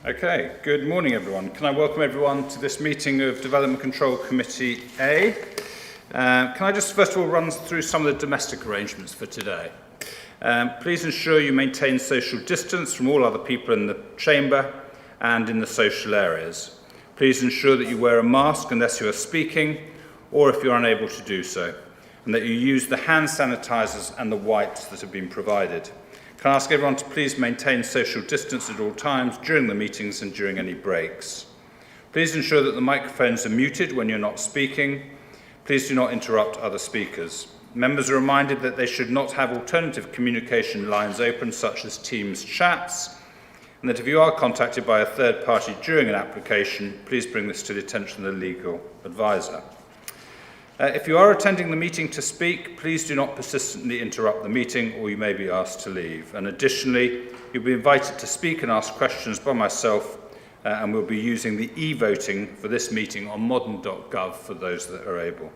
Okay, good morning everyone. Can I welcome everyone to this meeting of Development Control Committee A. Can I just first of all run through some of the domestic arrangements for today. Please ensure you maintain social distance from all other people in the chamber and in the social areas. Please ensure that you wear a mask unless you are speaking or if you're unable to do so, and that you use the hand sanitizers and the wipes that have been provided. Can I ask everyone to please maintain social distance at all times during the meetings and during any breaks. Please ensure that the microphones are muted when you're not speaking. Please do not interrupt other speakers. Members are reminded that they should not have alternative communication lines open, such as Teams chats, and that if you are contacted by a third party during an application, please bring this to the attention of the legal advisor. If you are attending the meeting to speak, please do not persistently interrupt the meeting or you may be asked to leave. And additionally, you'll be invited to speak and ask questions by myself and we'll be using the e-voting for this meeting on modern.gov for those that are able.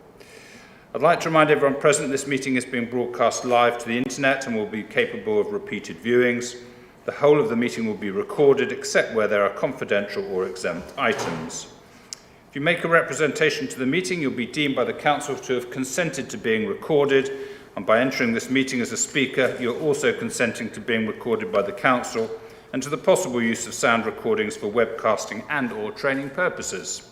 I'd like to remind everyone present this meeting is being broadcast live to the internet and will be capable of repeated viewings. The whole of the meeting will be recorded except where there are confidential or exempt items. If you make a representation to the meeting, you'll be deemed by the Council to have consented to being recorded, and by entering this meeting as a speaker, you're also consenting to being recorded by the Council and to the possible use of sound recordings for webcasting and/or training purposes.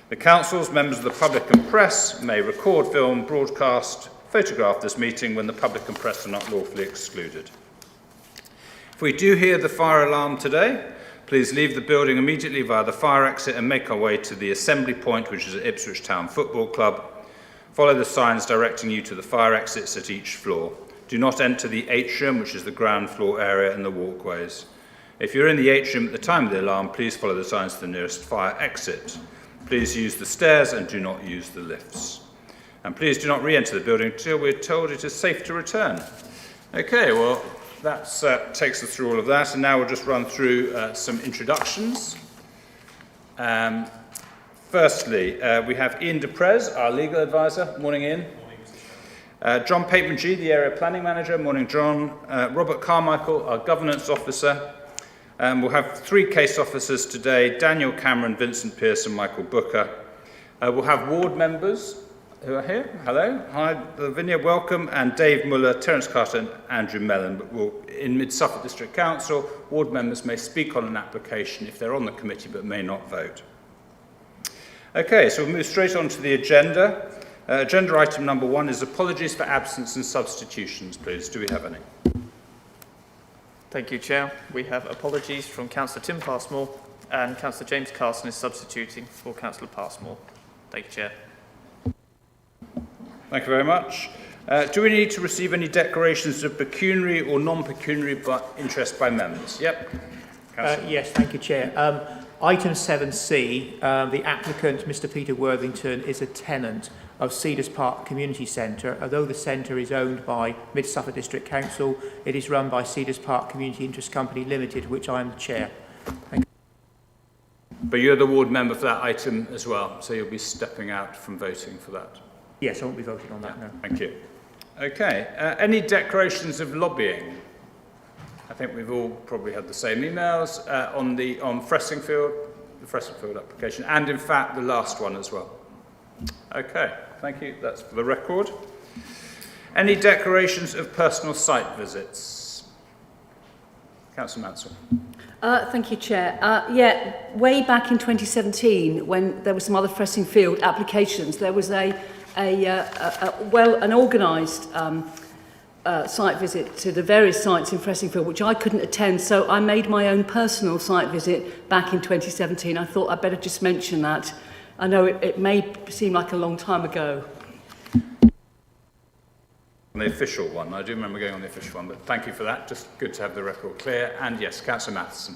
The Council's members of the public and press may record, film, broadcast, photograph this meeting when the public and press are not lawfully excluded. If we do hear the fire alarm today, please leave the building immediately via the fire exit and make our way to the assembly point, which is at Ipswich Town Football Club. Follow the signs directing you to the fire exits at each floor. Do not enter the atrium, which is the ground floor area, and the walkways. If you're in the atrium at the time of the alarm, please follow the signs to the nearest fire exit. Please use the stairs and do not use the lifts. And please do not re-enter the building until we're told it is safe to return. Okay, well, that takes us through all of that, and now we'll just run through some introductions. Firstly, we have Ian Deprez, our legal advisor. Morning, Ian. Morning. John Pateman-G, the area planning manager. Morning, John. Robert Carmichael, our governance officer. We'll have 3 case officers today: Daniel Cameron, Vincent Pearce, and Michael Booker. We'll have ward members who are here. Hello. Hi, Lavinia, welcome. And Dave Muller, Terence Carter, and Andrew Mellon. But in Mid-Suffolk District Council, ward members may speak on an application if they're on the committee but may not vote. Okay, so we'll move straight on to the agenda. Agenda item number 1 is apologies for absence and substitutions, please. Do we have any? Thank you, Chair. We have apologies from Councillor Tim Passmore, and Councillor James Carson is substituting for Councillor Passmore. Thank you, Chair. Thank you very much. Do we need to receive any declarations of pecuniary or non-pecuniary interest by members? Yep. Yes, thank you, Chair. Item 7C, the applicant, Mr Peter Worthington, is a tenant of Cedars Park Community Centre. Although the centre is owned by Mid-Suffolk District Council, it is run by Cedars Park Community Interest Company Limited, which I am the Chair. Thank you. But you're the ward member for that item as well, so you'll be stepping out from voting for that. Yes, I won't be voting on that, no. Thank you. Okay, any declarations of lobbying? I think we've all probably had the same emails on Fressingfield, the Fressingfield application, and in fact the last one as well. Okay, thank you. That's for the record. Any declarations of personal site visits? Councillor Mansel. Thank you, Chair. Way back in 2017, when there were some other Fressingfield applications, there was an organised site visit to the various sites in Fressingfield, which I couldn't attend, so I made my own personal site visit back in 2017. I thought I'd better just mention that. I know it may seem like a long time ago. On the official one, I do remember going on the official one, but thank you for that. Just good to have the record clear. And yes, Councillor Matthissen.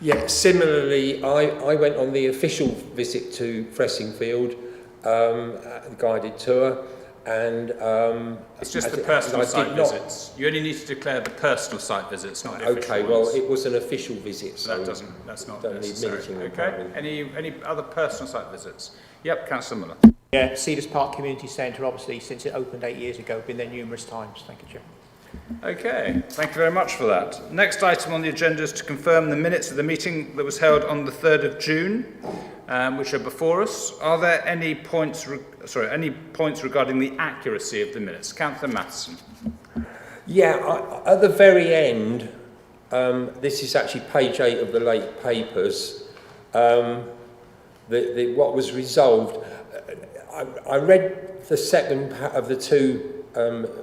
Yeah, similarly, I went on the official visit to Fressingfield, guided tour, and it's just the personal site visits. You only need to declare the personal site visits, not the official ones. Well, it was an official visit, so that's not don't necessary. Need minuting. Okay. Any other personal site visits? Yep, Councillor Muller. Yeah, Cedars Park Community Centre, obviously, since it opened 8 years ago, been there numerous times. Thank you, Chair. Okay, thank you very much for that. Next item on the agenda is to confirm the minutes of the meeting that was held on the 3rd of June, which are before us. Are there any points regarding the accuracy of the minutes? Councillor Matthissen. Yeah, at the very end, this is actually page 8 of the late papers, what was resolved. I read the second of the two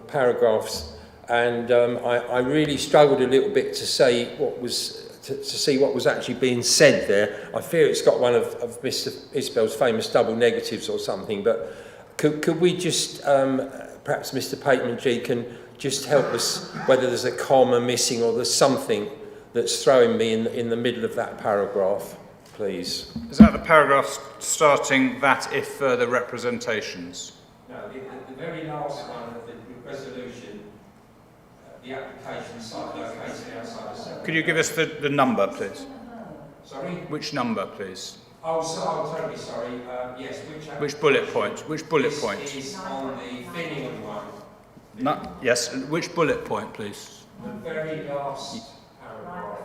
paragraphs, and I really struggled a little bit to say what was to see what was actually being said there. I fear it's got one of Mr. Isbell's famous double negatives or something. But could we just perhaps Mr. Pateman G can just help us whether there's a comma missing or there's something that's throwing me in the middle of that paragraph, please. Is that the paragraph starting that if further representations? No, the very last one of the resolution, the application site located outside of Suffolk. Could you give us the number, please? Sorry? Which number, please? Oh, I'm terribly sorry. Yes, Which bullet point? Which bullet this point? is on the Finningham one. Yes, which bullet point, please? The very last paragraph.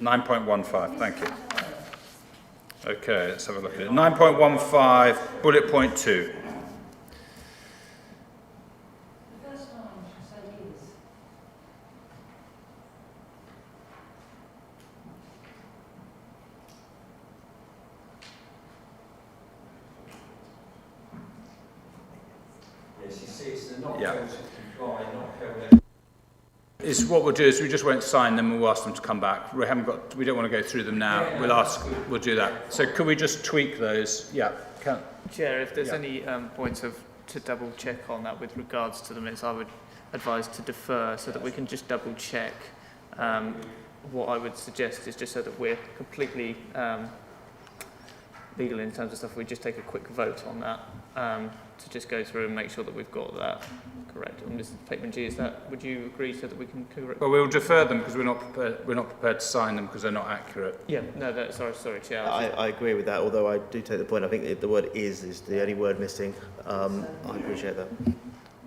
9.15, thank you. Okay, let's have a look at it. 9.15, bullet point 2. Yes, you see, it's the not Yeah. held to comply, not held. Is what we'll do is we just won't sign them and we'll ask them to come back. We don't want to go through them now. We'll do that. So could we just tweak those? Yeah. Chair, if there's Yeah. any points to double check on that with regards to the minutes, I would advise to defer so that we can just double check. What I would suggest is just so that we're completely legal in terms of stuff, we just take a quick vote on that to just go through and make sure that we've got that correct. And Mr. Pateman G, would you agree so that we can correct? Well, we'll defer them because we're not prepared to sign them because they're not accurate. Yeah, no, sorry, Chair. I agree with that, although I do take the point. I think if the word is the only word missing. I appreciate that.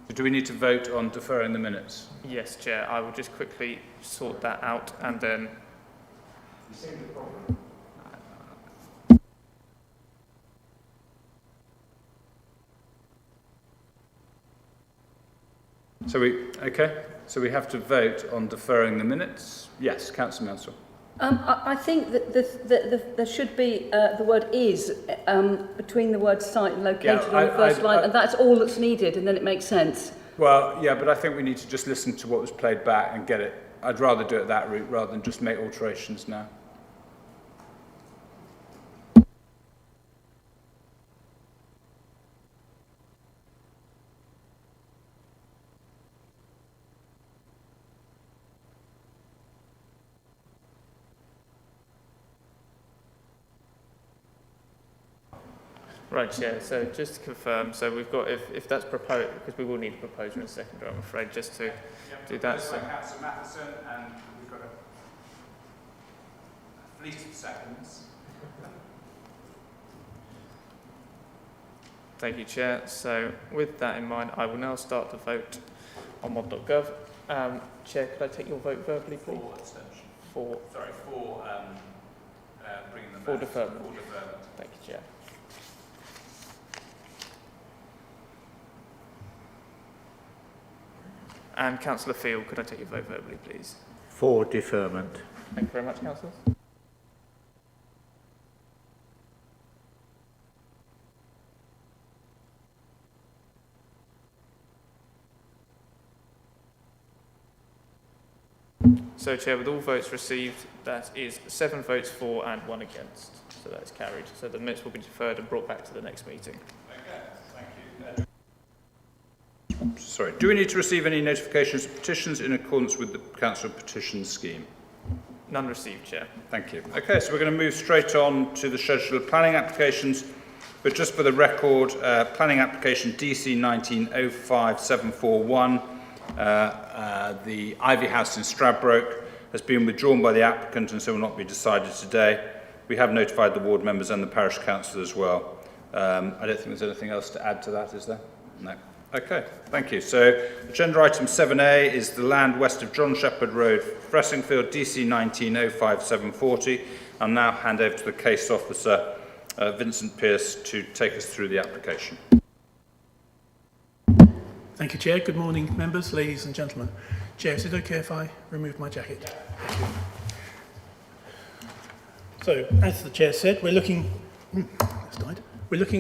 So do we need to vote on deferring the minutes? Yes, Chair. I will just quickly sort that out and then. You see the problem? So we have to vote on deferring the minutes. Yes, Councillor Mansel. I think that there should be the word is between the word site and located on the first line, and that's all that's needed, and then it makes sense. Well, yeah, but I think we need to just listen to what was played back and get it. I'd rather do it that route rather than just make alterations now. Right, Chair. So just to confirm, so we've got, if that's proposed, because we will need a proposer and a seconder, I'm afraid, just to do that. So. Councillor Matthissen, and we've got a fleet of seconds. Thank you, Chair. So with that in mind, I will now start the vote on mod.gov. Chair, could I take your vote verbally, please? For abstention. For bringing them For back. deferment. For deferment. Thank you, Chair. And Councillor Field, could I take your vote verbally, please? For deferment. Thank you very much, Councillors. So, Chair, with all votes received, that is 7 votes for and 1 against. So that is carried. So the minutes will be deferred and brought back to the next meeting. Okay, thank you. Sorry, do we need to receive any notifications of petitions in accordance with the Council Petitions Scheme? None received, Chair. Thank you. Okay, so we're going to move straight on to the schedule of planning applications. But just for the record, planning application DC 1905741, the Ivy House in Stradbroke, has been withdrawn by the applicant and so will not be decided today. We have notified the ward members and the parish council as well. I don't think there's anything else to add to that, is there? No. Okay, thank you. So agenda item 7A is the land west of John Shepherd Road, Fressingfield, DC 1905740. I'll now hand over to the case officer, Vincent Pearce, to take us through the application. Thank you, Chair. Good morning, members, ladies and gentlemen. Chair, is it okay if I remove my jacket? Thank you. So, as the Chair said, we're looking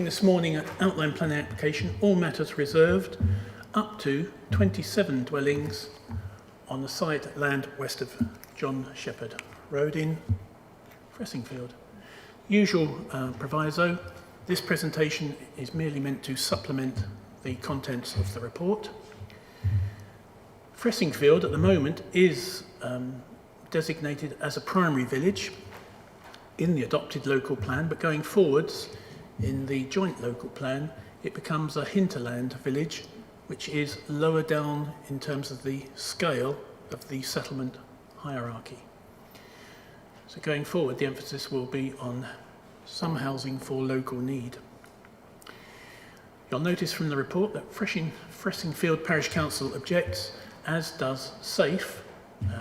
this morning at outline planning application, all matters reserved, up to 27 dwellings on the site land west of John Shepherd Road in Fressingfield. Usual proviso, this presentation is merely meant to supplement the contents of the report. Fressingfield at the moment is designated as a primary village in the adopted local plan, but going forwards in the joint local plan it becomes a hinterland village, which is lower down in terms of the scale of the settlement hierarchy. So going forward the emphasis will be on some housing for local need. You'll notice from the report that Fressingfield Parish Council objects, as does SAFE,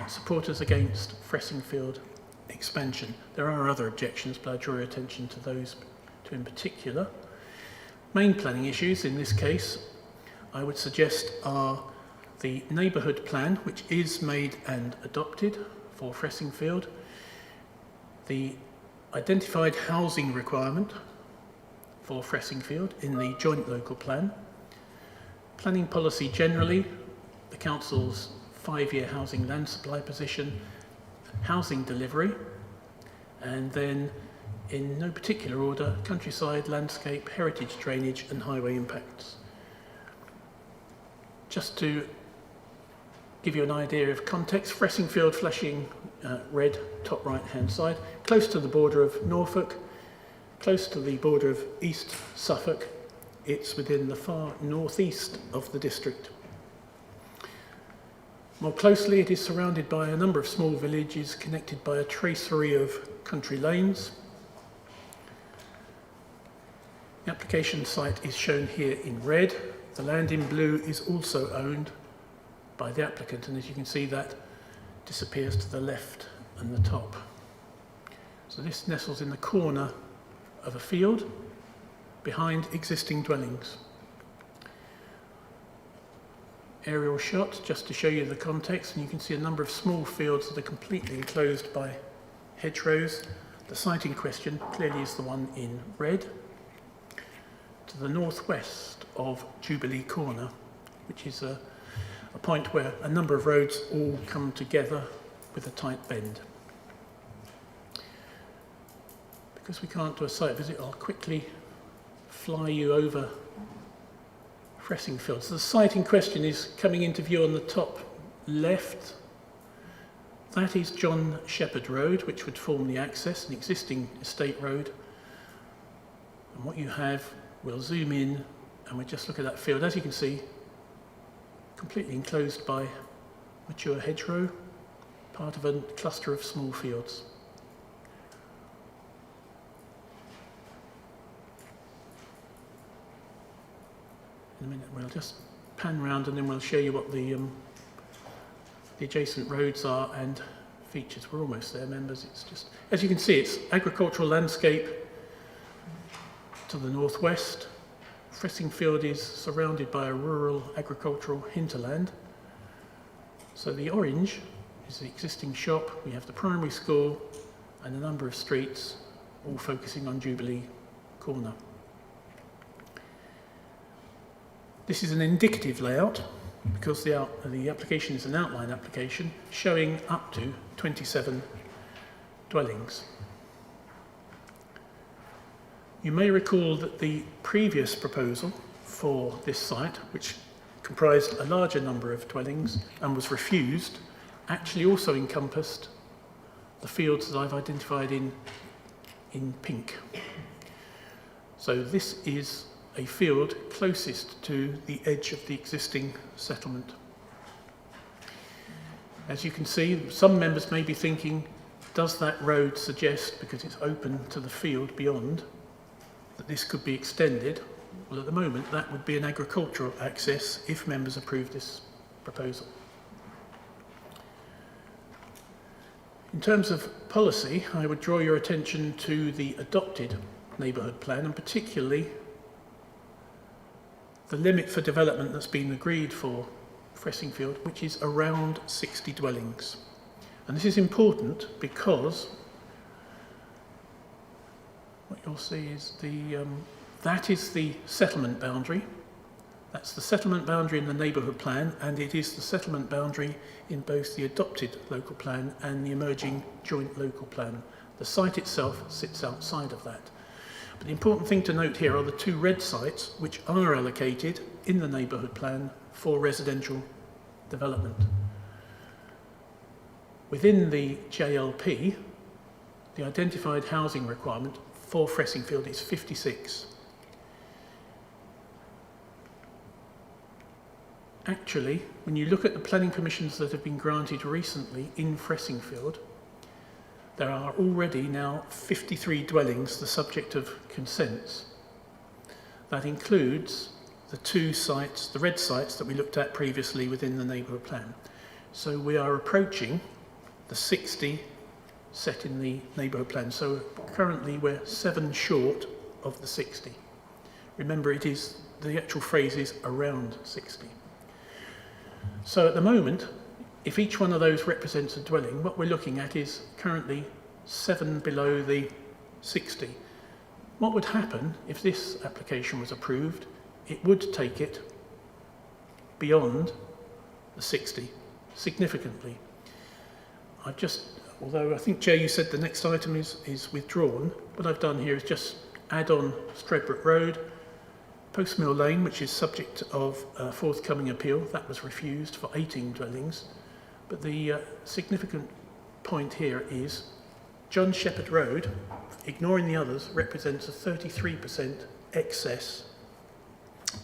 supporters against Fressingfield expansion. There are other objections, but I draw your attention to those two in particular. Main planning issues in this case, I would suggest, are the neighbourhood plan, which is made and adopted for Fressingfield, the identified housing requirement for Fressingfield in the joint local plan, planning policy generally, the council's 5-year housing land supply position, housing delivery, and then in no particular order, countryside, landscape, heritage, drainage and highway impacts. Just to give you an idea of context, Fressingfield flashing red top right hand side, close to the border of Norfolk, close to the border of East Suffolk. It's within the far northeast of the district. More closely, it is surrounded by a number of small villages connected by a tracery of country lanes. The application site is shown here in red. The land in blue is also owned by the applicant, and as you can see, that disappears to the left and the top. So this nestles in the corner of a field behind existing dwellings. Aerial shot just to show you the context, and you can see a number of small fields that are completely enclosed by hedgerows. The site in question clearly is the one in red, to the northwest of Jubilee Corner, which is a point where a number of roads all come together with a tight bend. Because we can't do a site visit, I'll quickly fly you over Fressingfield. So the site in question is coming into view on the top left. That is John Shepherd Road, which would form the access, an existing estate road. And what you have, we'll zoom in and we'll just look at that field. As you can see, completely enclosed by mature hedgerow, part of a cluster of small fields. In a minute we'll just pan round and then we'll show you what the adjacent roads are and features. We're almost there, members. It's just, as you can see, it's agricultural landscape to the northwest. Fressingfield is surrounded by a rural agricultural hinterland. So the orange is the existing shop. We have the primary school and a number of streets, all focusing on Jubilee Corner. This is an indicative layout because the application is an outline application showing up to 27 dwellings. You may recall that the previous proposal for this site, which comprised a larger number of dwellings and was refused, actually also encompassed the fields that I've identified in pink. So this is a field closest to the edge of the existing settlement. As you can see, some members may be thinking, does that road suggest, because it's open to the field beyond, that this could be extended? Well, at the moment, that would be an agricultural access if members approve this proposal. In terms of policy, I would draw your attention to the adopted neighbourhood plan, and particularly the limit for development that's been agreed for Fressingfield, which is around 60 dwellings. And this is important because what you'll see is that is the settlement boundary. That's the settlement boundary in the neighbourhood plan, and it is the settlement boundary in both the adopted local plan and the emerging joint local plan. The site itself sits outside of that. But the important thing to note here are the two red sites which are allocated in the neighbourhood plan for residential development. Within the JLP, the identified housing requirement for Fressingfield is 56. Actually, when you look at the planning permissions that have been granted recently in Fressingfield, there are already now 53 dwellings the subject of consents. That includes the two sites, the red sites that we looked at previously within the neighbourhood plan. So we are approaching the 60 set in the neighbourhood plan. So currently we're 7 short of the 60. Remember, the actual phrase is around 60. So at the moment, if each one of those represents a dwelling, what we're looking at is currently 7 below the 60. What would happen if this application was approved? It would take it beyond the 60 significantly. Although I think, Chair, you said the next item is withdrawn, what I've done here is just add on Stradbroke Road, Post Mill Lane, which is subject of forthcoming appeal. That was refused for 18 dwellings. But the significant point here is John Shepherd Road, ignoring the others, represents a 33% excess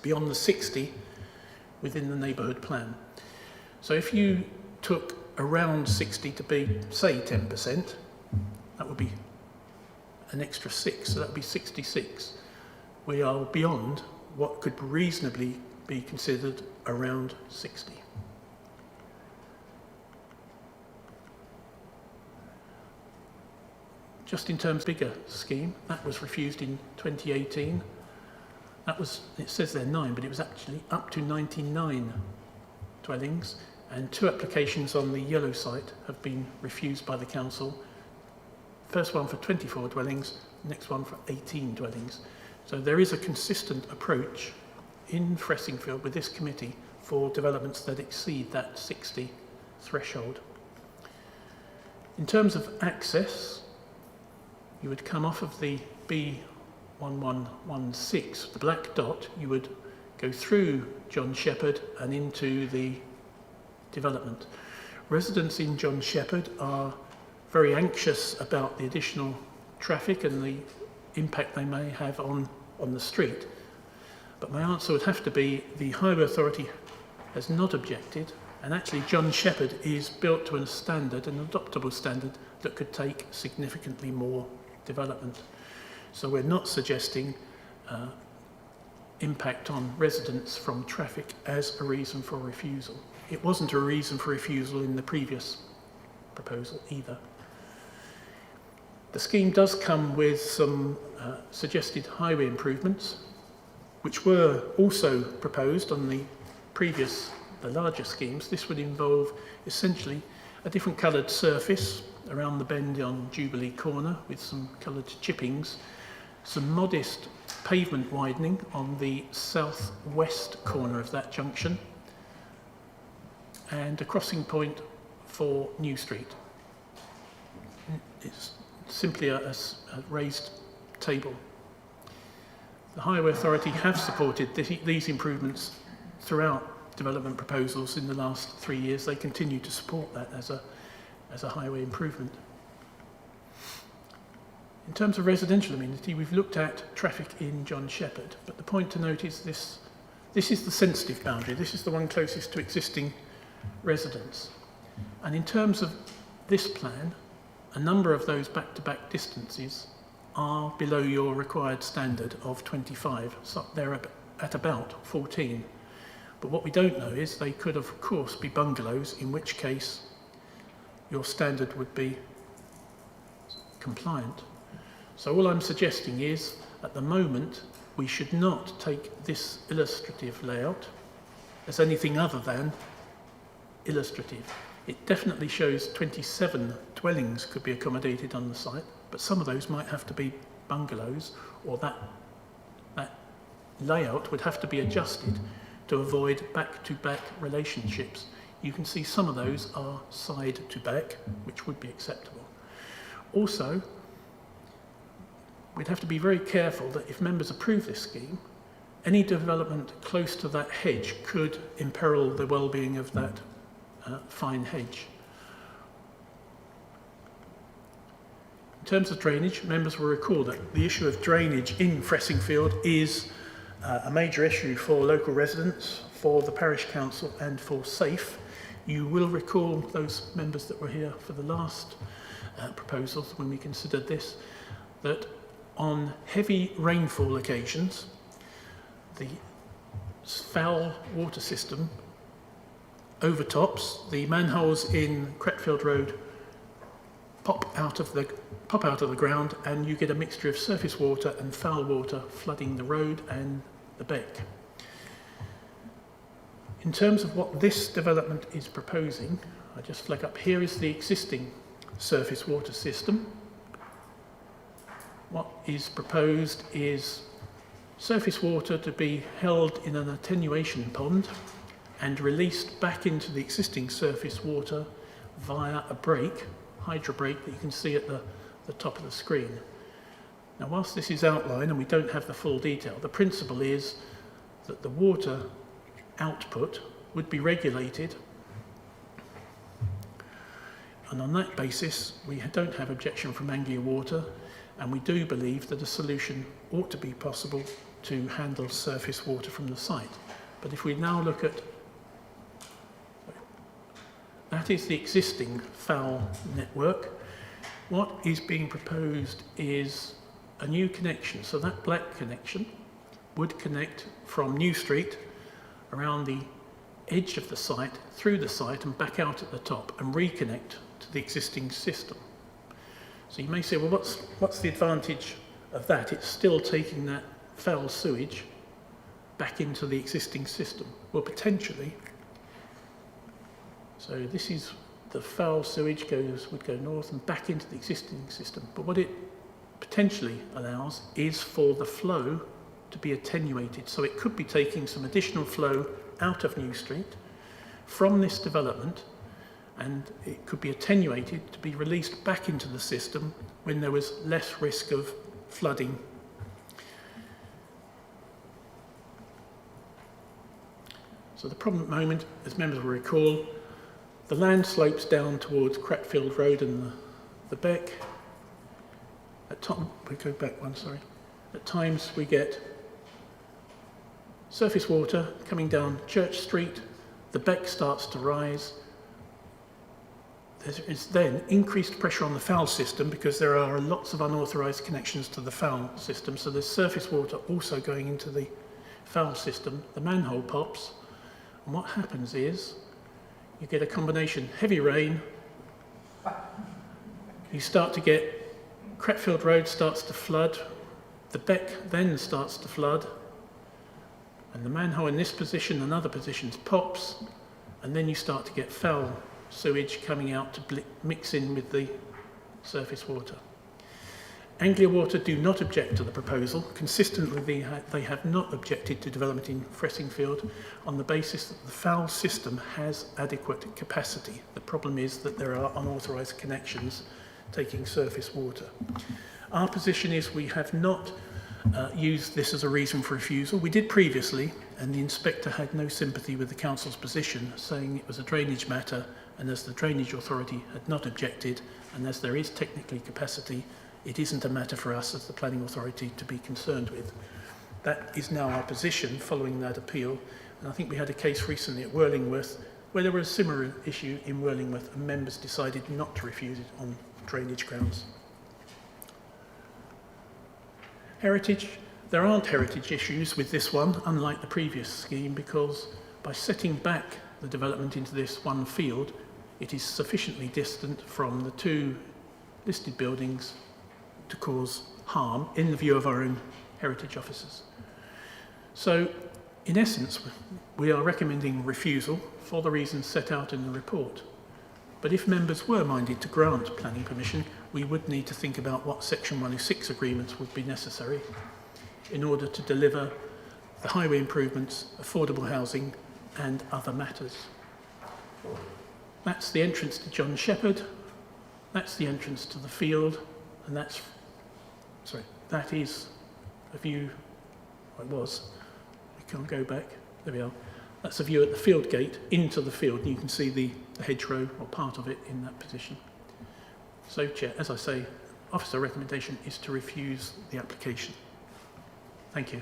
beyond the 60 within the neighbourhood plan. So if you took around 60 to be, say, 10%, that would be an extra 6, so that would be 66. We are beyond what could reasonably be considered around 60. Just in terms of bigger scheme, that was refused in 2018. It says there 9, but it was actually up to 99 dwellings, and 2 applications on the yellow site have been refused by the council. First one for 24 dwellings, next one for 18 dwellings. So there is a consistent approach in Fressingfield with this committee for developments that exceed that 60 threshold. In terms of access, you would come off of the B1116, the black dot, you would go through John Shepherd and into the development. Residents in John Shepherd are very anxious about the additional traffic and the impact they may have on the street. But my answer would have to be the Highway Authority has not objected, and actually John Shepherd is built to a standard, an adoptable standard, that could take significantly more development. So we're not suggesting impact on residents from traffic as a reason for refusal. It wasn't a reason for refusal in the previous proposal either. The scheme does come with some suggested highway improvements, which were also proposed on the larger schemes. This would involve essentially a different coloured surface around the bend on Jubilee Corner with some coloured chippings, some modest pavement widening on the south-west corner of that junction, and a crossing point for New Street. It's simply a raised table. The Highway Authority have supported these improvements throughout development proposals in the last 3 years. They continue to support that as a highway improvement. In terms of residential amenity, we've looked at traffic in John Shepherd, but the point to note is this is the sensitive boundary. This is the one closest to existing residents. And in terms of this plan, a number of those back-to-back distances are below your required standard of 25, so they're at about 14. But what we don't know is they could, of course, be bungalows, in which case your standard would be compliant. So all I'm suggesting is, at the moment, we should not take this illustrative layout as anything other than illustrative. It definitely shows 27 dwellings could be accommodated on the site, but some of those might have to be bungalows, or that layout would have to be adjusted to avoid back-to-back relationships. You can see some of those are side-to-back, which would be acceptable. Also, we'd have to be very careful that if members approve this scheme, any development close to that hedge could imperil the well-being of that fine hedge. In terms of drainage, members will recall that the issue of drainage in Fressingfield is a major issue for local residents, for the parish council and for SAFE. You will recall, those members that were here for the last proposals when we considered this, that on heavy rainfall occasions, the foul water system overtops. The manholes in Cretfield Road pop out of the ground, and you get a mixture of surface water and foul water flooding the road and the beck. In terms of what this development is proposing, I just flag up, here is the existing surface water system. What is proposed is surface water to be held in an attenuation pond and released back into the existing surface water via a brake, hydro brake, that you can see at the top of the screen. Now, whilst this is outlined and we don't have the full detail, the principle is that the water output would be regulated, and on that basis we don't have objection from Anglia Water, and we do believe that a solution ought to be possible to handle surface water from the site. But if we now look at, that is the existing foul network. What is being proposed is a new connection. So that black connection would connect from New Street around the edge of the site, through the site and back out at the top, and reconnect to the existing system. So you may say, well, what's the advantage of that? It's still taking that foul sewage back into the existing system. Well, potentially. So this is the foul sewage would go north and back into the existing system. But what it potentially allows is for the flow to be attenuated. So it could be taking some additional flow out of New Street from this development, and it could be attenuated to be released back into the system when there was less risk of flooding. So the problem at the moment, as members will recall, the land slopes down towards Cretfield Road and the beck. We go back one, sorry. At times we get surface water coming down Church Street, the beck starts to rise. There is then increased pressure on the foul system because there are lots of unauthorised connections to the foul system, so there's surface water also going into the foul system. The manhole pops, and what happens is you get a combination heavy rain, you start to get Cretfield Road starts to flood, the beck then starts to flood, and the manhole in this position and other positions pops, and then you start to get foul sewage coming out to mix in with the surface water. Anglia Water do not object to the proposal. Consistently, they have not objected to development in Fressingfield on the basis that the foul system has adequate capacity. The problem is that there are unauthorised connections taking surface water. Our position is we have not used this as a reason for refusal. We did previously, and the inspector had no sympathy with the council's position, saying it was a drainage matter, and as the drainage authority had not objected, and as there is technically capacity, it isn't a matter for us as the planning authority to be concerned with. That is now our position following that appeal, and I think we had a case recently at Whirlingworth where there was a similar issue in Whirlingworth and members decided not to refuse it on drainage grounds. Heritage, there aren't heritage issues with this one, unlike the previous scheme, because by setting back the development into this one field, it is sufficiently distant from the two listed buildings to cause harm in the view of our own heritage officers. So, in essence, we are recommending refusal for the reasons set out in the report. But if members were minded to grant planning permission, we would need to think about what Section 106 agreements would be necessary in order to deliver the highway improvements, affordable housing and other matters. That's the entrance to John Shepherd, that's the entrance to the field, and that is a view, we can't go back, there we are. That's a view at the field gate into the field, and you can see the hedgerow or part of it in that position. So, Chair, as I say, officer recommendation is to refuse the application. Thank you.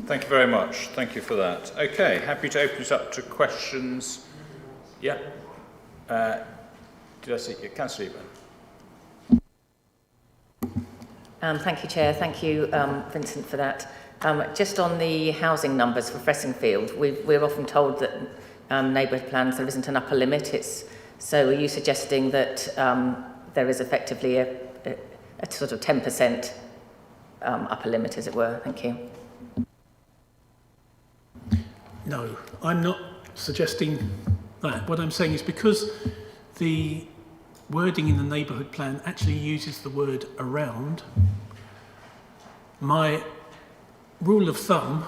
Thank you very much. Thank you for that. Okay, happy to open it up to questions. Yeah. Did I see you? Councillor Eban. Thank you, Chair. Thank you, Vincent, for that. Just on the housing numbers for Fressingfield, we're often told that neighbourhood plans, there isn't an upper limit. So are you suggesting that there is effectively a sort of 10% upper limit, as it were? Thank you. No, I'm not suggesting that. What I'm saying is because the wording in the neighbourhood plan actually uses the word around, my rule of thumb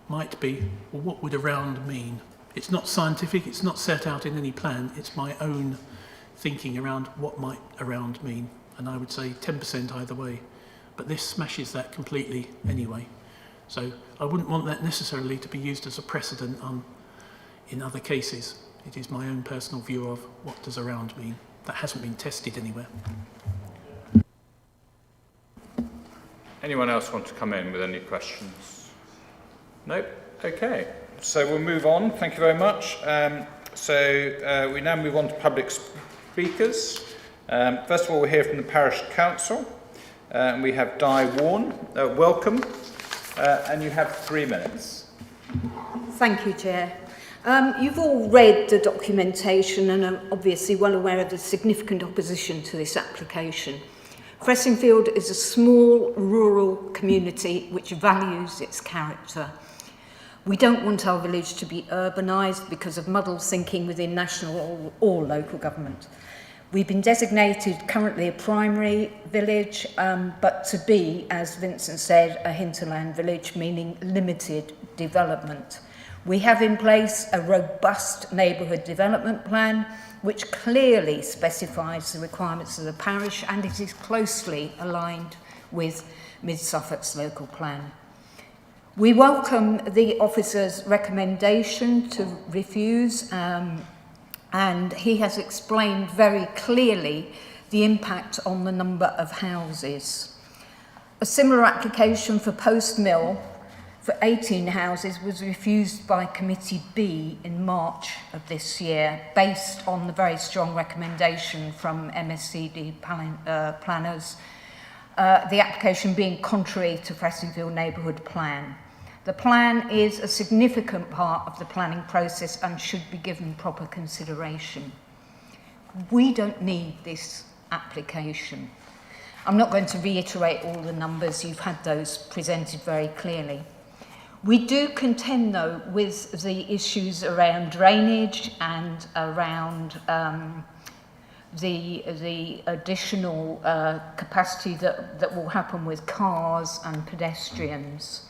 might be, well, what would around mean? It's not scientific, it's not set out in any plan, it's my own thinking around what might around mean. And I would say 10% either way. But this smashes that completely anyway. So I wouldn't want that necessarily to be used as a precedent in other cases. It is my own personal view of what does around mean. That hasn't been tested anywhere. Anyone else want to come in with any questions? Nope. Okay. So we'll move on. Thank you very much. We now move on to public speakers. First of all, we'll hear from the Parish Council. We have Di Warren. Welcome. And you have 3 minutes. Thank you, Chair. You've all read the documentation and are obviously well aware of the significant opposition to this application. Fressingfield is a small rural community which values its character. We don't want our village to be urbanised because of muddled thinking within national or local government. We've been designated currently a primary village, but to be, as Vincent said, a hinterland village, meaning limited development. We have in place a robust neighbourhood development plan, which clearly specifies the requirements of the parish, and it is closely aligned with Mid-Suffolk's local plan. We welcome the officer's recommendation to refuse, and he has explained very clearly the impact on the number of houses. A similar application for Post Mill for 18 houses was refused by Committee B in March of this year, based on the very strong recommendation from MSCD planners, the application being contrary to Fressingfield Neighbourhood Plan. The plan is a significant part of the planning process and should be given proper consideration. We don't need this application. I'm not going to reiterate all the numbers, you've had those presented very clearly. We do contend, though, with the issues around drainage and around the additional capacity that will happen with cars and pedestrians.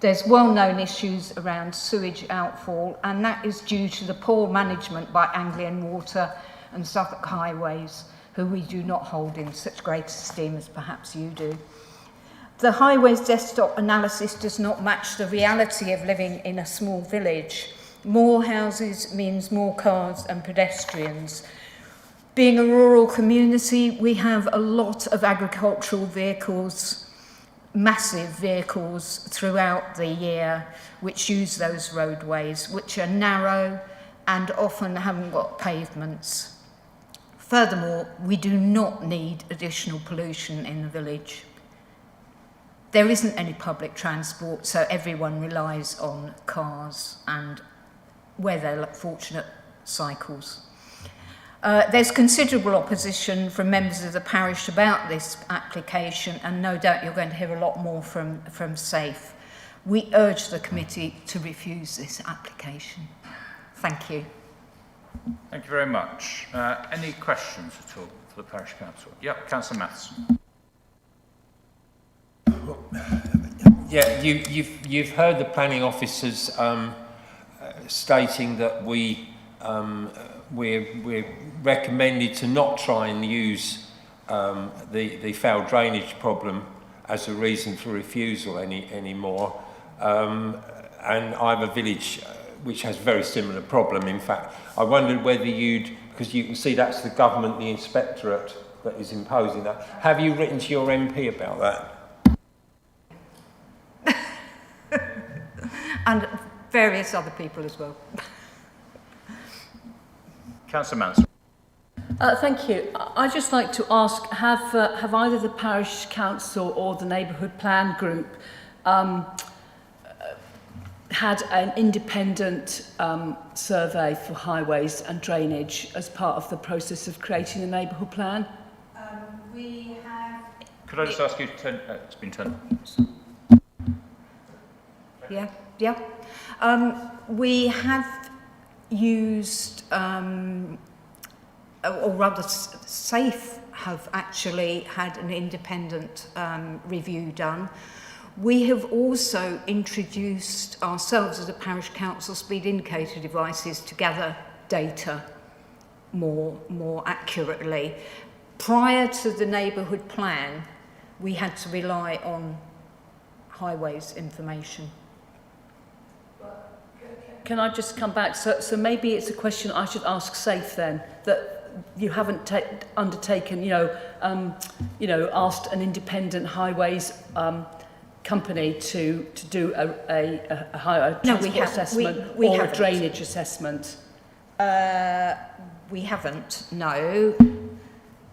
There's well-known issues around sewage outfall, and that is due to the poor management by Anglian Water and Suffolk Highways, who we do not hold in such great esteem as perhaps you do. The Highways desktop analysis does not match the reality of living in a small village. More houses means more cars and pedestrians. Being a rural community, we have a lot of agricultural vehicles, massive vehicles throughout the year which use those roadways, which are narrow and often haven't got pavements. Furthermore, we do not need additional pollution in the village. There isn't any public transport, so everyone relies on cars and, where they're fortunate, cycles. There's considerable opposition from members of the parish about this application, and no doubt you're going to hear a lot more from SAFE. We urge the committee to refuse this application. Thank you. Thank you very much. Any questions at all for the Parish Council? Yep, Councillor Matthissen. Yeah, you've heard the planning officers stating that we're recommended to not try and use the foul drainage problem as a reason for refusal anymore. And I have a village which has a very similar problem. In fact, I wondered whether because you can see that's the government, the inspectorate that is imposing that. Have you written to your MP about that? And various other people as well. Councillor Mansel. Thank you. I'd just like to ask, have either the Parish Council or the Neighbourhood Plan Group had an independent survey for highways and drainage as part of the process of creating a neighbourhood plan? We have... Could I just ask you to turn... it's been turned. Yeah. We have used, or rather SAFE have actually had an independent review done. We have also introduced ourselves as a parish council speed indicator devices to gather data more accurately. Prior to the neighbourhood plan, we had to rely on highways information. Can I just come back? So maybe it's a question I should ask SAFE then, that you haven't undertaken, asked an independent highways company to do a transport assessment or a drainage assessment? We haven't, no.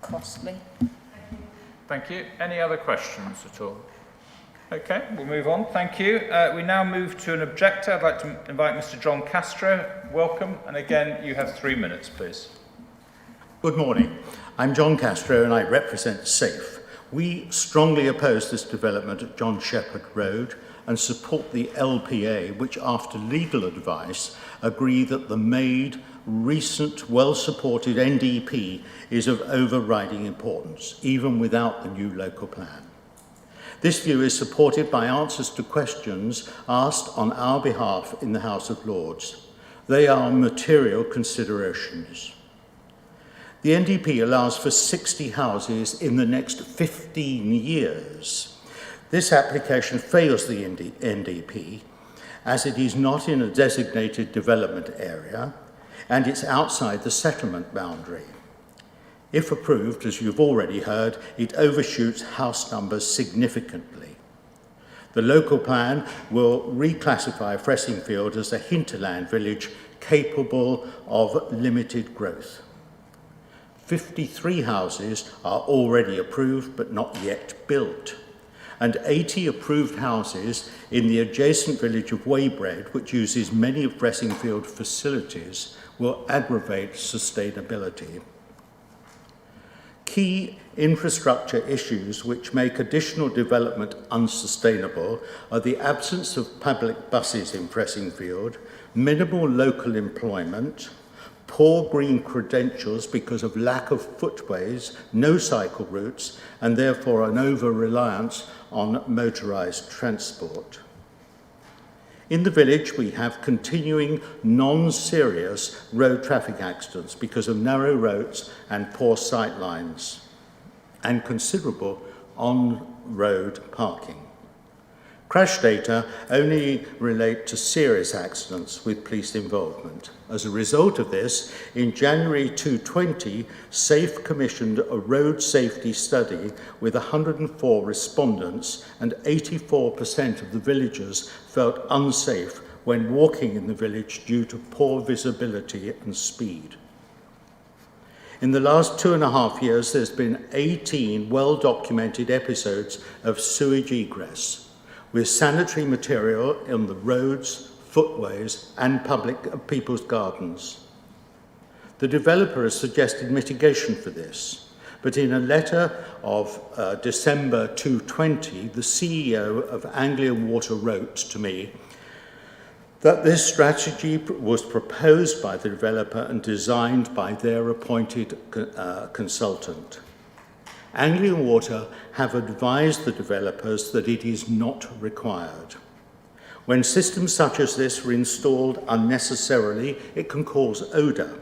Costly. Thank you. Any other questions at all? Okay, we'll move on. Thank you. We now move to an objector. I'd like to invite Mr. John Castro. Welcome. And again, you have 3 minutes, please. Good morning. I'm John Castro and I represent SAFE. We strongly oppose this development at John Shepherd Road and support the LPA, which after legal advice agree that the made, recent, well-supported NDP is of overriding importance, even without the new local plan. This view is supported by answers to questions asked on our behalf in the House of Lords. They are material considerations. The NDP allows for 60 houses in the next 15 years. This application fails the NDP as it is not in a designated development area and it's outside the settlement boundary. If approved, as you've already heard, it overshoots house numbers significantly. The local plan will reclassify Fressingfield as a hinterland village capable of limited growth. 53 houses are already approved but not yet built, and 80 approved houses in the adjacent village of Weybread, which uses many of Fressingfield facilities, will aggravate sustainability. Key infrastructure issues which make additional development unsustainable are the absence of public buses in Fressingfield, minimal local employment, poor green credentials because of lack of footways, no cycle routes, and therefore an over-reliance on motorised transport. In the village, we have continuing non-serious road traffic accidents because of narrow roads and poor sight lines, and considerable on-road parking. Crash data only relate to serious accidents with police involvement. As a result of this, in January 2020, SAFE commissioned a road safety study with 104 respondents, and 84% of the villagers felt unsafe when walking in the village due to poor visibility and speed. In the last 2.5 years, there's been 18 well-documented episodes of sewage egress, with sanitary material in the roads, footways, and people's gardens. The developer has suggested mitigation for this, but in a letter of December 2020, the CEO of Anglia Water wrote to me that this strategy was proposed by the developer and designed by their appointed consultant. Anglia Water have advised the developers that it is not required. When systems such as this are installed unnecessarily, it can cause odour.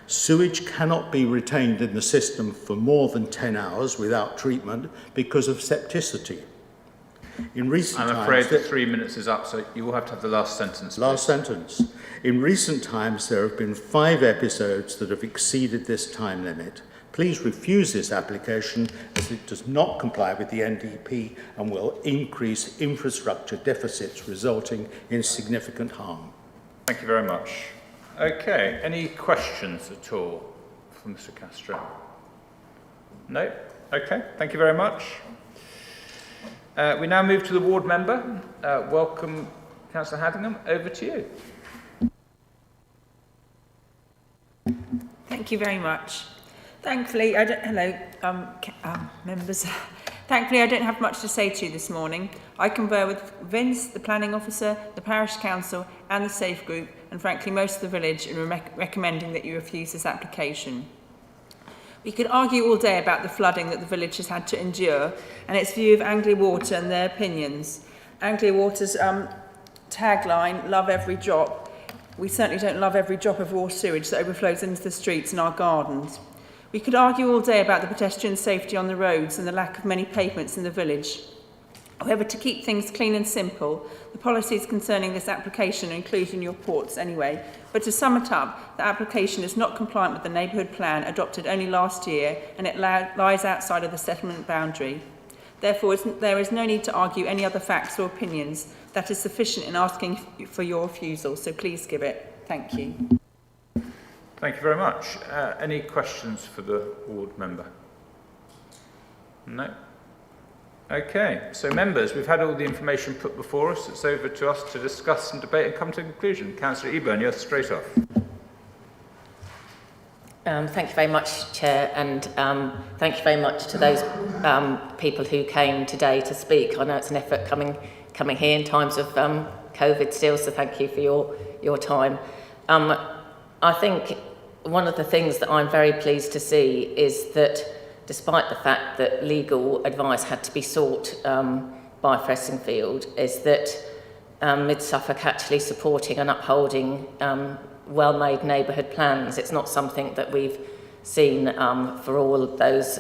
Sewage cannot be retained in the system for more than 10 hours without treatment because of septicity. In recent I'm afraid that 3 minutes is up, so you will have to have the last sentence. Last sentence. In recent times, there have been 5 episodes that have exceeded this time limit. Please refuse this application as it does not comply with the NDP and will increase infrastructure deficits resulting in significant harm. Thank you very much. Okay, any questions at all from Mr. Castro? No? Okay, thank you very much. We now move to the ward member. Welcome, Councillor Hadingham. Over to you. Thank you very much. Thankfully, members. Thankfully, I don't have much to say to you this morning. I confer with Vince, the planning officer, the parish council and the SAFE group, and frankly most of the village, in recommending that you refuse this application. We could argue all day about the flooding that the village has had to endure and its view of Anglia Water and their opinions. Anglia Water's tagline, love every drop. We certainly don't love every drop of raw sewage that overflows into the streets and our gardens. We could argue all day about the pedestrian safety on the roads and the lack of many pavements in the village. However, to keep things clean and simple, the policies concerning this application are included in your reports anyway. But to sum it up, the application is not compliant with the neighbourhood plan adopted only last year, and it lies outside of the settlement boundary. Therefore, there is no need to argue any other facts or opinions. That is sufficient in asking for your refusal, so please give it. Thank you. Thank you very much. Any questions for the ward member? No? Okay, so members, we've had all the information put before us. It's over to us to discuss and debate and come to a conclusion. Councillor Eburn, you're straight off. Thank you very much, Chair, and thank you very much to those people who came today to speak. I know it's an effort coming here in times of COVID still, so thank you for your time. I think one of the things that I'm very pleased to see is that despite the fact that legal advice had to be sought by Fressingfield, is that Mid Suffolk actually supporting and upholding well-made neighbourhood plans. It's not something that we've seen for all of those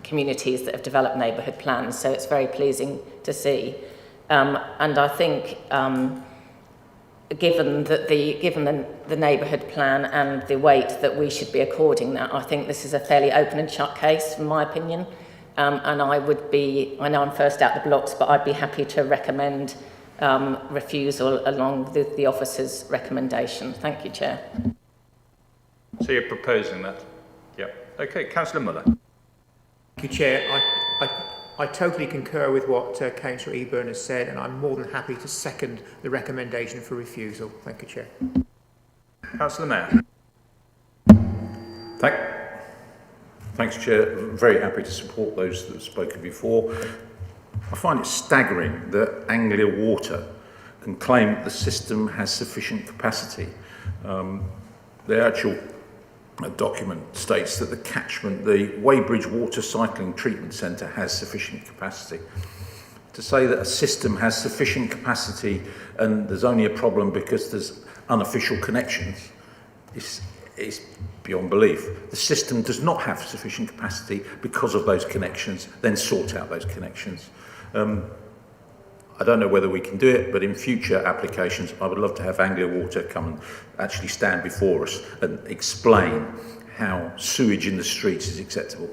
communities that have developed neighbourhood plans, so it's very pleasing to see. And I think given the neighbourhood plan and the weight that we should be according that, I think this is a fairly open and shut case, from my opinion. And I know I'm first out the blocks, but I'd be happy to recommend refusal along with the officer's recommendation. Thank you, Chair. So you're proposing that? Yep. Okay, Councillor Muller. Thank you, Chair. I totally concur with what Councillor Eburn has said, and I'm more than happy to second the recommendation for refusal. Thank you, Chair. Councillor Mayer. Thanks, Chair. Very happy to support those that have spoken before. I find it staggering that Anglia Water can claim that the system has sufficient capacity. The actual document states that the Weybridge Water Cycling Treatment Centre has sufficient capacity. To say that a system has sufficient capacity and there's only a problem because there's unofficial connections is beyond belief. The system does not have sufficient capacity because of those connections, then sort out those connections. I don't know whether we can do it, but in future applications, I would love to have Anglia Water come and actually stand before us and explain how sewage in the streets is acceptable,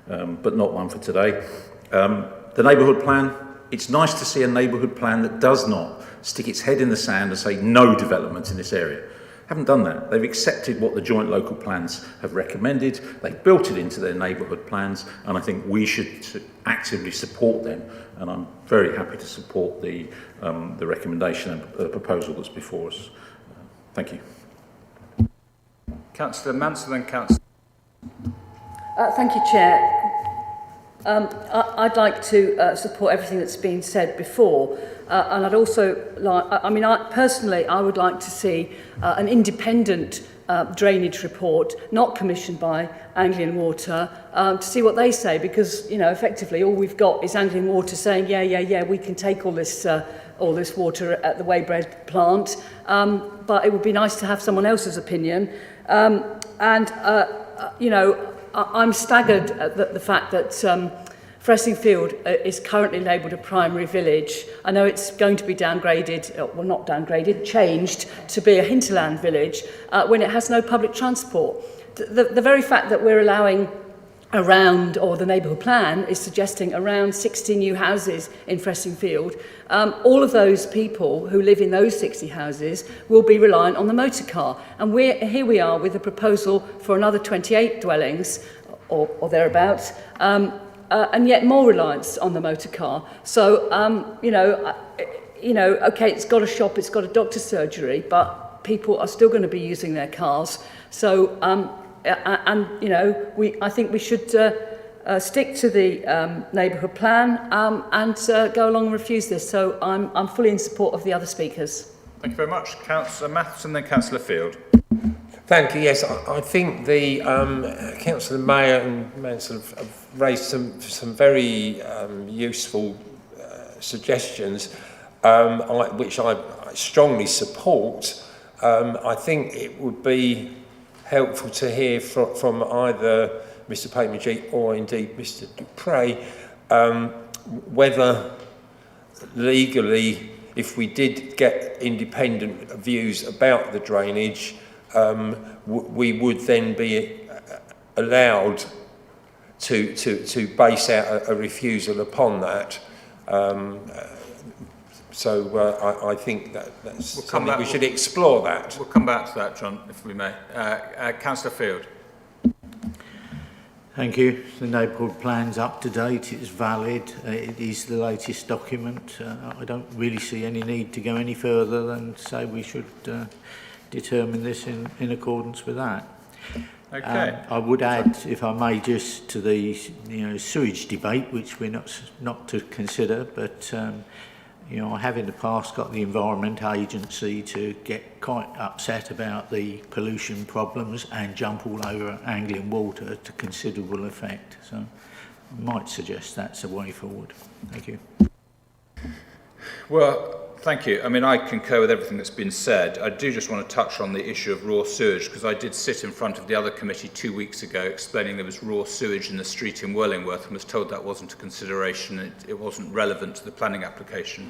but not one for today. The neighbourhood plan, it's nice to see a neighbourhood plan that does not stick its head in the sand and say no development in this area. haven't done that. They've accepted what the joint local plans have recommended. They've built it into their neighbourhood plans, and I think we should actively support them. And I'm very happy to support the recommendation and the proposal that's before us. Thank you. Councillor Mansel, then Councillor. Thank you, Chair. I'd like to support everything that's been said before, and I'd also like, I would like to see an independent drainage report, not commissioned by Anglian Water, to see what they say, because, you know, effectively all we've got is Anglian Water saying, yeah, we can take all this water at the Weybread plant, but it would be nice to have someone else's opinion. You know, I'm staggered at the fact that Fressingfield is currently labelled a primary village. I know it's going to be downgraded, well not downgraded, changed to be a hinterland village when it has no public transport. The very fact that we're allowing around, or the neighbourhood plan is suggesting around 60 new houses in Fressingfield, all of those people who live in those 60 houses will be reliant on the motor car. And here we are with a proposal for another 28 dwellings, or thereabouts, and yet more reliance on the motor car. So, okay, it's got a shop, it's got a doctor's surgery, but people are still going to be using their cars. So, I think we should stick to the neighbourhood plan and go along and refuse this. So I'm fully in support of the other speakers. Thank you very much. Councillor Matthissen, then Councillor Field. Thank you. Yes, I think the Councillor Meyer and Mansel have raised some very useful suggestions, which I strongly support. I think it would be helpful to hear from either Mr. Patemajee or indeed Mr. Dupre whether legally, if we did get independent views about the drainage, we would then be allowed to base out a refusal upon that. So I think that's something we should explore that. We'll come back to that, John, if we may. Councillor Field. Thank you. The neighbourhood plan's up to date, it's valid, it is the latest document. I don't really see any need to go any further than say we should determine this in accordance with that. Okay. I would add, if I may, just to the sewage debate, which we're not to consider, but I have in the past got the Environment Agency to get quite upset about the pollution problems and jump all over Anglian Water to considerable effect. So I might suggest that's a way forward. Thank you. Well, thank you. I mean, I concur with everything that's been said. I do just want to touch on the issue of raw sewage, because I did sit in front of the other committee 2 weeks ago explaining there was raw sewage in the street in Whirlingworth and was told that wasn't a consideration, it wasn't relevant to the planning application.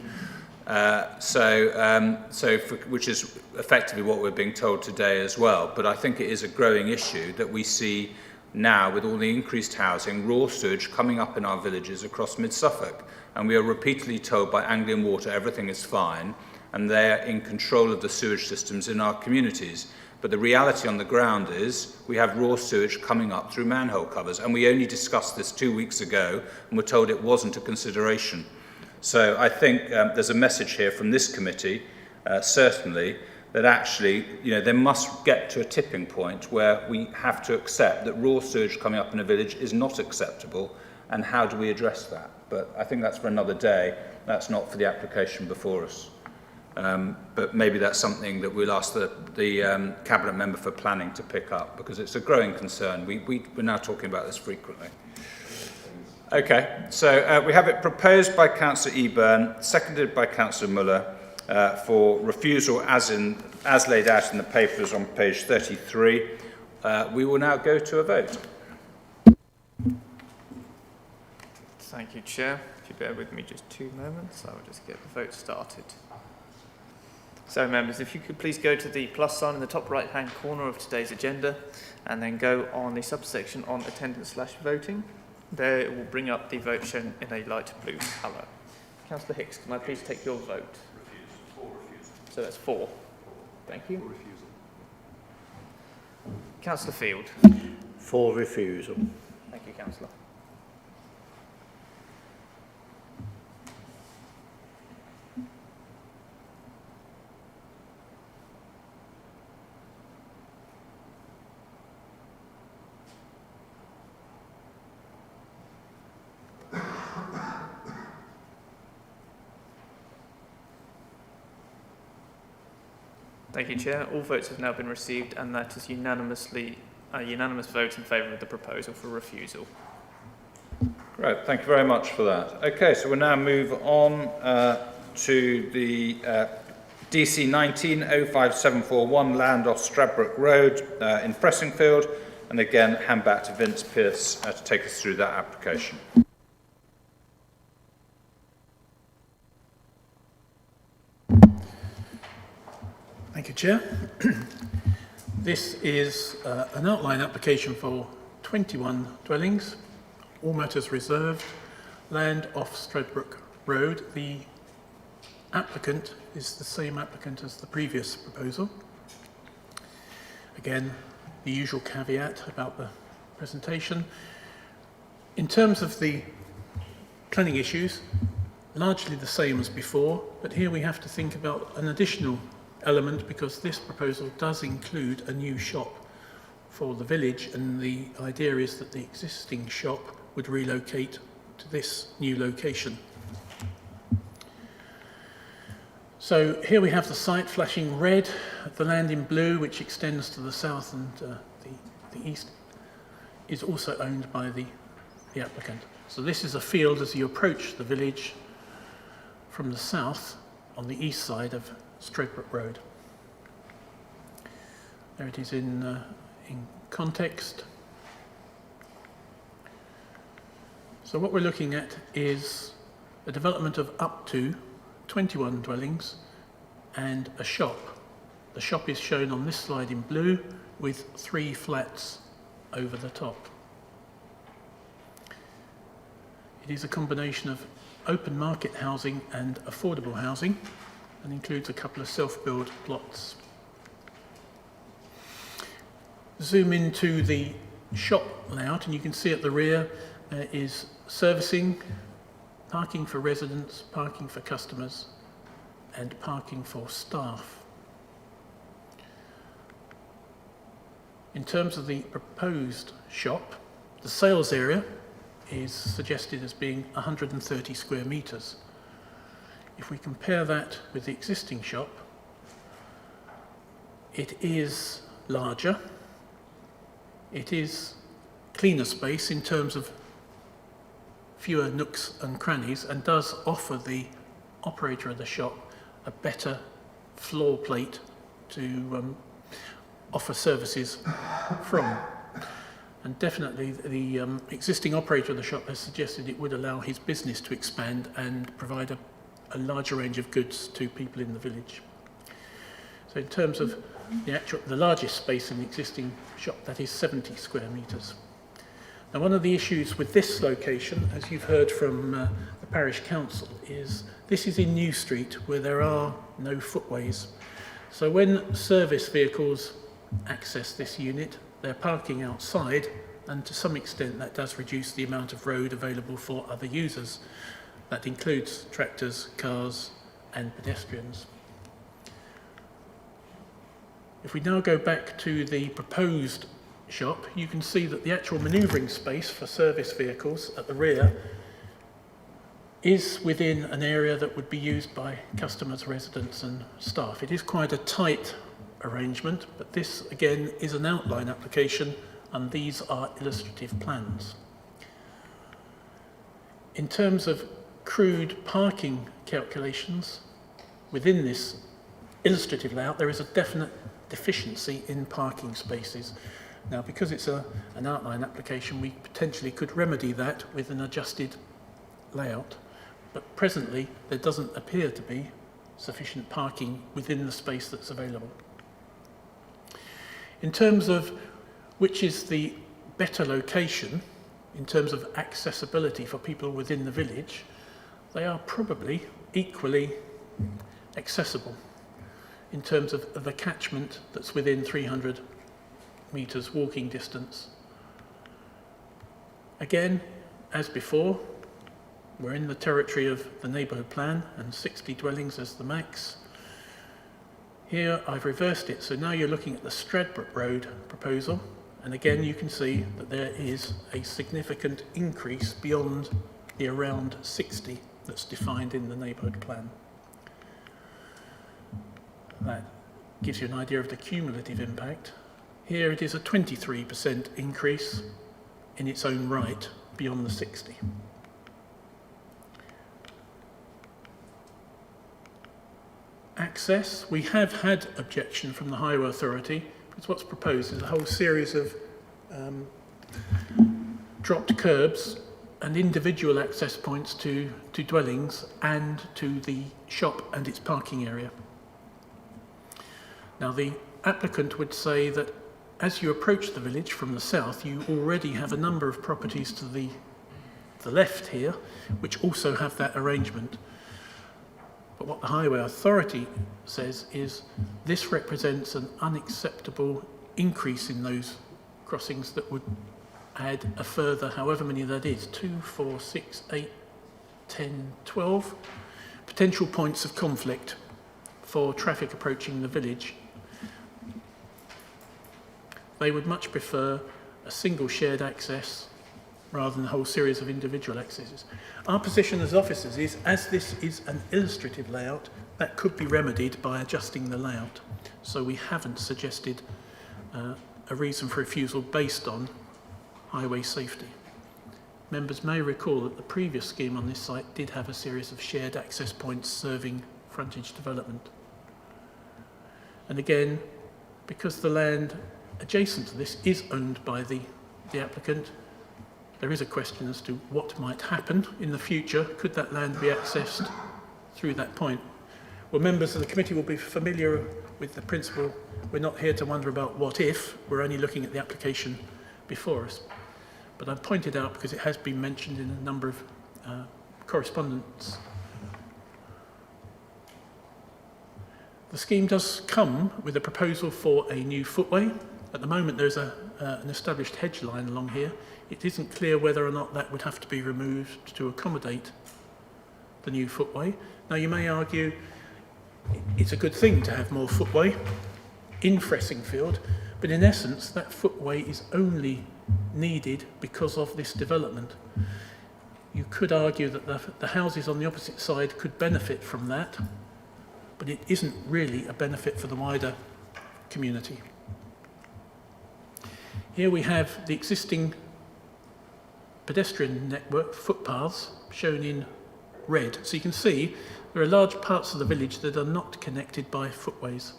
Which is effectively what we're being told today as well. But I think it is a growing issue that we see now with all the increased housing, raw sewage coming up in our villages across mid-Suffolk. And we are repeatedly told by Anglian Water everything is fine, and they're in control of the sewage systems in our communities. But the reality on the ground is we have raw sewage coming up through manhole covers, and we only discussed this 2 weeks ago and were told it wasn't a consideration. So I think there's a message here from this committee, certainly, that actually, there must get to a tipping point where we have to accept that raw sewage coming up in a village is not acceptable, and how do we address that? But I think that's for another day. That's not for the application before us. But maybe that's something that we'll ask the Cabinet Member for Planning to pick up, because it's a growing concern. We're now talking about this frequently. Okay, so we have it proposed by Councillor Eburn, seconded by Councillor Muller, for refusal as laid out in the papers on page 33. We will now go to a vote. Thank you, Chair. If you bear with me just 2 moments, I will just get the vote started. So, members, if you could please go to the plus sign in the top right-hand corner of today's agenda, and then go on the subsection on attendance/voting. There it will bring up the vote shown in a light blue colour. Councillor Hicks, can I please take your vote? Refuse. 4 refusal. So that's 4. Thank you. 4 refusal. Councillor Field. For refusal. Thank you, Councillor. Thank you, Chair. All votes have now been received, and that is unanimous vote in favour of the proposal for refusal. Great, thank you very much for that. Okay, so we'll now move on to the DC 19-05741 land off Stradbroke Road in Fressingfield, and again hand back to Vince Pearce to take us through that application. Thank you, Chair. This is an outline application for 21 dwellings, all matters reserved, land off Stradbroke Road. The applicant is the same applicant as the previous proposal. Again, the usual caveat about the presentation. In terms of the planning issues, largely the same as before, but here we have to think about an additional element because this proposal does include a new shop for the village, and the idea is that the existing shop would relocate to this new location. So here we have the site flashing red, the land in blue, which extends to the south and the east, is also owned by the applicant. So this is a field as you approach the village from the south on the east side of Stradbroke Road. There it is in context. So what we're looking at is a development of up to 21 dwellings and a shop. The shop is shown on this slide in blue with 3 flats over the top. It is a combination of open market housing and affordable housing, and includes a couple of self-build plots. Zoom into the shop layout and you can see at the rear is servicing, parking for residents, parking for customers, and parking for staff. In terms of the proposed shop, the sales area is suggested as being 130 square metres. If we compare that with the existing shop, it is larger, it is cleaner space in terms of fewer nooks and crannies, and does offer the operator of the shop a better floor plate to offer services from. And definitely the existing operator of the shop has suggested it would allow his business to expand and provide a larger range of goods to people in the village. So in terms of the largest space in the existing shop, that is 70 square metres. Now, one of the issues with this location, as you've heard from the parish council, is this is in New Street where there are no footways. So when service vehicles access this unit, they're parking outside, and to some extent that does reduce the amount of road available for other users. That includes tractors, cars, and pedestrians. If we now go back to the proposed shop, you can see that the actual manoeuvring space for service vehicles at the rear is within an area that would be used by customers, residents, and staff. It is quite a tight arrangement, but this again is an outline application, and these are illustrative plans. In terms of crude parking calculations within this illustrative layout, there is a definite deficiency in parking spaces. Now, because it's an outline application, we potentially could remedy that with an adjusted layout, but presently there doesn't appear to be sufficient parking within the space that's available. In terms of which is the better location in terms of accessibility for people within the village, they are probably equally accessible in terms of the catchment that's within 300 metres walking distance. Again, as before, we're in the territory of the neighbourhood plan and 60 dwellings as the max. Here I've reversed it, so now you're looking at the Stradbroke Road proposal, and again you can see that there is a significant increase beyond the around 60 that's defined in the neighbourhood plan. That gives you an idea of the cumulative impact. Here it is a 23% increase in its own right beyond the 60. Access, we have had objection from the Highway Authority because what's proposed is a whole series of dropped curbs and individual access points to dwellings and to the shop and its parking area. Now the applicant would say that as you approach the village from the south, you already have a number of properties to the left here which also have that arrangement. But what the Highway Authority says is this represents an unacceptable increase in those crossings that would add a further, however many that is, 2, 4, 6, 8, 10, 12 potential points of conflict for traffic approaching the village. They would much prefer a single shared access rather than a whole series of individual accesses. Our position as officers is, as this is an illustrative layout, that could be remedied by adjusting the layout. So we haven't suggested a reason for refusal based on highway safety. Members may recall that the previous scheme on this site did have a series of shared access points serving frontage development. And again, because the land adjacent to this is owned by the applicant, there is a question as to what might happen in the future. Could that land be accessed through that point? Well, members of the committee will be familiar with the principle. We're not here to wonder about what if, we're only looking at the application before us. But I've pointed out because it has been mentioned in a number of correspondence. The scheme does come with a proposal for a new footway. At the moment there's an established hedge line along here. It isn't clear whether or not that would have to be removed to accommodate the new footway. Now you may argue it's a good thing to have more footway in Fressingfield, but in essence that footway is only needed because of this development. You could argue that the houses on the opposite side could benefit from that, but it isn't really a benefit for the wider community. Here we have the existing pedestrian network, footpaths, shown in red. So you can see there are large parts of the village that are not connected by footways.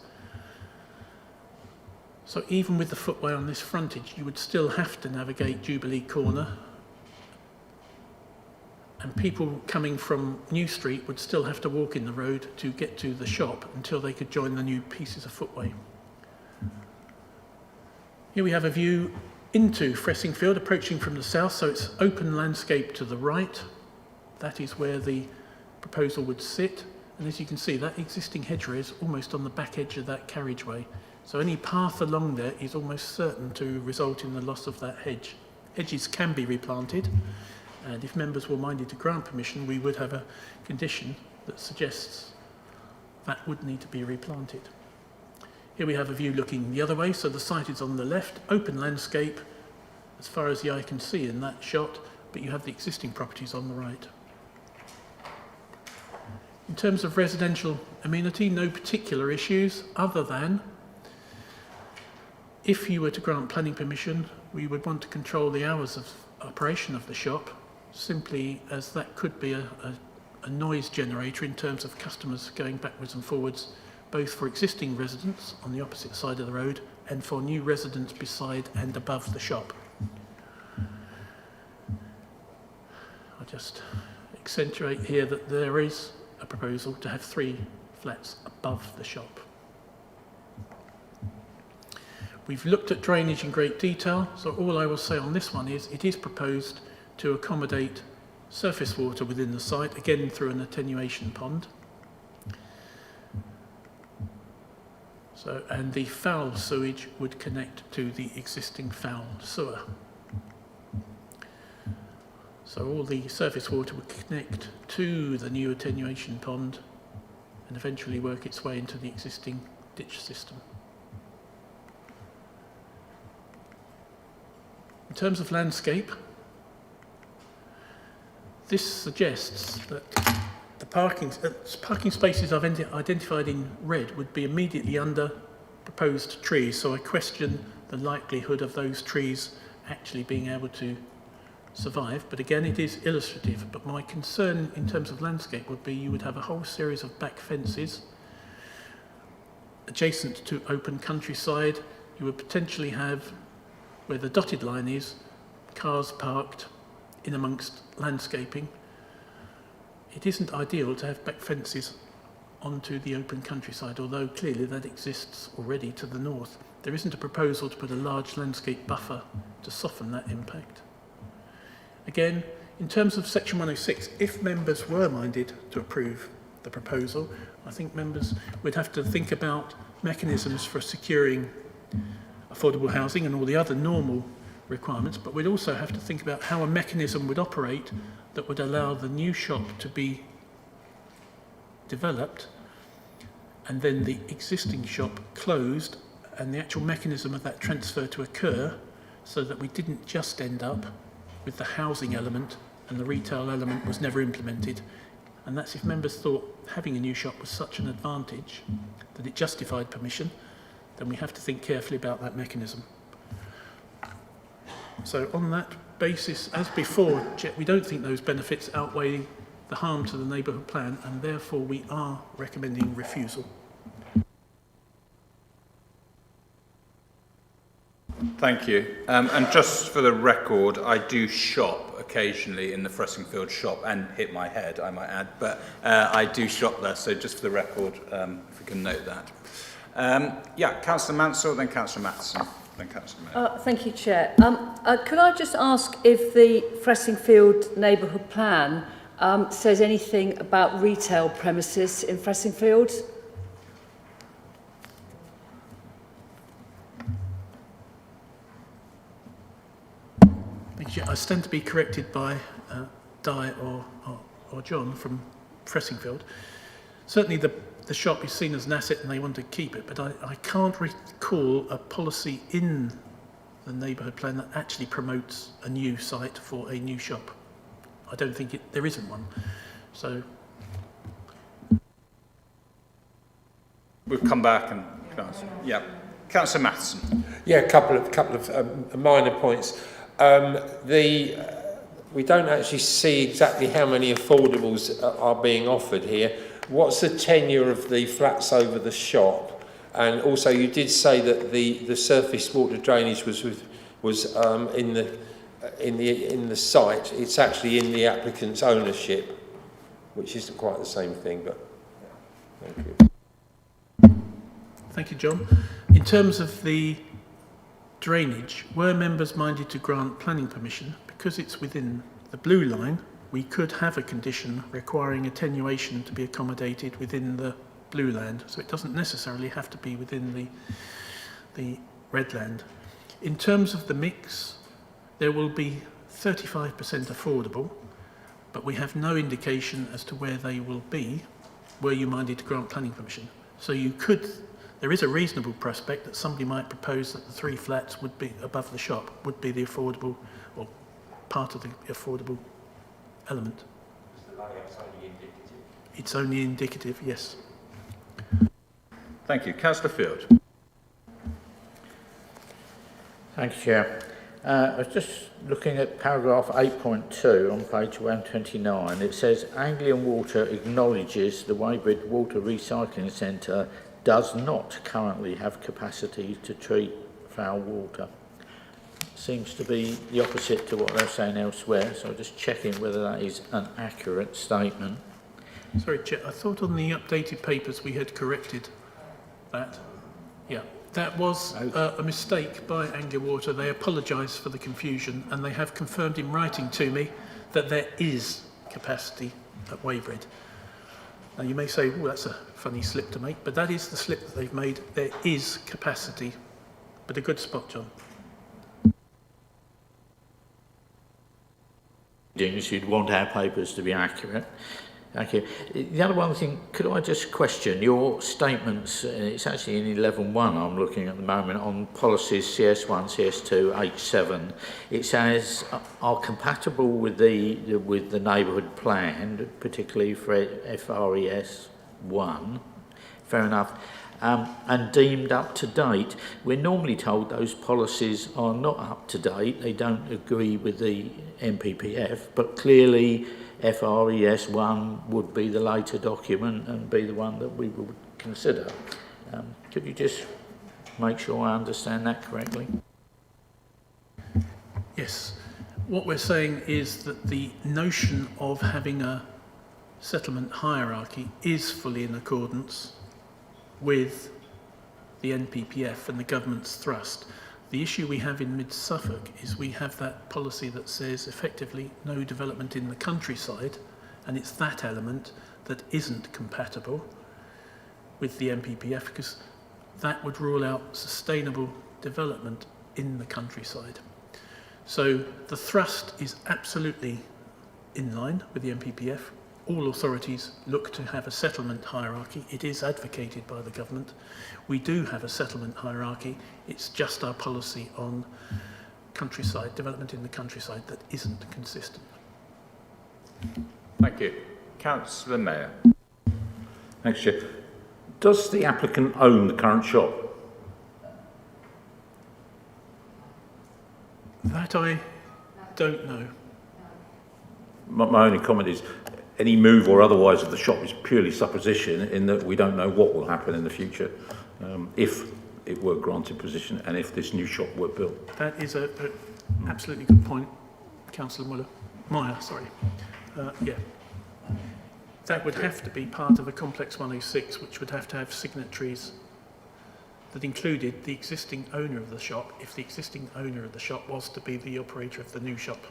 So even with the footway on this frontage, you would still have to navigate Jubilee Corner, and people coming from New Street would still have to walk in the road to get to the shop until they could join the new pieces of footway. Here we have a view into Fressingfield, approaching from the south, so it's open landscape to the right. That is where the proposal would sit, and as you can see, that existing hedgerow is almost on the back edge of that carriageway. So any path along there is almost certain to result in the loss of that hedge. Hedges can be replanted, and if members were minded to grant permission, we would have a condition that suggests that would need to be replanted. Here we have a view looking the other way, so the site is on the left, open landscape as far as the eye can see in that shot, but you have the existing properties on the right. In terms of residential amenity, no particular issues other than if you were to grant planning permission, we would want to control the hours of operation of the shop, simply as that could be a noise generator in terms of customers going backwards and forwards, both for existing residents on the opposite side of the road and for new residents beside and above the shop. I'll just accentuate here that there is a proposal to have 3 flats above the shop. We've looked at drainage in great detail, so all I will say on this one is it is proposed to accommodate surface water within the site, again through an attenuation pond. So So, and the foul sewage would connect to the existing foul sewer. So all the surface water would connect to the new attenuation pond and eventually work its way into the existing ditch system. In terms of landscape, this suggests that the parking spaces I've identified in red would be immediately under proposed trees, so I question the likelihood of those trees actually being able to survive. But again, it is illustrative. But my concern in terms of landscape would be you would have a whole series of back fences adjacent to open countryside. You would potentially have, where the dotted line is, cars parked in amongst landscaping. It isn't ideal to have back fences onto the open countryside, although clearly that exists already to the north. There isn't a proposal to put a large landscape buffer to soften that impact. Again, in terms of section 106, if members were minded to approve the proposal, I think members would have to think about mechanisms for securing affordable housing and all the other normal requirements, but we'd also have to think about how a mechanism would operate that would allow the new shop to be developed and then the existing shop closed, and the actual mechanism of that transfer to occur so that we didn't just end up with the housing element and the retail element was never implemented. And that's if members thought having a new shop was such an advantage that it justified permission, then we have to think carefully about that mechanism. So on that basis, as before, we don't think those benefits outweigh the harm to the neighbourhood plan, and therefore we are recommending refusal. Thank you. And just for the record, I do shop occasionally in the Fressingfield shop and hit my head, I might add, but I do shop there, so just for the record, if we can note that. Yeah, Councillor Mansel, then Councillor Matthissen, then Councillor Meyer. Thank you, Chair. Could I just ask if the Fressingfield neighbourhood plan says anything about retail premises in Fressingfield? I stand to be corrected by Di or John from Fressingfield. Certainly the shop is seen as an asset and they want to keep it, but I can't recall a policy in the neighbourhood plan that actually promotes a new site for a new shop. I don't think there isn't one. So we'll come back and yeah, Councillor Matthissen. Yeah, a couple of minor points. We don't actually see exactly how many affordables are being offered here. What's the tenure of the flats over the shop? And also, you did say that the surface water drainage was in the site. It's actually in the applicant's ownership, which isn't quite the same thing. But thank you. Thank you, John. In terms of the drainage, were members minded to grant planning permission, because it's within the blue line, we could have a condition requiring attenuation to be accommodated within the blue land, so it doesn't necessarily have to be within the red land. In terms of the mix, there will be 35% affordable, but we have no indication as to where they will be were you minded to grant planning permission. So there is a reasonable prospect that somebody might propose that the 3 flats would be above the shop, would be the affordable, or part of the affordable element. The layout's only indicative. It's only indicative, yes. Thank you. Councillor Field. Thank you, Chair. I was just looking at paragraph 8.2 on page 129. It says, Anglian Water acknowledges the Weybridge Water Recycling Centre does not currently have capacity to treat foul water. Seems to be the opposite to what they're saying elsewhere, so just checking whether that is an accurate statement. Sorry, Chair, I thought on the updated papers we had corrected that. Yeah, that was a mistake by Anglian Water. They apologise for the confusion and they have confirmed in writing to me that there is capacity at Weybridge. Now you may say, well, that's a funny slip to make, but that is the slip that they've made. There is capacity, but a good spot, John. You'd want our papers to be accurate. Thank you. The other one thing, could I just question your statements? It's actually in 11.1 I'm looking at the moment on policies CS1, CS2, H7. It says are compatible with the neighbourhood plan, particularly for FRES 1. Fair enough. And deemed up to date. We're normally told those policies are not up to date. They don't agree with the MPPF, but clearly FRES 1 would be the later document and be the one that we would consider. Could you just make sure I understand that correctly? Yes. What we're saying is that the notion of having a settlement hierarchy is fully in accordance with the NPPF and the government's thrust. The issue we have in mid-Suffolk is we have that policy that says effectively no development in the countryside, and it's that element that isn't compatible with the NPPF because that would rule out sustainable development in the countryside. So the thrust is absolutely in line with the NPPF. All authorities look to have a settlement hierarchy. It is advocated by the government. We do have a settlement hierarchy. It's just our policy on countryside, development in the countryside, that isn't consistent. Thank you. Councillor Meyer. Thanks, Chair. Does the applicant own the current shop? That I don't know. My only comment is any move or otherwise of the shop is purely supposition in that we don't know what will happen in the future if it were granted position and if this new shop were built. That is an absolutely good point, Councillor Meyer. Yeah. That would have to be part of a Complex 106, which would have to have signatories that included the existing owner of the shop, if the existing owner of the shop was to be the operator of the new shop.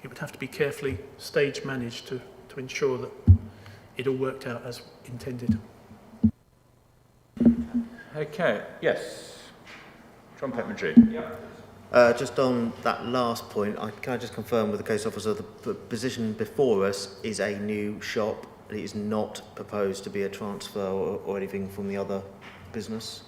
It would have to be carefully stage managed to ensure that it all worked out as intended. Okay, yes. John Petmajee. Just on that last point, can I just confirm with the case officer the position before us is a new shop. It is not proposed to be a transfer or anything from the other business.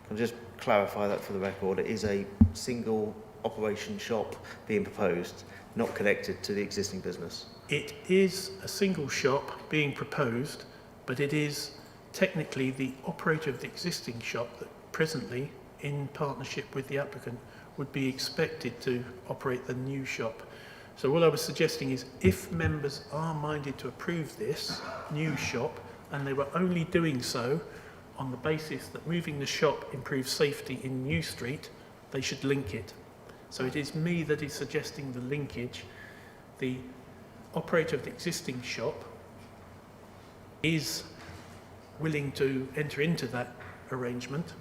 Can I just clarify that for the record? It is a single operation shop being proposed, not connected to the existing business. It is a single shop being proposed, but it is technically the operator of the existing shop that presently, in partnership with the applicant, would be expected to operate the new shop. So all I was suggesting is if members are minded to approve this new shop, and they were only doing so on the basis that moving the shop improves safety in New Street, they should link it. So it is me that is suggesting the linkage. The operator of the existing shop is willing to enter into that arrangement.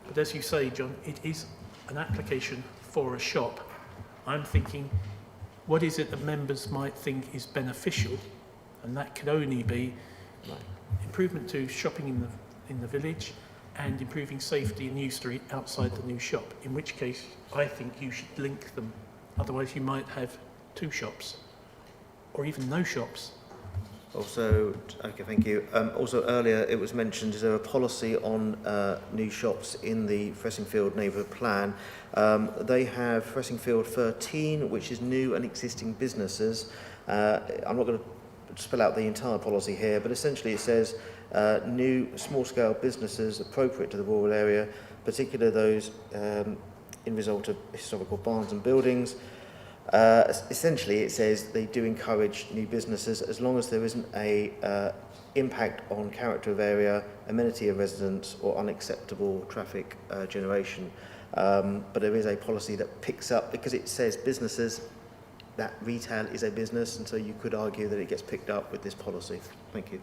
But as you say, John, it is an application for a shop. I'm thinking, what is it that members might think is beneficial? And that can only be improvement to shopping in the village and improving safety in New Street outside the new shop, in which case I think you should link them. Otherwise you might have two shops or even no shops. Also, okay, thank you. Also earlier it was mentioned, is there a policy on new shops in the Fressingfield neighbourhood plan? They have Fressingfield 13, which is new and existing businesses. I'm not going to spell out the entire policy here, but essentially it says new small-scale businesses appropriate to the rural area, particularly those in result of historical barns and buildings. Essentially it says they do encourage new businesses as long as there isn't a impact on character of area, amenity of residents or unacceptable traffic generation. But there is a policy that picks up, because it says businesses, that retail is a business, and so you could argue that it gets picked up with this policy. Thank you.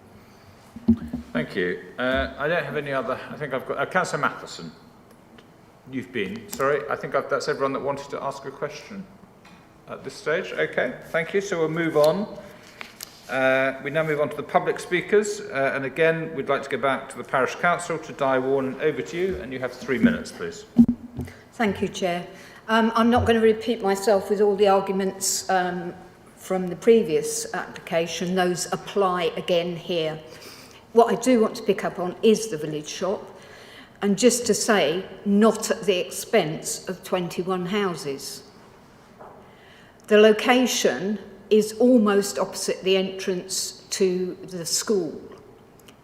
Thank you. I don't have any other. I think I've got Councillor Matthissen. You've been. Sorry, I think that's everyone that wanted to ask a question at this stage. Okay, thank you. So we'll move on We now move on to the public speakers, and again, we'd like to go back to the Parish Council, to Di Warren. Over to you, and you have 3 minutes, please. Thank you, Chair. I'm not going to repeat myself with all the arguments from the previous application. Those apply again here. What I do want to pick up on is the village shop, and just to say, not at the expense of 21 houses. The location is almost opposite the entrance to the school,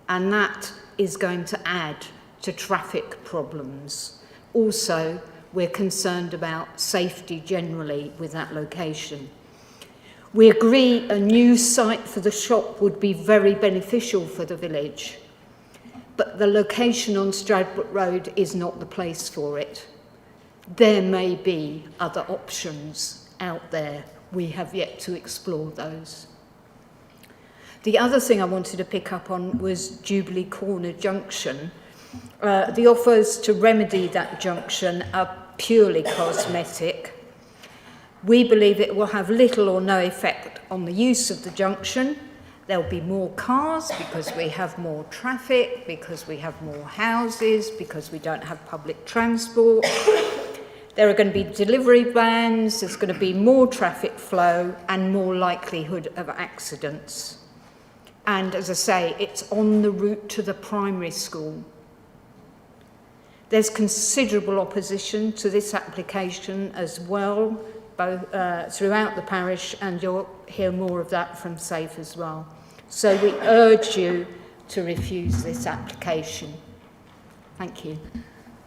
and that is going to add to traffic problems. Also, we're concerned about safety generally with that location. We agree a new site for the shop would be very beneficial for the village, but the location on Stradbroke Road is not the place for it. There may be other options out there. We have yet to explore those. The other thing I wanted to pick up on was Jubilee Corner Junction. The offers to remedy that junction are purely cosmetic. We believe it will have little or no effect on the use of the junction. There'll be more cars because we have more traffic, because we have more houses, because we don't have public transport. There are going to be delivery vans, there's going to be more traffic flow and more likelihood of accidents. And as I say, it's on the route to the primary school. There's considerable opposition to this application as well, both throughout the parish, and you'll hear more of that from SAFE as well. So we urge you to refuse this application. Thank you.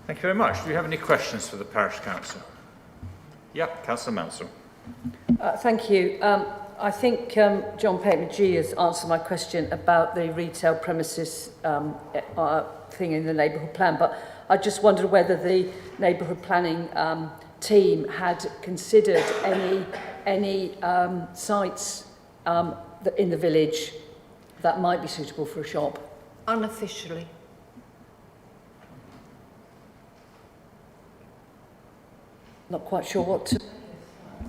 Thank you very much. Do you have any questions for the Parish Council? Yeah, Councillor Mansel. Thank you. I think John Pateman-G has answered my question about the retail premises thing in the neighbourhood plan, but I just wondered whether the neighbourhood planning team had considered any sites in the village that might be suitable for a shop. Unofficially. Not quite sure what to...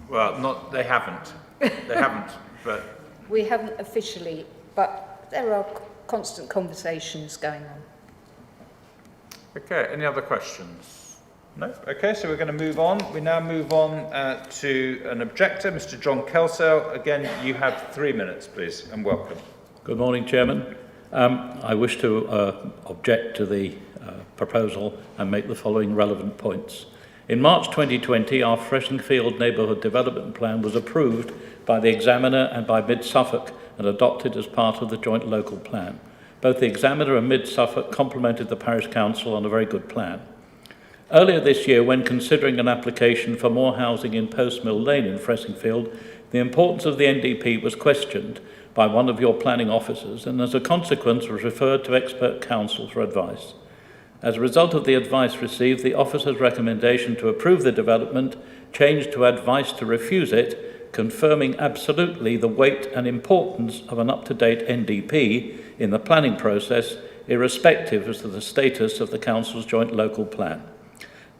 Well, they haven't. They haven't, but... We haven't officially, but there are constant conversations going on. Okay, any other questions? No? Okay, so we're going to move on. We now move on to an objector, Mr. John Kelso. Again, you have 3 minutes, please, and welcome. Good morning, Chairman. I wish to object to the proposal and make the following relevant points. In March 2020, our Fressingfield Neighbourhood Development Plan was approved by the Examiner and by Mid-Suffolk and adopted as part of the joint local plan. Both the Examiner and Mid-Suffolk complemented the Parish Council on a very good plan. Earlier this year, when considering an application for more housing in Post Mill Lane in Fressingfield, the importance of the NDP was questioned by one of your planning officers and as a consequence was referred to expert counsel for advice. As a result of the advice received, the officer's recommendation to approve the development changed to advice to refuse it, confirming absolutely the weight and importance of an up-to-date NDP in the planning process, irrespective as to the status of the Council's joint local plan.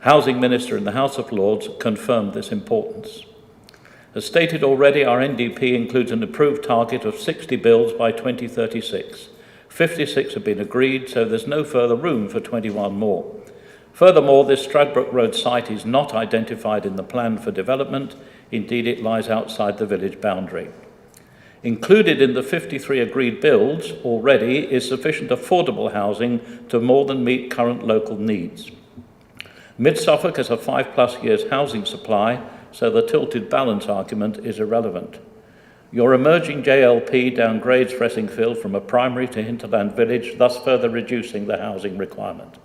Housing Minister in the House of Lords confirmed this importance. As stated already, our NDP includes an approved target of 60 builds by 2036. 56 have been agreed, so there's no further room for 21 more. Furthermore, this Stradbroke Road site is not identified in the plan for development. Indeed, it lies outside the village boundary. Included in the 53 agreed builds already is sufficient affordable housing to more than meet current local needs. Mid-Suffolk has a 5+ years housing supply, so the tilted balance argument is irrelevant. Your emerging JLP downgrades Fressingfield from a primary to hinterland village, thus further reducing the housing requirement.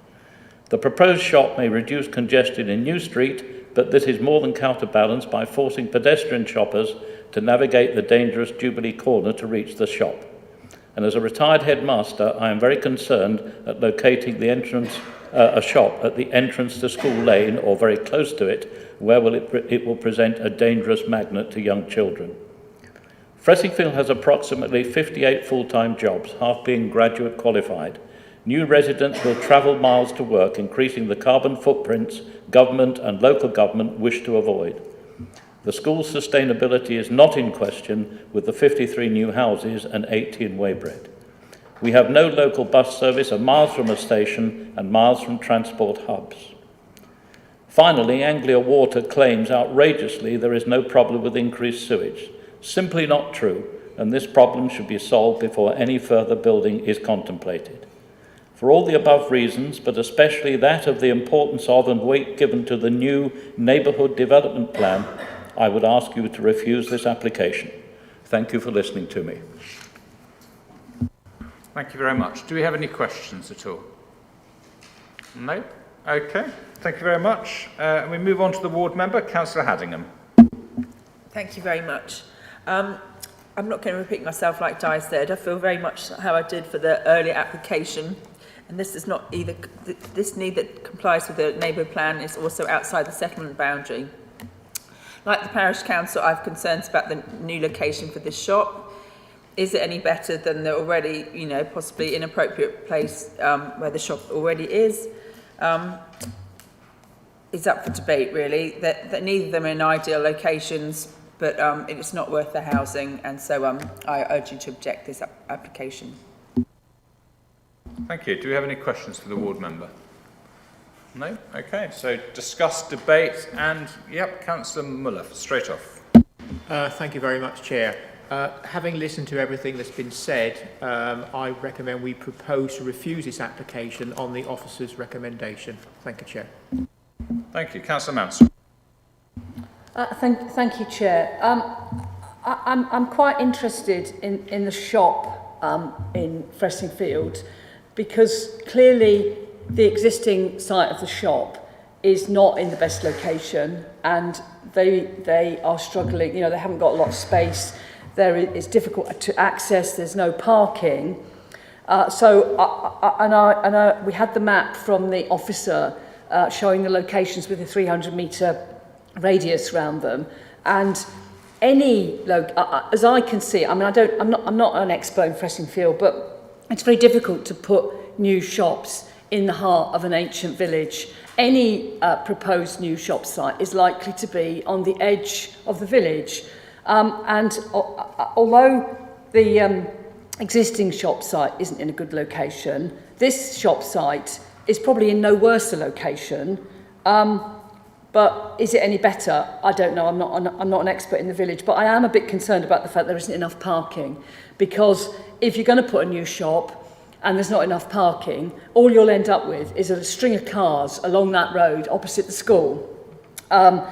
The proposed shop may reduce congestion in New Street, but this is more than counterbalanced by forcing pedestrian shoppers to navigate the dangerous Jubilee Corner to reach the shop. And as a retired headmaster, I am very concerned at locating the a shop at the entrance to School Lane or very close to it, where it will present a dangerous magnet to young children. Fressingfield has approximately 58 full-time jobs, half being graduate qualified. New residents will travel miles to work, increasing the carbon footprints government and local government wish to avoid. The school's sustainability is not in question with the 53 new houses and 80 in Weybred. We have no local bus service, are miles from a station and miles from transport hubs. Finally, Anglia Water claims outrageously there is no problem with increased sewage. Simply not true, and this problem should be solved before any further building is contemplated. For all the above reasons, but especially that of the importance of and weight given to the new neighbourhood development plan, I would ask you to refuse this application. Thank you for listening to me. Thank you very much. Do we have any questions at all? No? Okay. Thank you very much. We move on to the ward member, Councillor Hadingham. Thank you very much. I'm not going to repeat myself like Di said. I feel very much how I did for the earlier application. And this is not either, this neither complies with the neighbourhood plan, it's also outside the settlement boundary. Like the parish council, I have concerns about the new location for this shop. Is it any better than the already, possibly inappropriate place where the shop already is? It's up for debate, really. That neither of them are in ideal locations, but it's not worth the housing, and so I urge you to object this application. Thank you. Do we have any questions for the ward member? No? Okay. So discuss, debate, and Councillor Muller, straight off. Thank you very much, Chair. Having listened to everything that's been said, I recommend we propose to refuse this application on the officer's recommendation. Thank you, Chair. Thank you. Councillor Mansel. Thank you, Chair. I'm quite interested in the shop in Fressingfield, because clearly the existing site of the shop is not in the best location, and they are struggling. They haven't got a lot of space. It's difficult to access. There's no parking. We had the map from the officer showing the locations with a 300-metre radius around them, and as I can see, I'm not an expert in Fressingfield, but it's very difficult to put new shops in the heart of an ancient village. Any proposed new shop site is likely to be on the edge of the village. Although the existing shop site isn't in a good location, this shop site is probably in no worse a location. But is it any better? I don't know. I'm not an expert in the village, but I am a bit concerned about the fact there isn't enough parking, because if you're going to put a new shop and there's not enough parking, all you'll end up with is a string of cars along that road opposite the school. The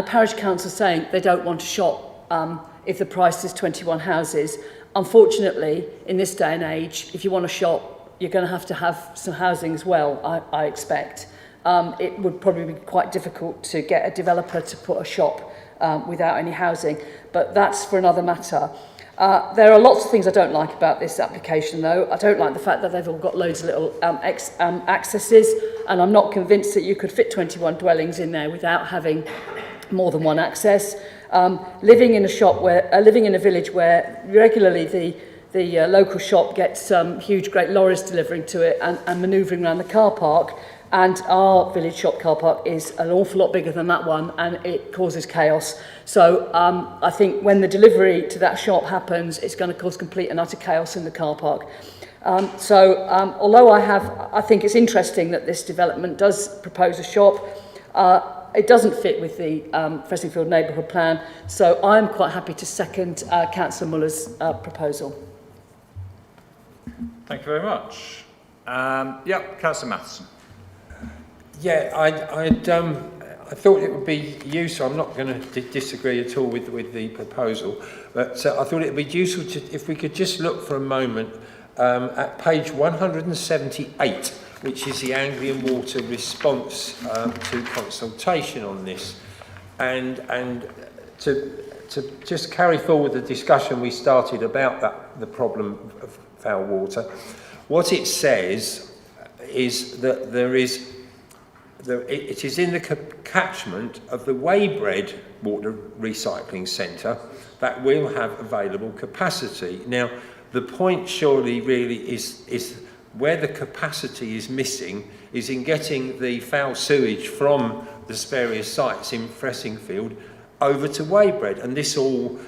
parish council saying they don't want a shop if the price is 21 houses. Unfortunately, in this day and age, if you want a shop, you're going to have some housing as well, I expect. It would probably be quite difficult to get a developer to put a shop without any housing, but that's for another matter. There are lots of things I don't like about this application, though. I don't like the fact that they've all got loads of little accesses, and I'm not convinced that you could fit 21 dwellings in there without having more than one access. Living in a village where regularly the local shop gets huge, great lorries delivering to it and manoeuvring around the car park, and our village shop car park is an awful lot bigger than that one, and it causes chaos. So I think when the delivery to that shop happens, it's going to cause complete and utter chaos in the car park. Although I think it's interesting that this development does propose a shop, it doesn't fit with the Fressingfield neighbourhood plan, so I'm quite happy to second Councillor Muller's proposal. Thank you very much. Councillor Matthissen. Yeah, I thought it would be useful. I'm not going to disagree at all with the proposal, but I thought it would be useful if we could just look for a moment at page 178, which is the Anglian Water response to consultation on this, and to just carry forward the discussion we started about the problem of foul water. What it says is that it is in the catchment of the Weybred Water Recycling Centre that will have available capacity. Now, the point surely really is where the capacity is missing is in getting the foul sewage from the various sites in Fressingfield over to Weybred, and this all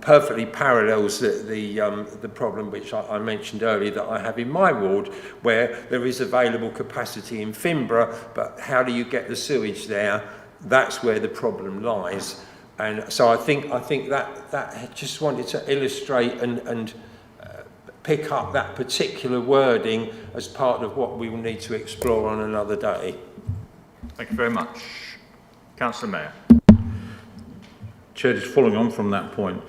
perfectly parallels the problem which I mentioned earlier that I have in my ward, where there is available capacity in Finborough, but how do you get the sewage there? That's where the problem lies. And so I think that I just wanted to illustrate and pick up that particular wording as part of what we will need to explore on another day. Thank you very much. Councillor Mayer. Chair, just following on from that point,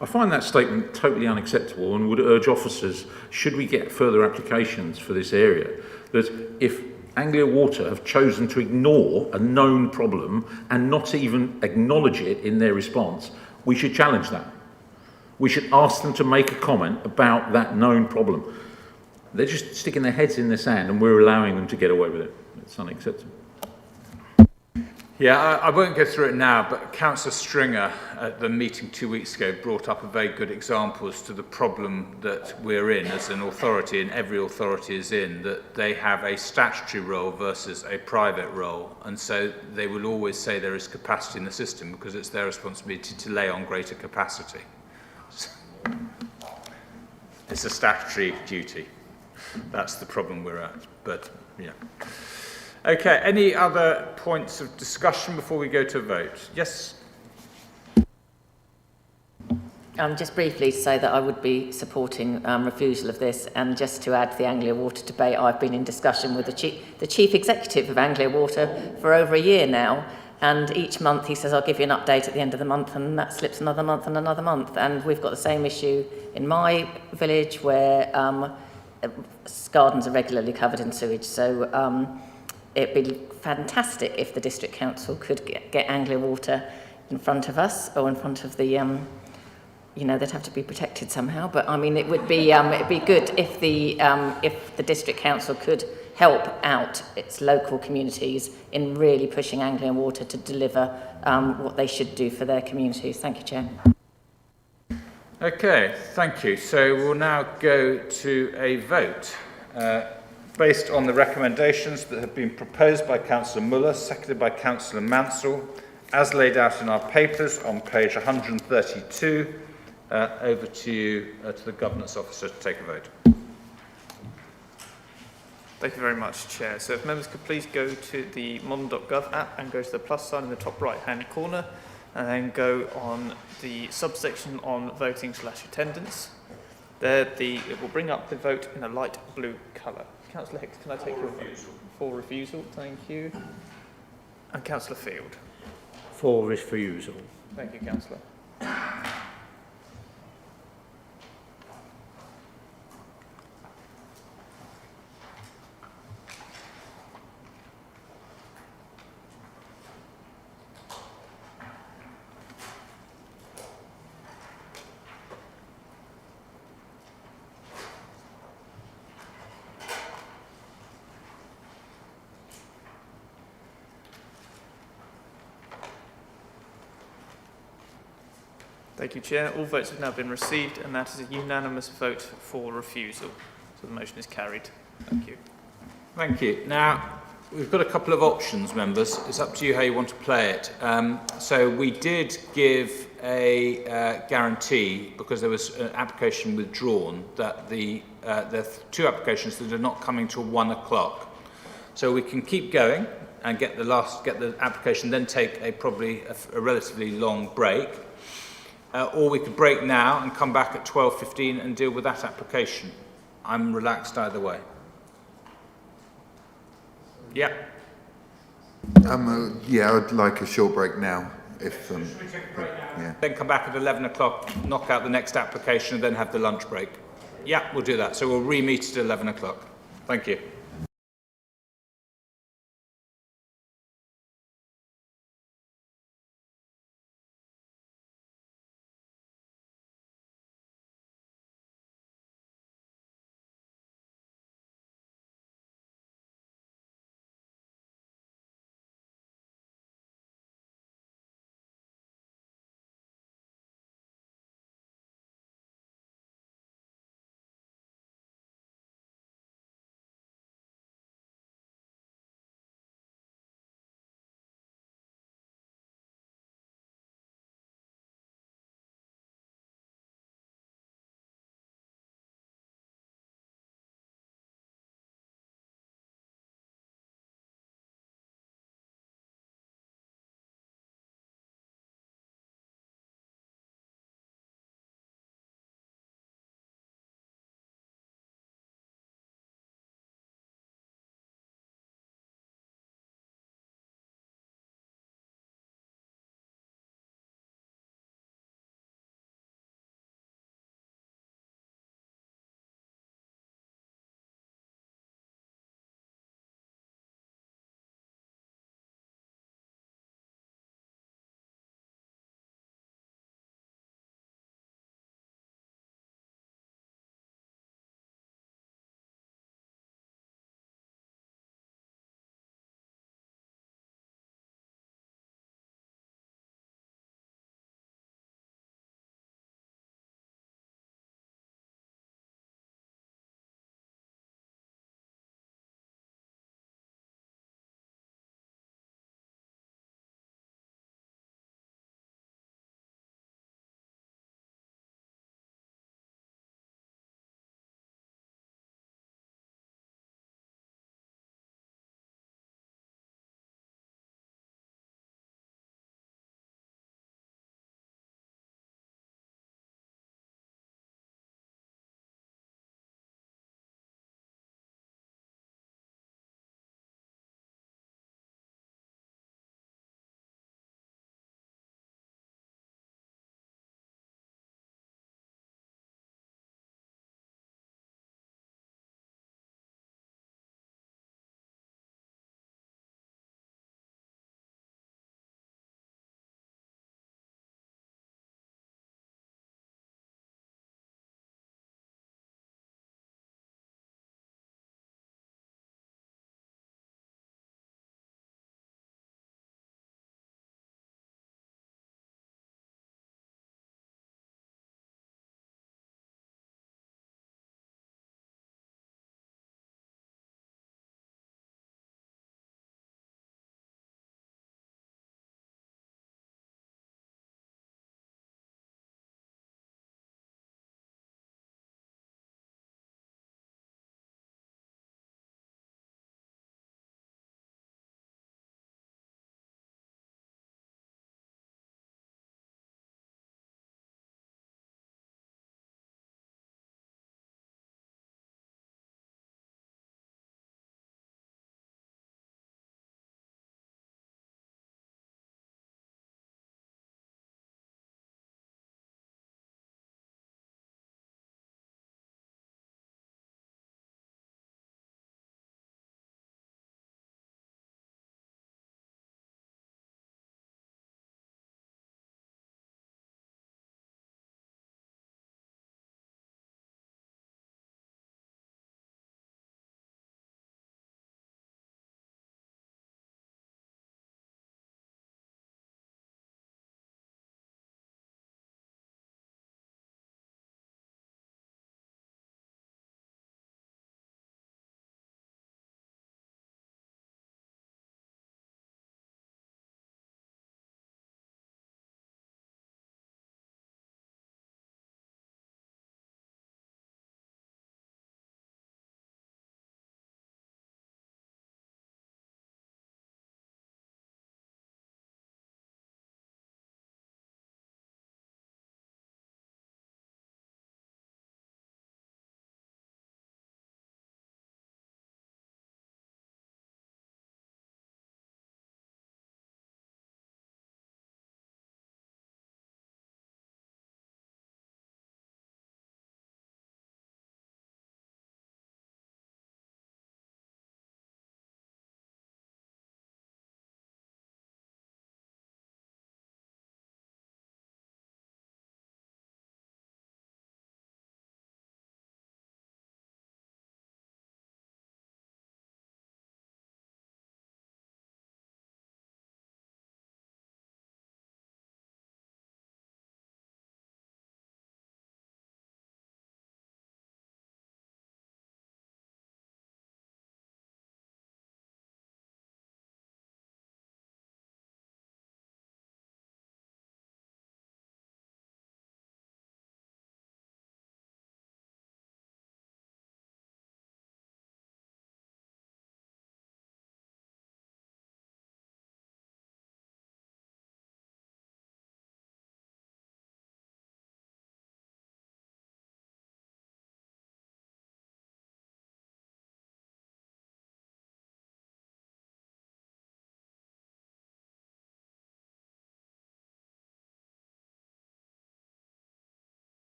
I find that statement totally unacceptable and would urge officers, should we get further applications for this area, that if Anglia Water have chosen to ignore a known problem and not even acknowledge it in their response, we should challenge that. We should ask them to make a comment about that known problem. They're just sticking their heads in the sand and we're allowing them to get away with it. It's unacceptable. Yeah, I won't go through it now, but Councillor Stringer at the meeting 2 weeks ago brought up a very good example as to the problem that we're in as an authority, and every authority is in, that they have a statutory role versus a private role, and so they will always say there is capacity in the system because it's their responsibility to lay on greater capacity. It's a statutory duty. That's the problem we're at, but yeah. Okay, any other points of discussion before we go to a vote? Yes? Just briefly to say that I would be supporting refusal of this, and just to add to the Anglia Water debate, I've been in discussion with the chief executive of Anglia Water for over a year now, and each month he says, I'll give you an update at the end of the month, and that slips another month and another month, and we've got the same issue in my village where gardens are regularly covered in sewage, so it'd be fantastic if the district council could get Anglia Water in front of us, or in front of the, you know, they'd have to be protected somehow. But I mean, it would be it'd be good if the district council could help out its local communities in really pushing Anglia Water to deliver what they should do for their communities. Thank you, Chair. Okay, thank you. So we'll now go to a vote. Based on the recommendations that have been proposed by Councillor Muller, seconded by Councillor Mansel, as laid out in our papers on page 132, over to you, to the Governance Officer, to take a vote. Thank you very much, Chair. So if members could please go to the modern.gov app and go to the plus sign in the top right-hand corner, and then go on the subsection on voting/attendance. There, it will bring up the vote in a light blue colour. Councillor Hicks, can I take your vote? For refusal, thank you. And Councillor Field. For refusal. Thank you, Councillor. Thank you, Chair. All votes have now been received, and that is a unanimous vote for refusal. So the motion is carried. Thank you. Thank you. Now, we've got a couple of options, members. It's up to you how you want to play it. So we did give a guarantee, because there was an application withdrawn, that there are two applications that are not coming till 1 o'clock. So we can keep going and get the application, then take probably a relatively long break. Or we could break now and come back at 12:15 and deal with that application. I'm relaxed either way. Yeah. Yeah, I'd like a short break now. If Should we take a break now? Yeah. Then come back at 11 o'clock, knock out the next application, and then have the lunch break. Yeah, we'll do that. So we'll re-meet at 11 o'clock. Thank you.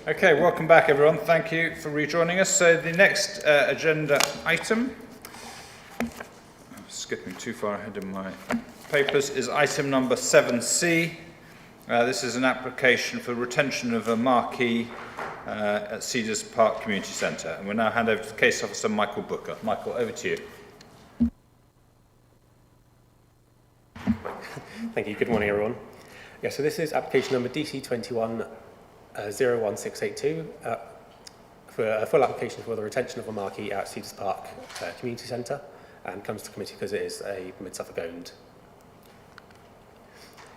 Okay, welcome back everyone. Thank you for rejoining us. So the next agenda item, skipping too far ahead in my papers, is item number 7C. This is an application for retention of a marquee at Cedars Park Community Centre. And we'll now hand over to the case officer, Michael Booker. Michael, over to you. Thank you. Good morning, everyone. Yeah, so this is application number DC21 01682 for a full application for the retention of a marquee at Cedars Park Community Centre, and comes to committee because it is a Mid-Suffolk owned.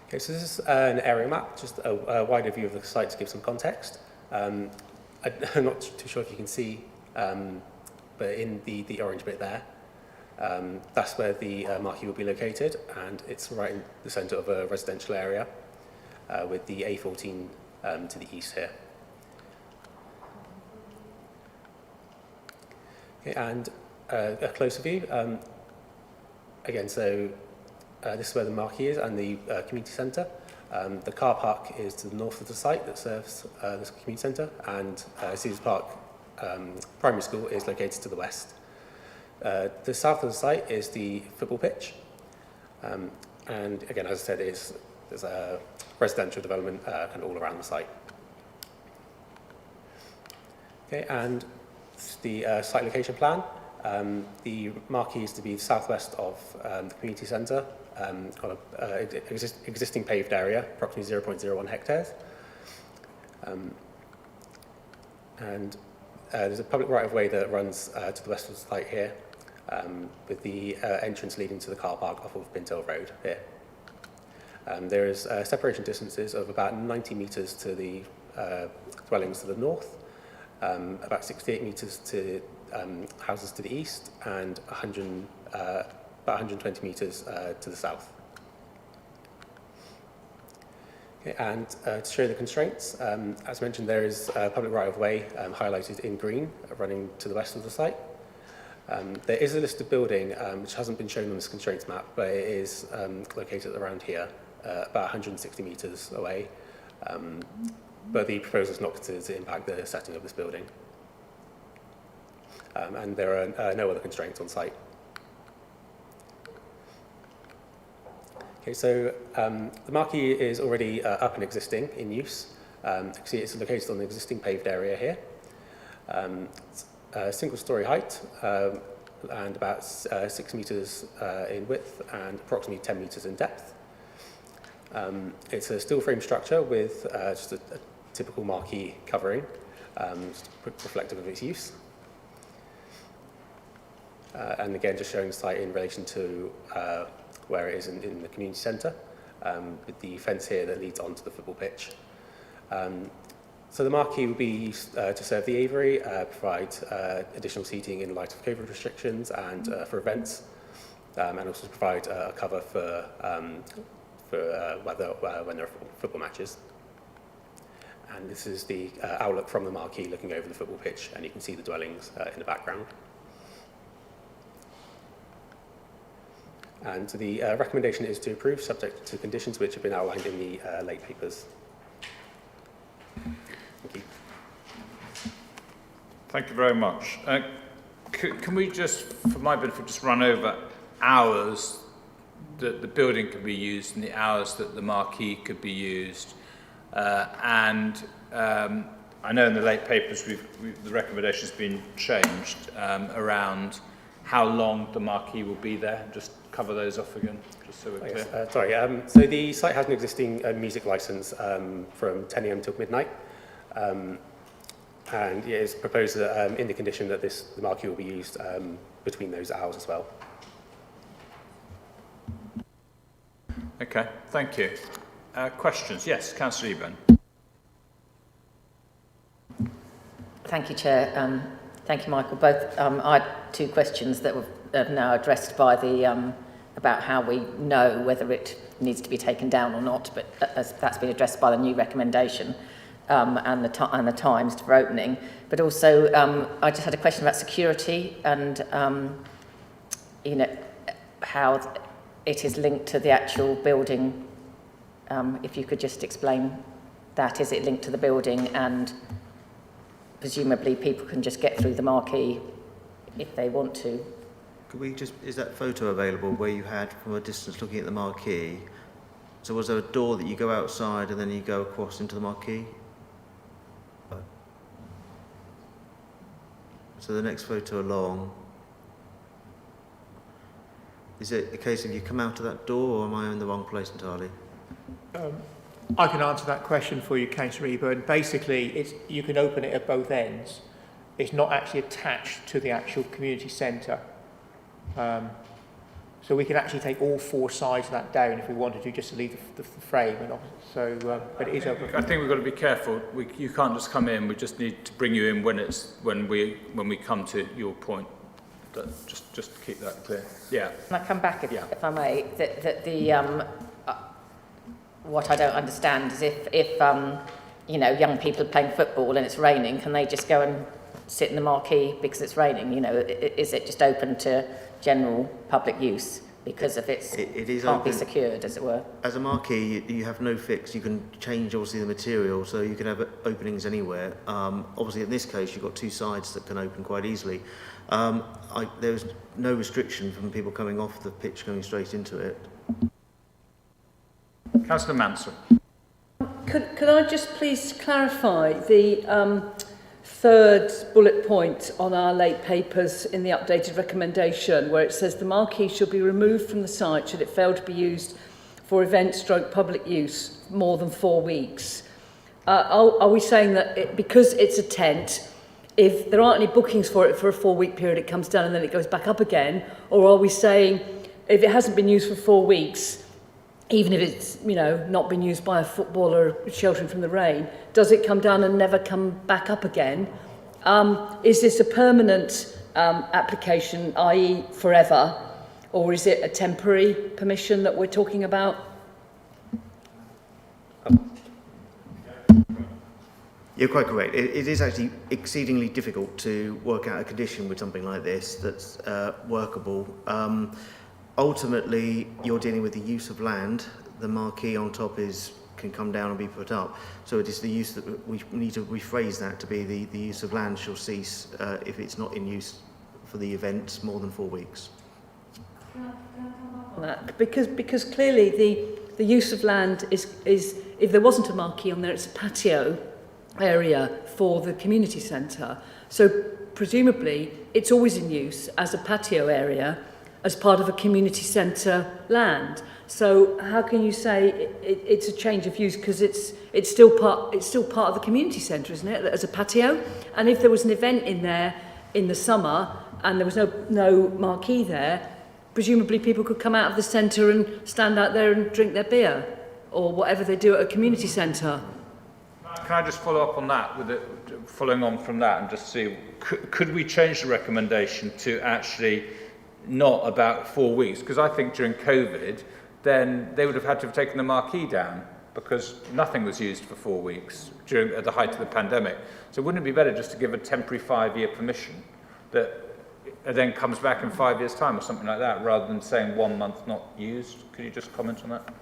Okay, so this is an area map, just a wider view of the site to give some context. I'm not too sure if you can see, but in the orange bit there, that's where the marquee will be located, and it's right in the centre of a residential area with the A14 to the east here. Okay, and a closer view. Again, so this is where the marquee is and the community centre. The car park is to the north of the site that serves this community centre, and Cedars Park Primary School is located to the west. The south of the site is the football pitch, and again, as I said, there's a residential development kind of all around the site. Okay, and the site location plan. The marquee is to be southwest of the community centre, on an existing paved area, approximately 0.01 hectares. And there's a public right-of-way that runs to the west of the site here, with the entrance leading to the car park off of Pintel Road here. There is separation distances of about 90 metres to the dwellings to the north, about 68 metres to houses to the east, and about 120 metres to the south. Okay, and to show the constraints, as mentioned, there is a public right-of-way highlighted in green running to the west of the site. There is a listed building which hasn't been shown on this constraints map, but it is located around here, about 160 metres away. But the proposal is not considered to impact the setting of this building. And there are no other constraints on site. Okay, so the marquee is already up and existing in use. You can see it's located on the existing paved area here. It's a single-storey height and about 6 metres in width and approximately 10 metres in depth. It's a steel frame structure with just a typical marquee covering, reflective of its use. And again, just showing the site in relation to where it is in the community centre, with the fence here that leads onto the football pitch. So the marquee will be used to serve the aviary, provide additional seating in light of COVID restrictions and for events, and also provide a cover for weather when there are football matches. And this is the outlook from the marquee looking over the football pitch, and you can see the dwellings in the background. And the recommendation is to approve, subject to conditions which have been outlined in the late papers. Thank you. Thank you very much. Can we just, for my benefit, just run over hours that the building could be used and the hours that the marquee could be used? I know in the late papers the recommendation has been changed around how long the marquee will be there. Just cover those off again, just so we're clear. Sorry, so the site has an existing music licence from 10 a.m. till midnight. And it is proposed that in the condition that the marquee will be used between those hours as well. Okay, thank you. Questions? Yes, Councillor Eburn. Thank you, Chair. Thank you, Michael. Both I had two questions that were now addressed by the about how we know whether it needs to be taken down or not, but that's been addressed by the new recommendation and the times for opening. But also, I just had a question about security and you know how it is linked to the actual building. If you could just explain that, is it linked to the building and presumably people can just get through the marquee if they want to. Could we just, is that photo available where you had from a distance looking at the marquee? So was there a door that you go outside and then you go across into the marquee? So the next photo along, is it a case of you come out of that door, or am I in the wrong place entirely? I can answer that question for you, Councillor Eburn. Basically, you can open it at both ends. It's not actually attached to the actual community centre. So we can actually take all four sides of that down if we wanted to, just to leave the frame. And but it is open. I think we've got to be careful. You can't just come in. We just need to bring you in when we come to your point. Just to keep that clear. Yeah. Can I come back if I may? That the what I don't understand is if young people are playing football and it's raining, can they just go and sit in the marquee because it's raining? Is it just open to general public use because of it can't open, be secured, as it were? As a marquee, you have no fix. You can change obviously the material, so you can have openings anywhere. Obviously, in this case, you've got two sides that can open quite easily. There's no restriction from people coming off the pitch going straight into it. Councillor Mansel. Could I just please clarify the third bullet point on our late papers in the updated recommendation, where it says the marquee should be removed from the site should it fail to be used for event/public use more than 4 weeks. Are we saying that because it's a tent, if there aren't any bookings for it for a 4-week period, it comes down and then it goes back up again? Or are we saying if it hasn't been used for 4 weeks, even if it's not been used by a footballer sheltering from the rain, does it come down and never come back up again? Is this a permanent application, i.e. forever, or is it a temporary permission that we're talking about? You're quite correct. It is actually exceedingly difficult to work out a condition with something like this that's workable. Ultimately, you're dealing with the use of land. The marquee on top can come down and be put up. So it is the use that we need to rephrase that to be the use of land shall cease if it's not in use for the event more than 4 weeks. On that? Because clearly the use of land is if there wasn't a marquee on there, it's a patio area for the community centre. So presumably it's always in use as a patio area as part of a community centre land. So how can you say it's a change of use, because it's still part of the community centre, isn't it, as a patio? And if there was an event in there in the summer and there was no marquee there, presumably people could come out of the centre and stand out there and drink their beer or whatever they do at a community centre. Can I just follow up on that, following on from that, and just see, could we change the recommendation to actually not about 4 weeks? Because I think during COVID, then they would have had to have taken the marquee down because nothing was used for 4 weeks at the height of the pandemic. So wouldn't it be better just to give a temporary 5-year permission that then comes back in 5 years' time or something like that, rather than saying 1 month not used? Could you just comment on that?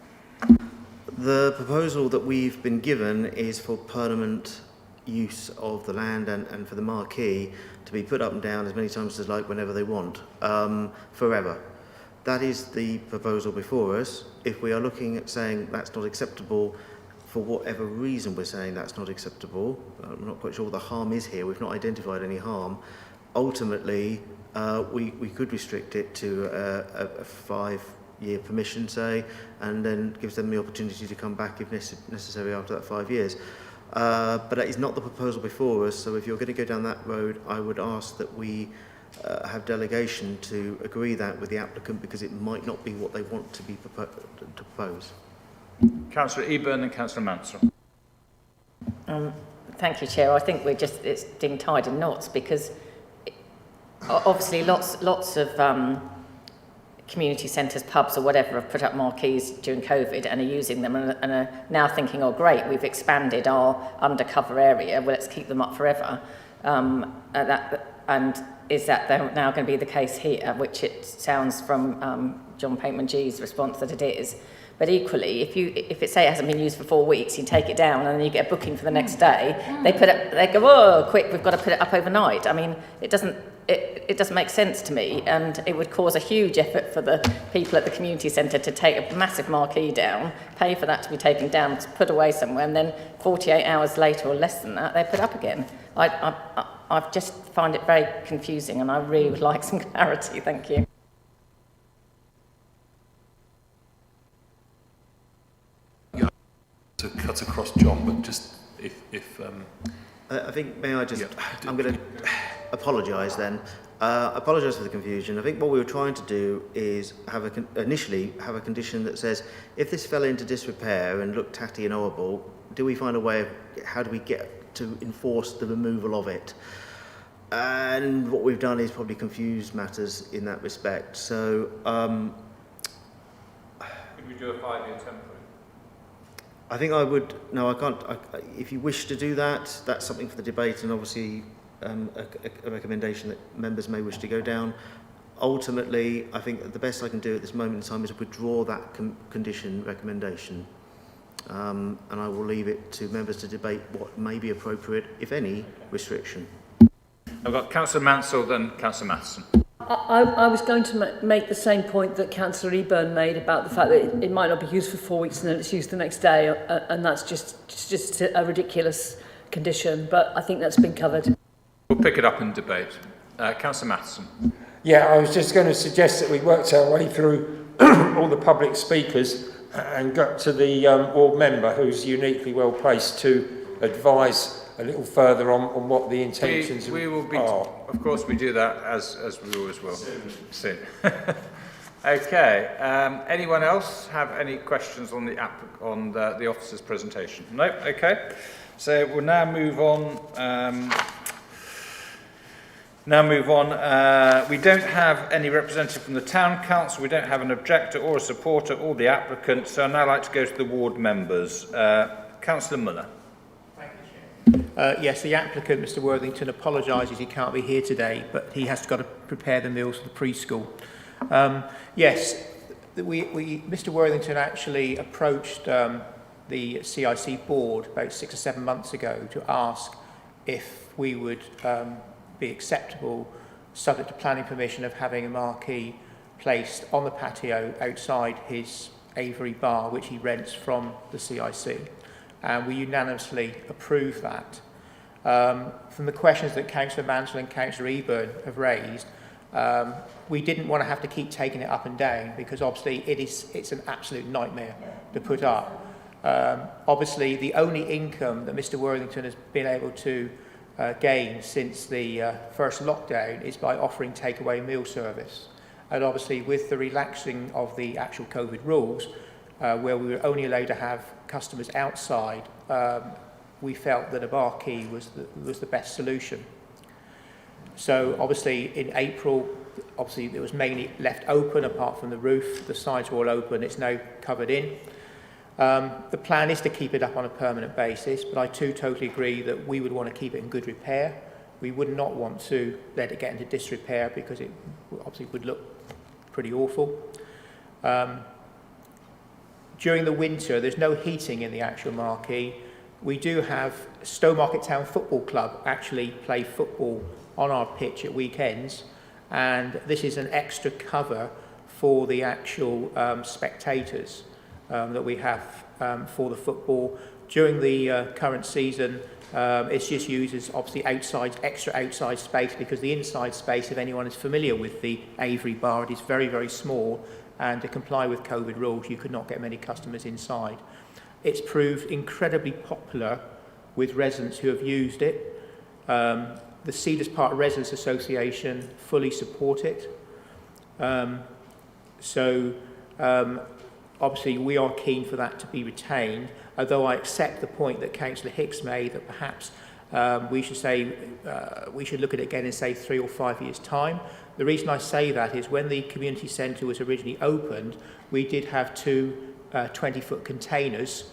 The proposal that we've been given is for permanent use of the land and for the marquee to be put up and down as many times as like whenever they want, forever. That is the proposal before us. If we are looking at saying that's not acceptable, for whatever reason we're saying that's not acceptable, I'm not quite sure what the harm is here, we've not identified any harm, ultimately we could restrict it to a 5-year permission, say, and then gives them the opportunity to come back if necessary after that 5 years. But that is not the proposal before us, so if you're going to go down that road, I would ask that we have delegation to agree that with the applicant, because it might not be what they want to propose. Councillor Eburn and Councillor Mansel. Thank you, Chair. I think it's being tied in knots, because obviously lots of community centres, pubs or whatever have put up marquees during COVID and are using them and are now thinking, oh great, we've expanded our undercover area, well let's keep them up forever. And is that now going to be the case here, which it sounds from John Pateman-G's response that it is. But equally, if it say it hasn't been used for 4 weeks, you take it down and then you get a booking for the next day, they go, oh, quick, we've got to put it up overnight. I mean, it doesn't make sense to me, and it would cause a huge effort for the people at the community centre to take a massive marquee down, pay for that to be taken down, to put away somewhere, and then 48 hours later or less than that, they put up again. I just find it very confusing, and I really would like some clarity. Thank you. To cut across John, but just if I think, may I just, I'm going to apologise then. Apologise for the confusion. I think what we were trying to do is initially have a condition that says, if this fell into disrepair and looked tatty and horrible, do we find a way of, how do we get to enforce the removal of it? And what we've done is probably confused matters in that respect. So, could we do a 5-year temporary? I think I would, no, I can't. If you wish to do that, that's something for the debate, and obviously a recommendation that members may wish to go down. Ultimately, I think that the best I can do at this moment in time is withdraw that condition recommendation, and I will leave it to members to debate what may be appropriate, if any, restriction. I've got Councillor Mansel, then Councillor Matthissen. I was going to make the same point that Councillor Eburn made about the fact that it might not be used for 4 weeks and then it's used the next day, and that's just a ridiculous condition, but I think that's been covered. We'll pick it up in debate. Councillor Matthissen. Yeah, I was just going to suggest that we worked our way through all the public speakers and got to the ward member, who's uniquely well placed to advise a little further on what the intentions we will be, are. Of course, we do that as we always will. Soon. Okay. Anyone else have any questions on the officer's presentation? No. Okay. So we'll now move on. We don't have any representative from the Town Council. We don't have an objector or a supporter or the applicant. So I'd now like to go to the ward members. Councillor Muller. Yes, the applicant, Mr Worthington, apologises he can't be here today, but he has got to prepare the meals for the preschool. Yes, Mr Worthington actually approached the CIC board about 6 or 7 months ago to ask if we would be acceptable, subject to planning permission, of having a marquee placed on the patio outside his Avery bar, which he rents from the CIC. And we unanimously approved that. From the questions that Councillor Mansel and Councillor Eburn have raised, we didn't want to have to keep taking it up and down, because obviously it's an absolute nightmare to put up. Obviously, the only income that Mr Worthington has been able to gain since the first lockdown is by offering takeaway meal service. And obviously, with the relaxing of the actual COVID rules, where we were only allowed to have customers outside, we felt that a marquee was the best solution. So obviously in April, obviously it was mainly left open apart from the roof. The sides were all open. It's now covered in. The plan is to keep it up on a permanent basis, but I too totally agree that we would want to keep it in good repair. We would not want to let it get into disrepair, because it obviously would look pretty awful. During the winter, there's no heating in the actual marquee. We do have Stowmarket Town Football Club actually play football on our pitch at weekends, and this is an extra cover for the actual spectators that we have for the football. During the current season, it's just used as obviously extra outside space, because the inside space, if anyone is familiar with the Avery bar, it is very, very small, and to comply with COVID rules, you could not get many customers inside. It's proved incredibly popular with residents who have used it. The Cedars Park Residents Association fully support it. Obviously we are keen for that to be retained, although I accept the point that Councillor Hicks made that perhaps we should look at it again in, say, 3 or 5 years' time. The reason I say that is when the community centre was originally opened, we did have 2 20-foot containers,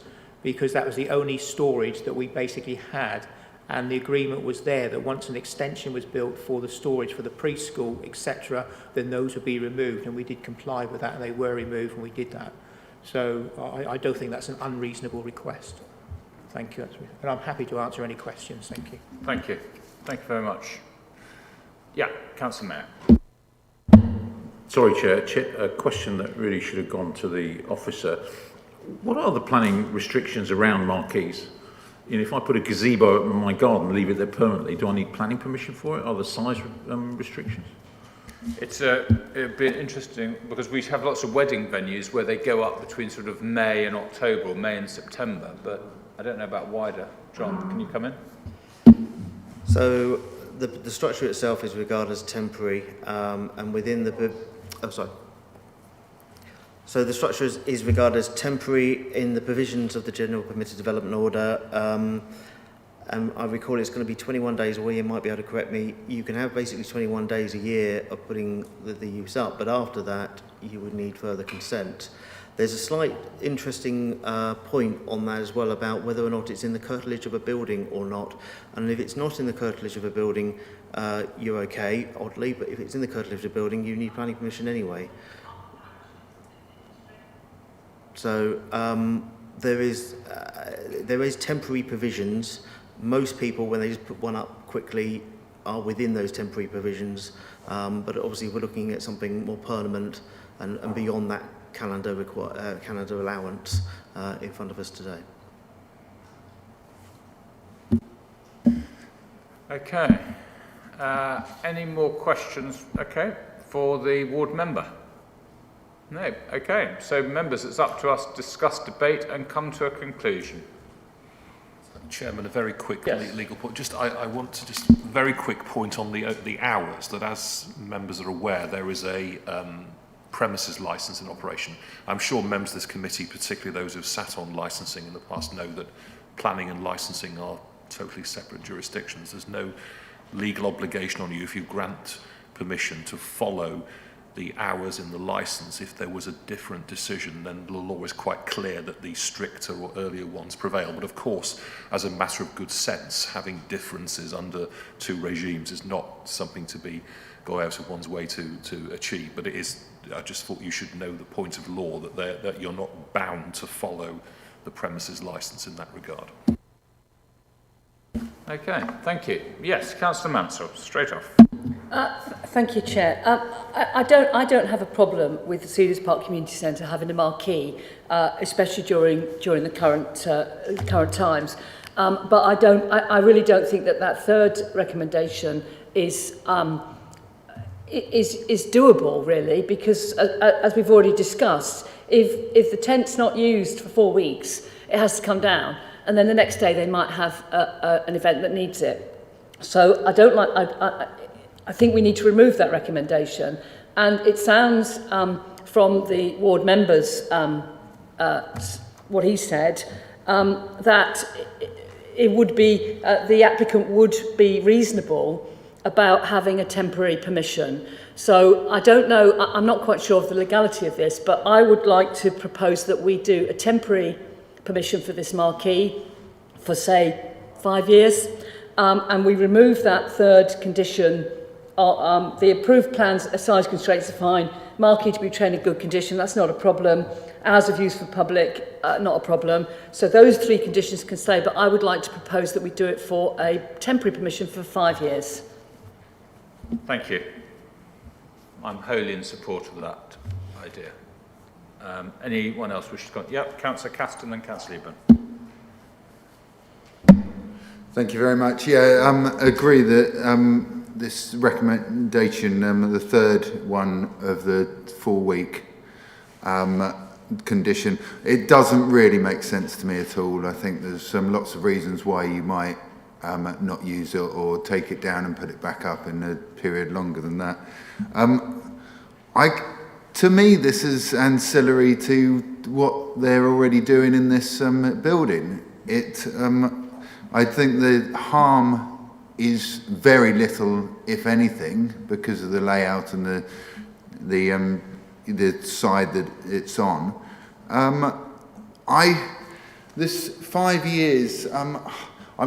because that was the only storage that we basically had, and the agreement was there that once an extension was built for the storage for the preschool, etc., then those would be removed, and we did comply with that, and they were removed, and we did that. So I don't think that's an unreasonable request. Thank you. And I'm happy to answer any questions. Thank you. Thank you. Thank you very much. Yeah, Councillor Mayer. Sorry, Chair. A question that really should have gone to the officer. What are the planning restrictions around marquees? You know, if I put a gazebo in my garden and leave it there permanently, do I need planning permission for it? Are there size restrictions? It'd be interesting because we have lots of wedding venues where they go up between sort of May and October or May and September, but I don't know about wider. John, can you come in? So the structure itself is regarded as temporary, and within the... So the structure is regarded as temporary in the provisions of the General Permitted Development Order, and I recall it's going to be 21 days, or you might be able to correct me. You can have basically 21 days a year of putting the use up, but after that you would need further consent. There's a slight interesting point on that as well about whether or not it's in the curtilage of a building or not. And if it's not in the curtilage of a building, you're okay, oddly, but if it's in the curtilage of a building, you need planning permission anyway. So there is temporary provisions. Most people, when they just put one up quickly, are within those temporary provisions. But obviously we're looking at something more permanent and beyond that calendar allowance in front of us today. Okay. Any more questions? Okay. For the ward member? No. Okay. So members, it's up to us to discuss, debate and come to a conclusion. Chairman, a very quick legal point. I want to just very quick point on the hours, that as members are aware, there is a premises licence in operation. I'm sure members of this committee, particularly those who've sat on licensing in the past, know that planning and licensing are totally separate jurisdictions. There's no legal obligation on you if you grant permission to follow the hours in the licence. If there was a different decision, then the law is quite clear that the stricter or earlier ones prevail. But of course, as a matter of good sense, having differences under two regimes is not something to go out of one's way to achieve. But it is, I just thought you should know the point of law, that you're not bound to follow the premises licence in that regard. Okay, thank you. Yes, Councillor Mansel, straight off. Thank you, Chair. I don't have a problem with the Cedars Park Community Centre having a marquee, especially during the current times. But I really don't think that third recommendation is doable, really, because as we've already discussed, if the tent's not used for 4 weeks, it has to come down, and then the next day they might have an event that needs it. So I think we need to remove that recommendation. And it sounds from the ward members, what he said, that it would be, the applicant would be reasonable about having a temporary permission. So I don't know, I'm not quite sure of the legality of this, but I would like to propose that we do a temporary permission for this marquee for, say, 5 years, and we remove that third condition. The approved plans, size constraints are fine, marquee to be retained in good condition, that's not a problem. Hours of use for public, not a problem. So those three conditions can stay, but I would like to propose that we do it for a temporary permission for 5 years. Thank you. I'm wholly in support of that idea. Anyone else wishes to go? Yep, Councillor Caston and Councillor Eburn. Thank you very much. Yeah, agree that this recommendation, the third one of the 4-week condition, it doesn't really make sense to me at all. I think there's lots of reasons why you might not use it or take it down and put it back up in a period longer than that. To me, this is ancillary to what they're already doing in this building. I think the harm is very little, if anything, because of the layout and the side that it's on. This 5 years, I'm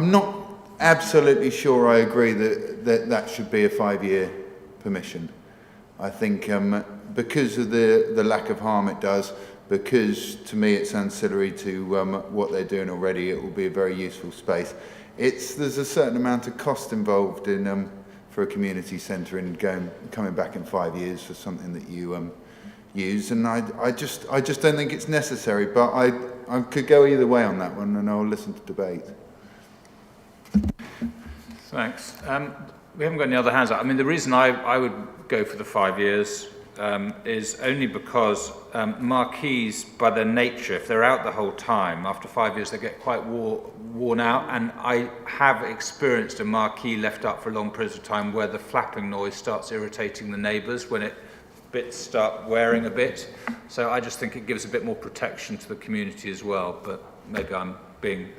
not absolutely sure I agree that should be a 5-year permission. I think because of the lack of harm it does, because to me it's ancillary to what they're doing already. It will be a very useful space. There's a certain amount of cost involved in for a community centre in coming back in 5 years for something that you use, and I just don't think it's necessary. But I could go either way on that one, and I'll listen to debate. Thanks. We haven't got any other hands up. I mean, the reason I would go for the 5 years is only because marquees, by their nature, if they're out the whole time, after 5 years they get quite worn out, and I have experienced a marquee left up for long periods of time where the flapping noise starts irritating the neighbours when bits start wearing a bit. So I just think it gives a bit more protection to the community as well, but maybe I'm being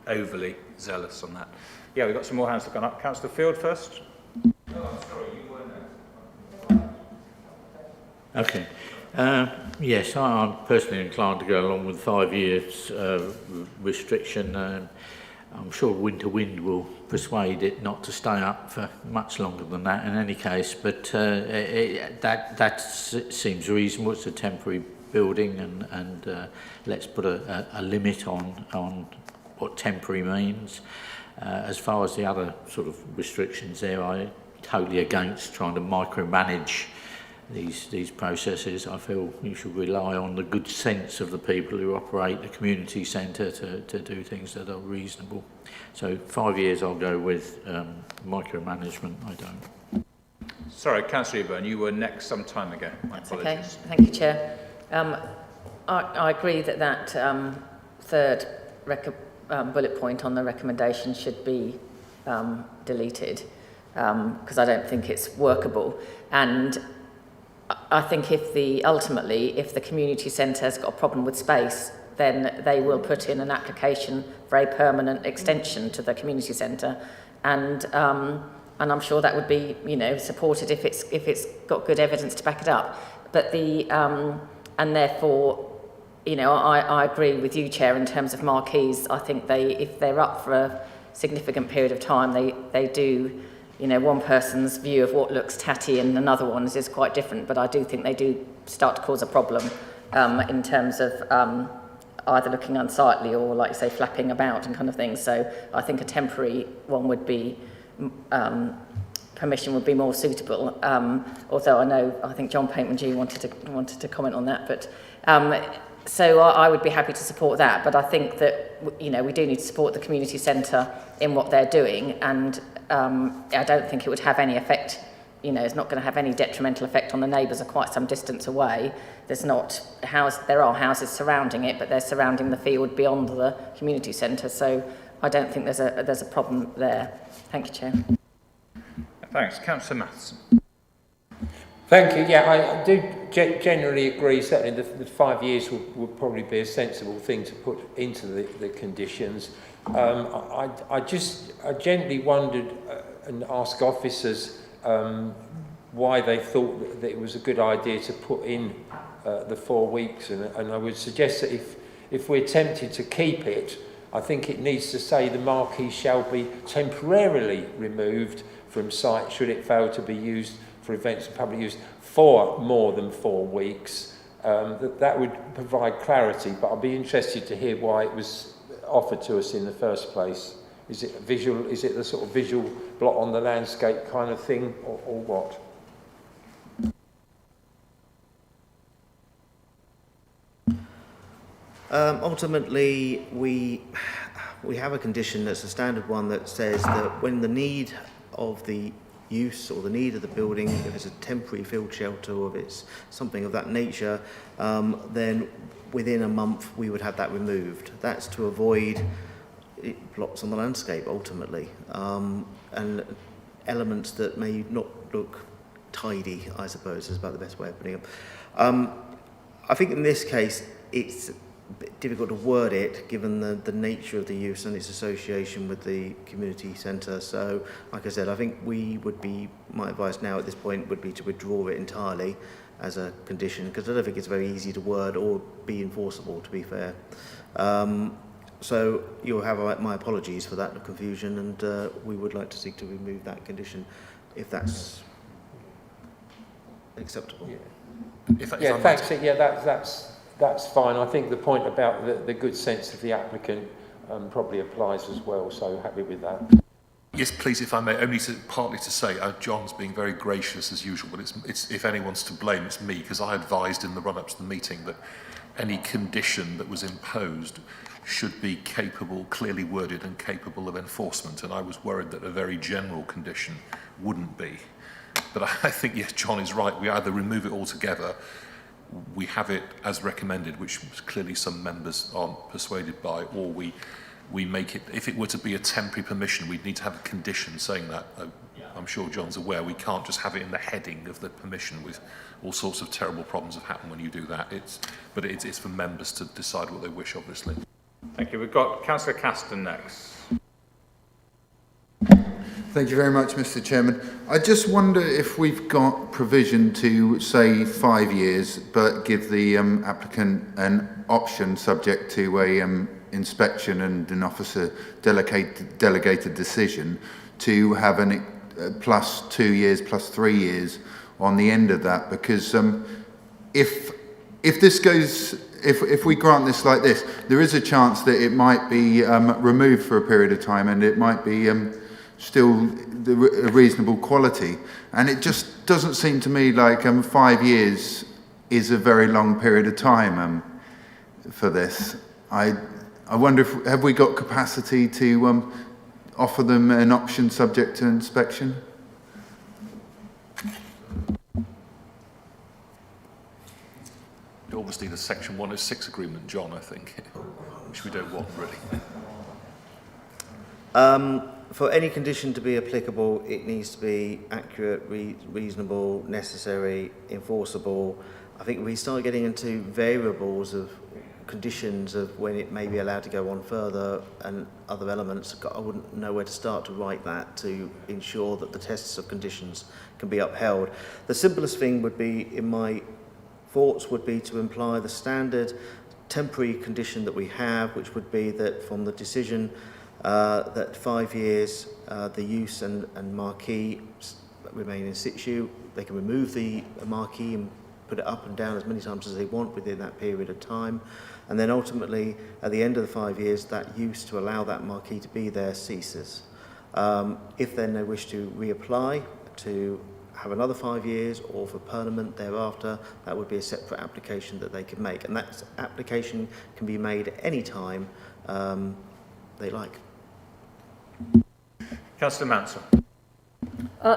overly zealous on that. Yeah, we've got some more hands that gone up. Councillor Field first. Oh, I'm sorry, you were next. Okay. Yes, I'm personally inclined to go along with 5 years restriction. I'm sure winter wind will persuade it not to stay up for much longer than that in any case, but that seems reasonable. It's a temporary building, and let's put a limit on what temporary means. As far as the other sort of restrictions there, I'm totally against trying to micromanage these processes. I feel you should rely on the good sense of the people who operate the community centre to do things that are reasonable. So 5 years I'll go with, micromanagement I don't. Sorry, Councillor Eburn, you were next some time ago. My apologies. Okay, thank you, Chair. I agree that third bullet point on the recommendation should be deleted because I don't think it's workable. And I think ultimately, if the community centre has got a problem with space, then they will put in an application for a permanent extension to the community centre, and I'm sure that would be, supported if it's got good evidence to back it up. But and therefore, I agree with you, Chair, in terms of marquees. I think if they're up for a significant period of time, they do. One person's view of what looks tatty and another one's is quite different, but I do think they do start to cause a problem in terms of either looking unsightly or, like you say, flapping about and kind of things. So I think a temporary one would be, permission would be more suitable. Although I think John Paintman-G wanted to comment on that, but so I would be happy to support that. But I think that, we do need to support the community centre in what they're doing, and I don't think it would have any effect. It's not going to have any detrimental effect on the neighbours are quite some distance away. There are houses surrounding it, but they're surrounding the field beyond the community centre. So I don't think there's a problem there. Thank you, Chair. Thanks. Councillor Matthissen. Thank you. Yeah, I do generally agree. Certainly the 5 years would probably be a sensible thing to put into the conditions. I gently wondered and asked officers why they thought that it was a good idea to put in the 4 weeks, and I would suggest that if we're tempted to keep it, I think it needs to say the marquee shall be temporarily removed from site should it fail to be used for events of public use for more than 4 weeks. That would provide clarity, but I'd be interested to hear why it was offered to us in the first place. Is it visual? Is it the sort of visual blot on the landscape kind of thing, or what? Ultimately, we have a condition that's a standard one that says that when the need of the use or the need of the building, if it's a temporary field shelter or if it's something of that nature, then within a month we would have that removed. That's to avoid blots on the landscape ultimately, and elements that may not look tidy, I suppose, is about the best way of putting it. I think in this case it's a bit difficult to word it given the nature of the use and its association with the community centre. So, like I said, I think my advice now at this point would be to withdraw it entirely as a condition, because I don't think it's very easy to word or be enforceable, to be fair. So you'll have my apologies for that confusion, and we would like to seek to remove that condition if that's acceptable. Yeah. Yeah, thanks. Yeah, that's fine. I think the point about the good sense of the applicant probably applies as well, so happy with that. Yes, please, if I may, only partly to say, John's being very gracious as usual, but it's if anyone's to blame, it's me, because I advised in the run-up to the meeting that any condition that was imposed should be capable, clearly worded and capable of enforcement, and I was worried that a very general condition wouldn't be. But I think, yes, John is right. We either remove it altogether, we have it as recommended, which clearly some members aren't persuaded by, or we make it, if it were to be a temporary permission, we'd need to have a condition saying that. I'm sure John's aware, we can't just have it in the heading of the permission with all sorts of terrible problems have happened when you do that. But it's for members to decide what they wish, obviously. Thank you. We've got Councillor Caston next. Thank you very much, Mr. Chairman. I just wonder if we've got provision to say 5 years, but give the applicant an option subject to a inspection and an officer delegated decision to have an plus 2 years, plus 3 years on the end of that, because if this goes, if we grant this like this, there is a chance that it might be removed for a period of time, and it might be still a reasonable quality, and it just doesn't seem to me like 5 years is a very long period of time for this. I wonder if have we got capacity to offer them an option subject to inspection? Obviously, the Section 106 agreement, John, I think, which we don't want really. For any condition to be applicable, it needs to be accurate, reasonable, necessary, enforceable. I think we start getting into variables of conditions of when it may be allowed to go on further and other elements. I wouldn't know where to start to write that to ensure that the tests of conditions can be upheld. The simplest thing would be, in my thoughts, would be to imply the standard temporary condition that we have, which would be that from the decision that 5 years the use and marquee remain in situ. They can remove the marquee and put it up and down as many times as they want within that period of time, and then ultimately at the end of the 5 years that use to allow that marquee to be there ceases. If then they wish to reapply to have another 5 years or for permanent thereafter, that would be a separate application that they could make, and that application can be made at any time they like. Councillor Mansel.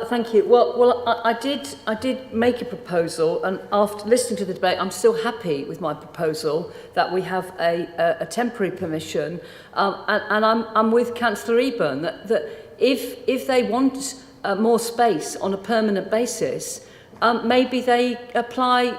Thank you. Well, I did make a proposal, and after listening to the debate, I'm still happy with my proposal that we have a temporary permission, and I'm with Councillor Eburn that if they want more space on a permanent basis, maybe they apply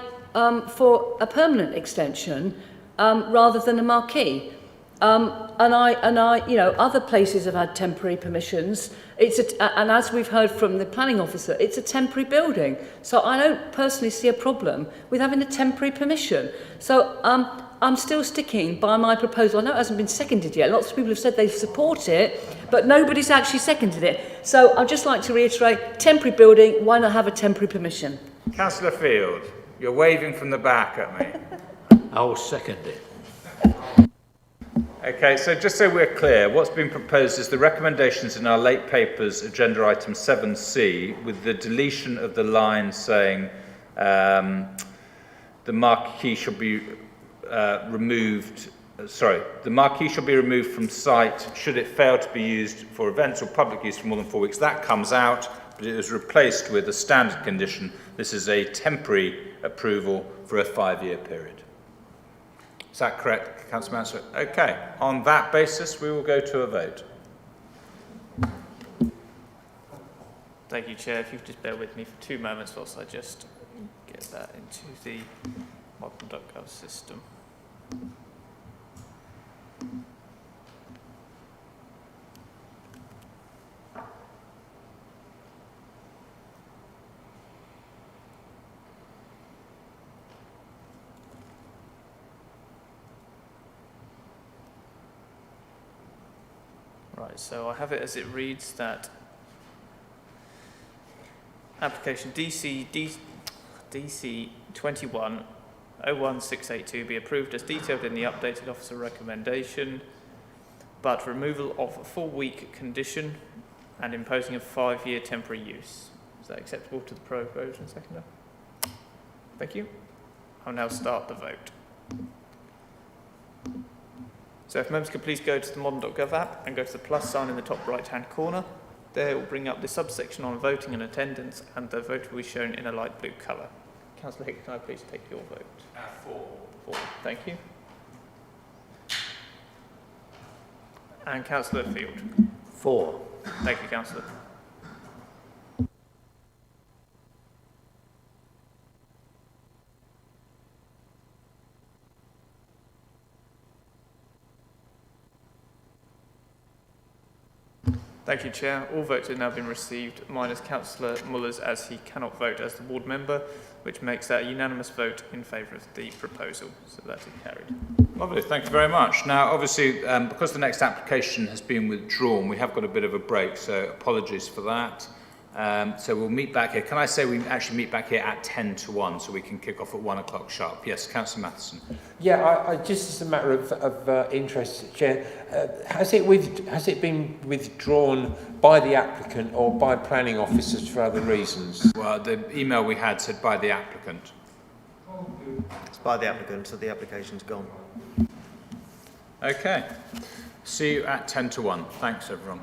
for a permanent extension rather than a marquee. And I, you know, other places have had temporary permissions. And as we've heard from the planning officer, it's a temporary building. So I don't personally see a problem with having a temporary permission. So I'm still sticking by my proposal. I know it hasn't been seconded yet. Lots of people have said they support it, but nobody's actually seconded it. So I'd just like to reiterate, temporary building, why not have a temporary permission? Councillor Field, you're waving from the back at me. I'll second it. Okay, so just so we're clear, what's been proposed is the recommendations in our late papers, agenda item 7C, with the deletion of the line saying the marquee should be removed. The marquee should be removed from site should it fail to be used for events or public use for more than 4 weeks. That comes out, but it was replaced with a standard condition. This is a temporary approval for a 5-year period. Is that correct, Councillor Mansel? Okay. On that basis, we will go to a vote. Thank you, Chair. If you could just bear with me for 2 moments whilst I just get that into the modern.gov system. Right, so I have it as it reads that application DC 21 01682 be approved as detailed in the updated officer recommendation, but removal of a 4-week condition and imposing a 5-year temporary use. Is that acceptable to the proposed and seconder? Thank you. I'll now start the vote. So if members could please go to the modern.gov app and go to the plus sign in the top right-hand corner. There will bring up the subsection on voting and attendance, and the vote will be shown in a light blue colour. Councillor Hicks, can I please take your vote? 4. Thank you. And Councillor Field? 4. Thank you, Councillor. Thank you, Chair. All votes have now been received, minus Councillor Mullers as he cannot vote as the ward member, which makes that a unanimous vote in favour of the proposal. So that is carried. Lovely, thank you very much. Now, obviously, because the next application has been withdrawn, we have got a bit of a break, so apologies for that. So we'll meet back here. Can I say we actually meet back here at 10 to 1, so we can kick off at 1 o'clock sharp? Yes, Councillor Matthissen. Yeah, I just as a matter of interest, Chair, has it been withdrawn by the applicant or by planning officers for other reasons? Well, the email we had said by the applicant. It's by the applicant, so the application's gone. Okay. See you at 10 to 1. Thanks, everyone.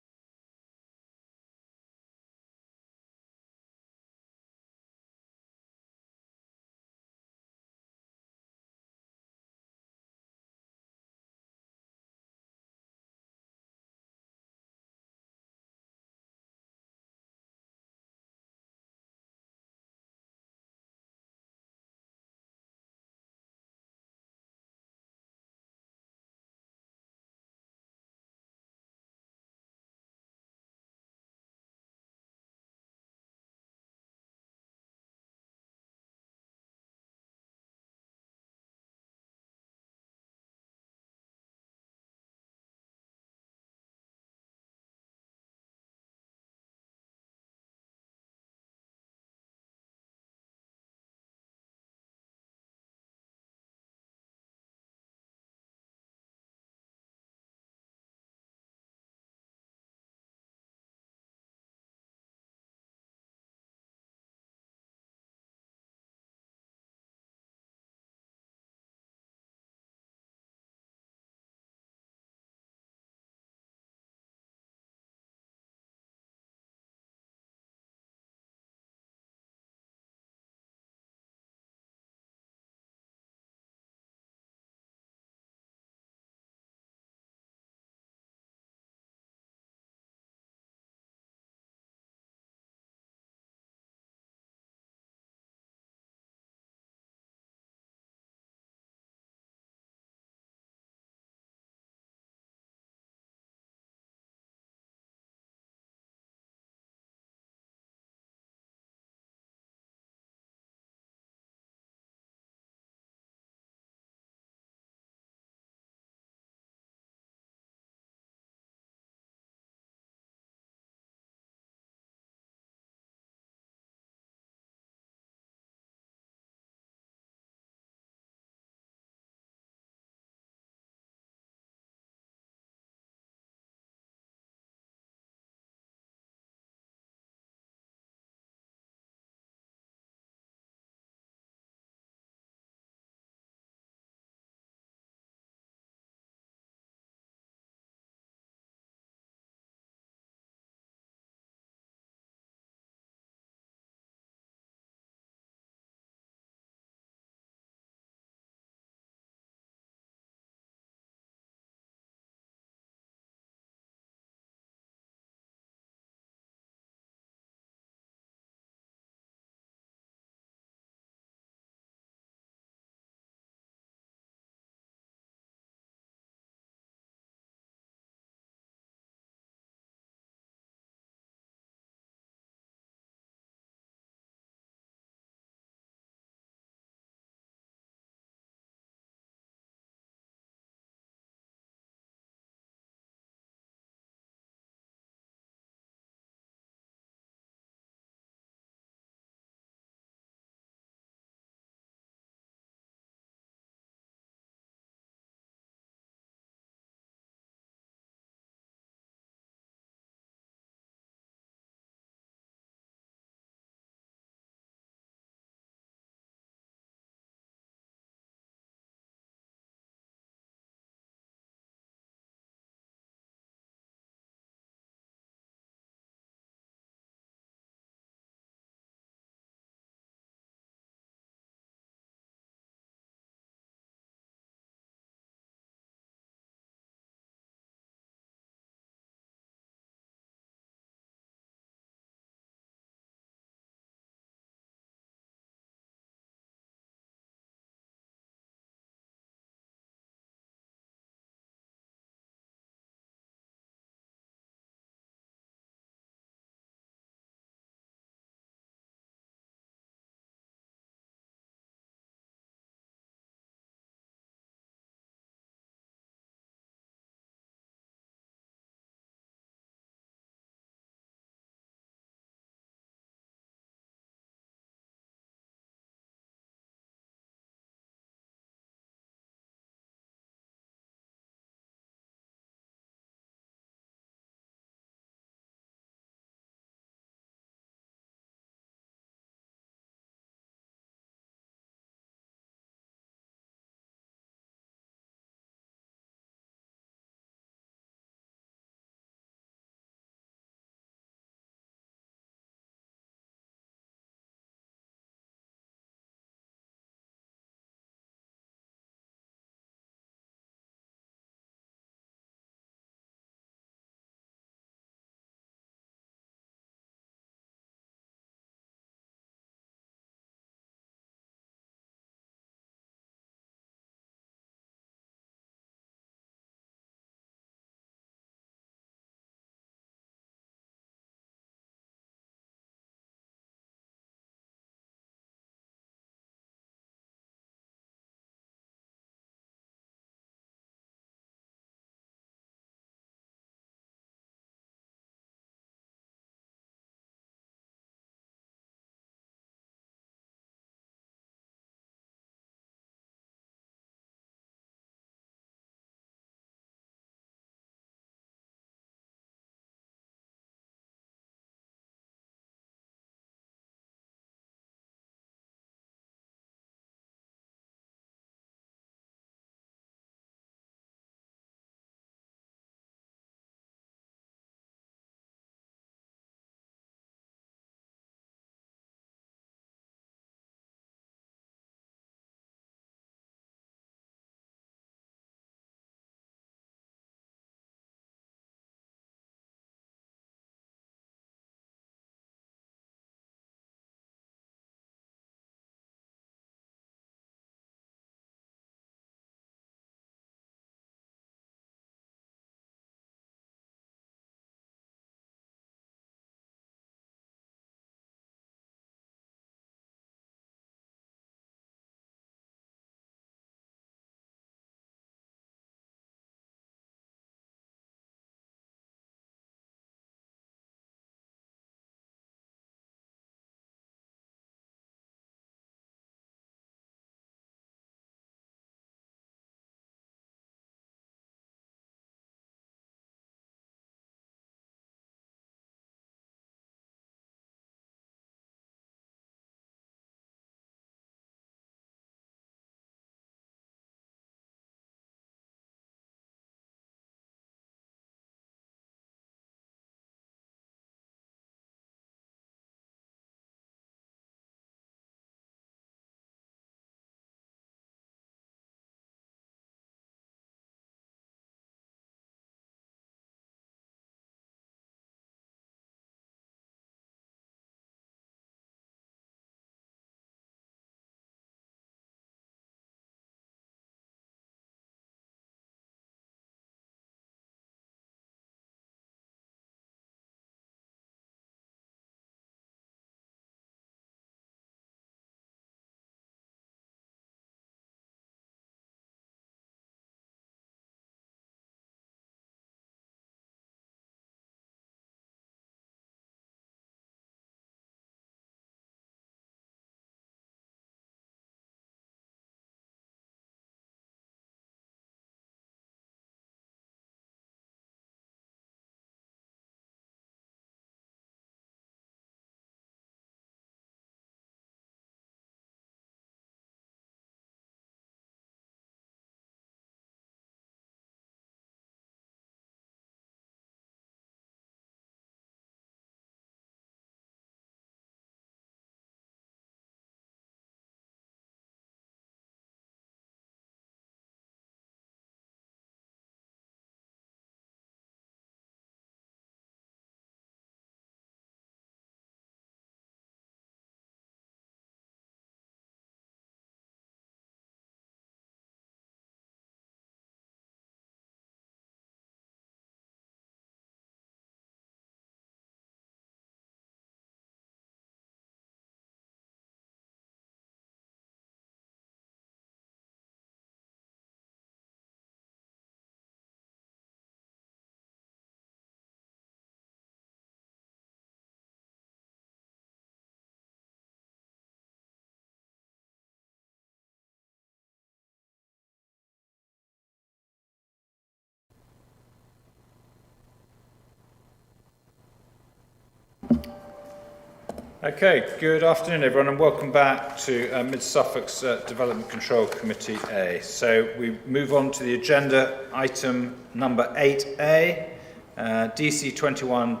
Okay, good afternoon everyone and welcome back to Mid Suffolk's Development Control Committee A. So we move on to the agenda, item number 8A, DC 21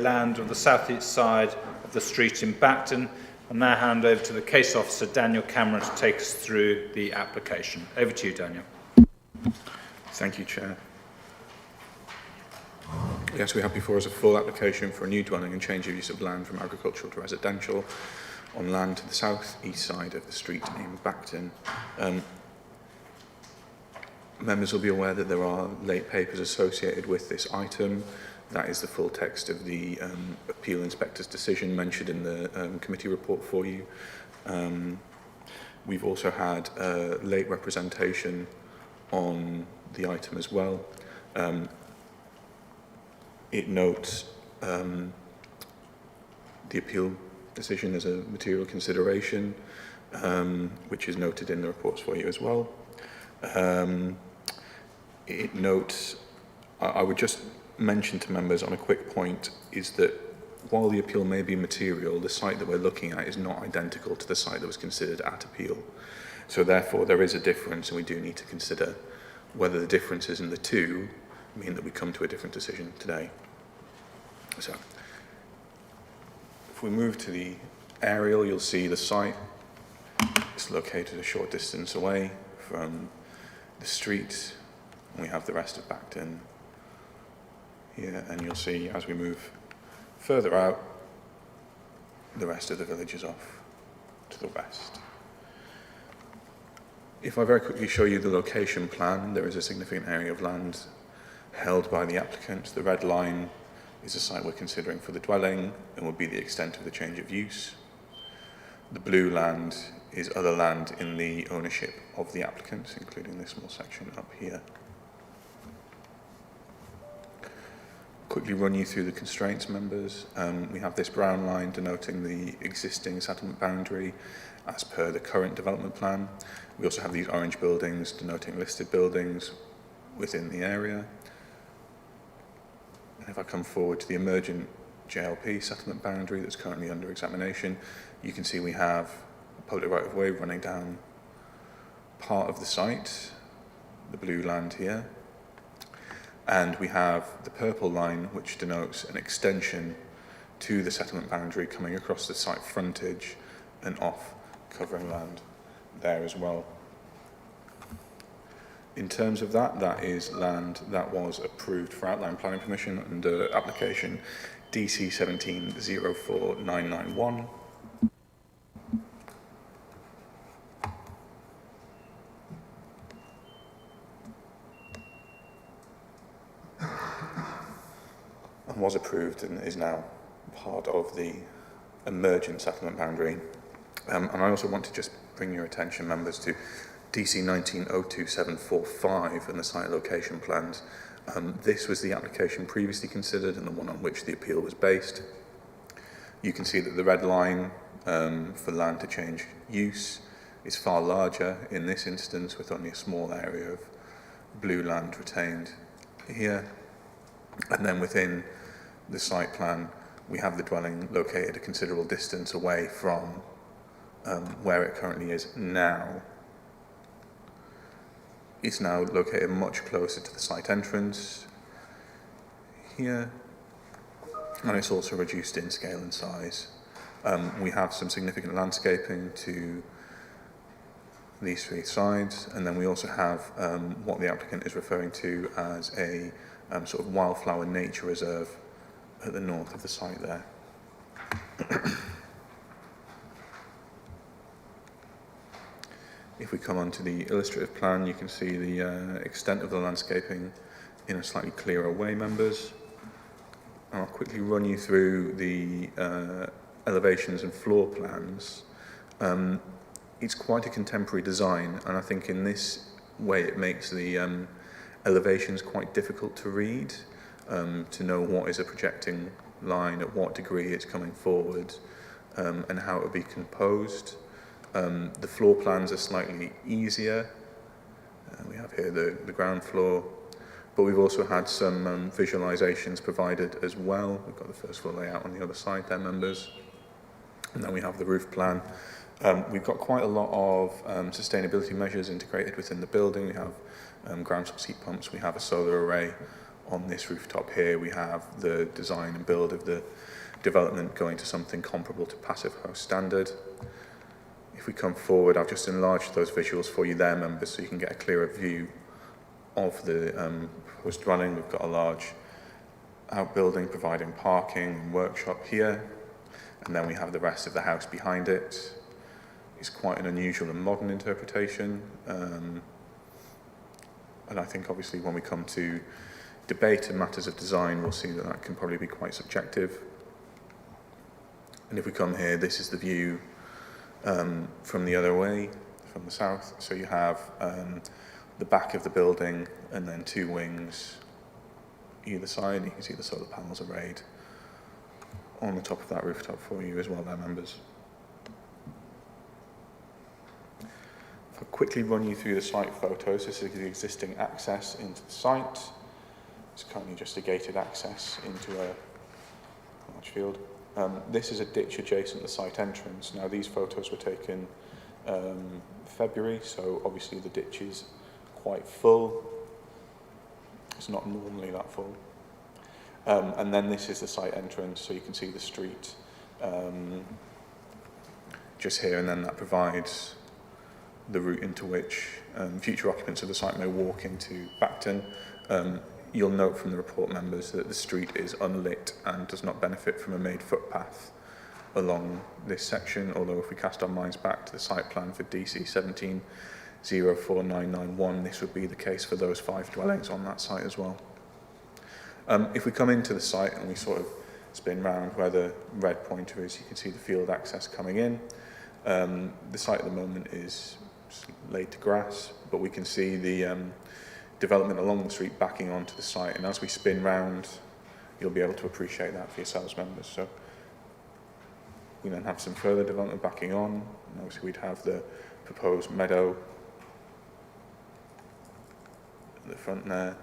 land on the southeast side of the street in Bacton. I'll now hand over to the case officer Daniel Cameron to take us through the application. Over to you, Daniel. Thank you, Chair. Yes, we have before us a full application for a new dwelling and change of use of land from agricultural to residential on land to the south east side of the street in Bacton. Members will be aware that there are late papers associated with this item. That is the full text of the appeal inspector's decision mentioned in the committee report for you. We've also had late representation on the item as well. It notes the appeal decision as a material consideration, which is noted in the reports for you as well. It notes, I would just mention to members on a quick point, is that while the appeal may be material, the site that we're looking at is not identical to the site that was considered at appeal. So therefore there is a difference and we do need to consider whether the differences in the two mean that we come to a different decision today. So, if we move to the aerial, you'll see the site. It's located a short distance away from the street. We have the rest of Bacton here, and you'll see as we move further out, the rest of the village is off to the west. If I very quickly show you the location plan, there is a significant area of land held by the applicant. The red line is the site we're considering for the dwelling and will be the extent of the change of use. The blue land is other land in the ownership of the applicant, including this small section up here. Quickly run you through the constraints, members. We have this brown line denoting the existing settlement boundary as per the current development plan. We also have these orange buildings denoting listed buildings within the area. And if I come forward to the emergent JLP settlement boundary that's currently under examination, you can see we have a public right-of-way running down part of the site, the blue land here, and we have the purple line which denotes an extension to the settlement boundary coming across the site frontage and off, covering land there as well. In terms of that, that is land that was approved for outline planning permission under application DC 1704991. And was approved and is now part of the emergent settlement boundary. And I also want to just bring your attention, members, to DC 1902745 and the site location plans. This was the application previously considered and the one on which the appeal was based. You can see that the red line for land to change use is far larger in this instance, with only a small area of blue land retained here. And then within the site plan, we have the dwelling located a considerable distance away from where it currently is now. It's now located much closer to the site entrance here, and it's also reduced in scale and size. We have some significant landscaping to these three sides, and then we also have what the applicant is referring to as a sort of wildflower nature reserve at the north of the site there. If we come on to the illustrative plan, you can see the extent of the landscaping in a slightly clearer way, members. And I'll quickly run you through the elevations and floor plans. It's quite a contemporary design, and I think in this way it makes the elevations quite difficult to read, to know what is a projecting line, at what degree it's coming forward, and how it will be composed. The floor plans are slightly easier. We have here the ground floor, but we've also had some visualizations provided as well. We've got the first floor layout on the other side there, members. And then we have the roof plan. We've got quite a lot of sustainability measures integrated within the building. We have ground source heat pumps. We have a solar array on this rooftop here. We have the design and build of the development going to something comparable to passive house standard. If we come forward, I've just enlarged those visuals for you there, members, so you can get a clearer view of the proposed dwelling. We've got a large outbuilding providing parking and workshop here, and then we have the rest of the house behind it. It's quite an unusual and modern interpretation, and I think obviously when we come to debate and matters of design, we'll see that that can probably be quite subjective. And if we come here, this is the view from the other way, from the south. So you have the back of the building and then two wings either side. You can see the solar panels arrayed on the top of that rooftop for you as well there, members. If I quickly run you through the site photos, this is the existing access into the site. It's currently just a gated access into a large field. This is a ditch adjacent to the site entrance. Now these photos were taken February, so obviously the ditch is quite full. It's not normally that full. And then this is the site entrance, so you can see the street just here, and then that provides the route into which future occupants of the site may walk into Bacton. You'll note from the report, members, that the street is unlit and does not benefit from a made footpath along this section, although if we cast our minds back to the site plan for DC 1704991, this would be the case for those 5 dwellings on that site as well. If we come into the site and we sort of spin round where the red pointer is, you can see the field access coming in. The site at the moment is laid to grass, but we can see the development along the street backing onto the site, and as we spin round you'll be able to appreciate that for yourselves, members. So we then have some further development backing on, and obviously we'd have the proposed meadow at the front there,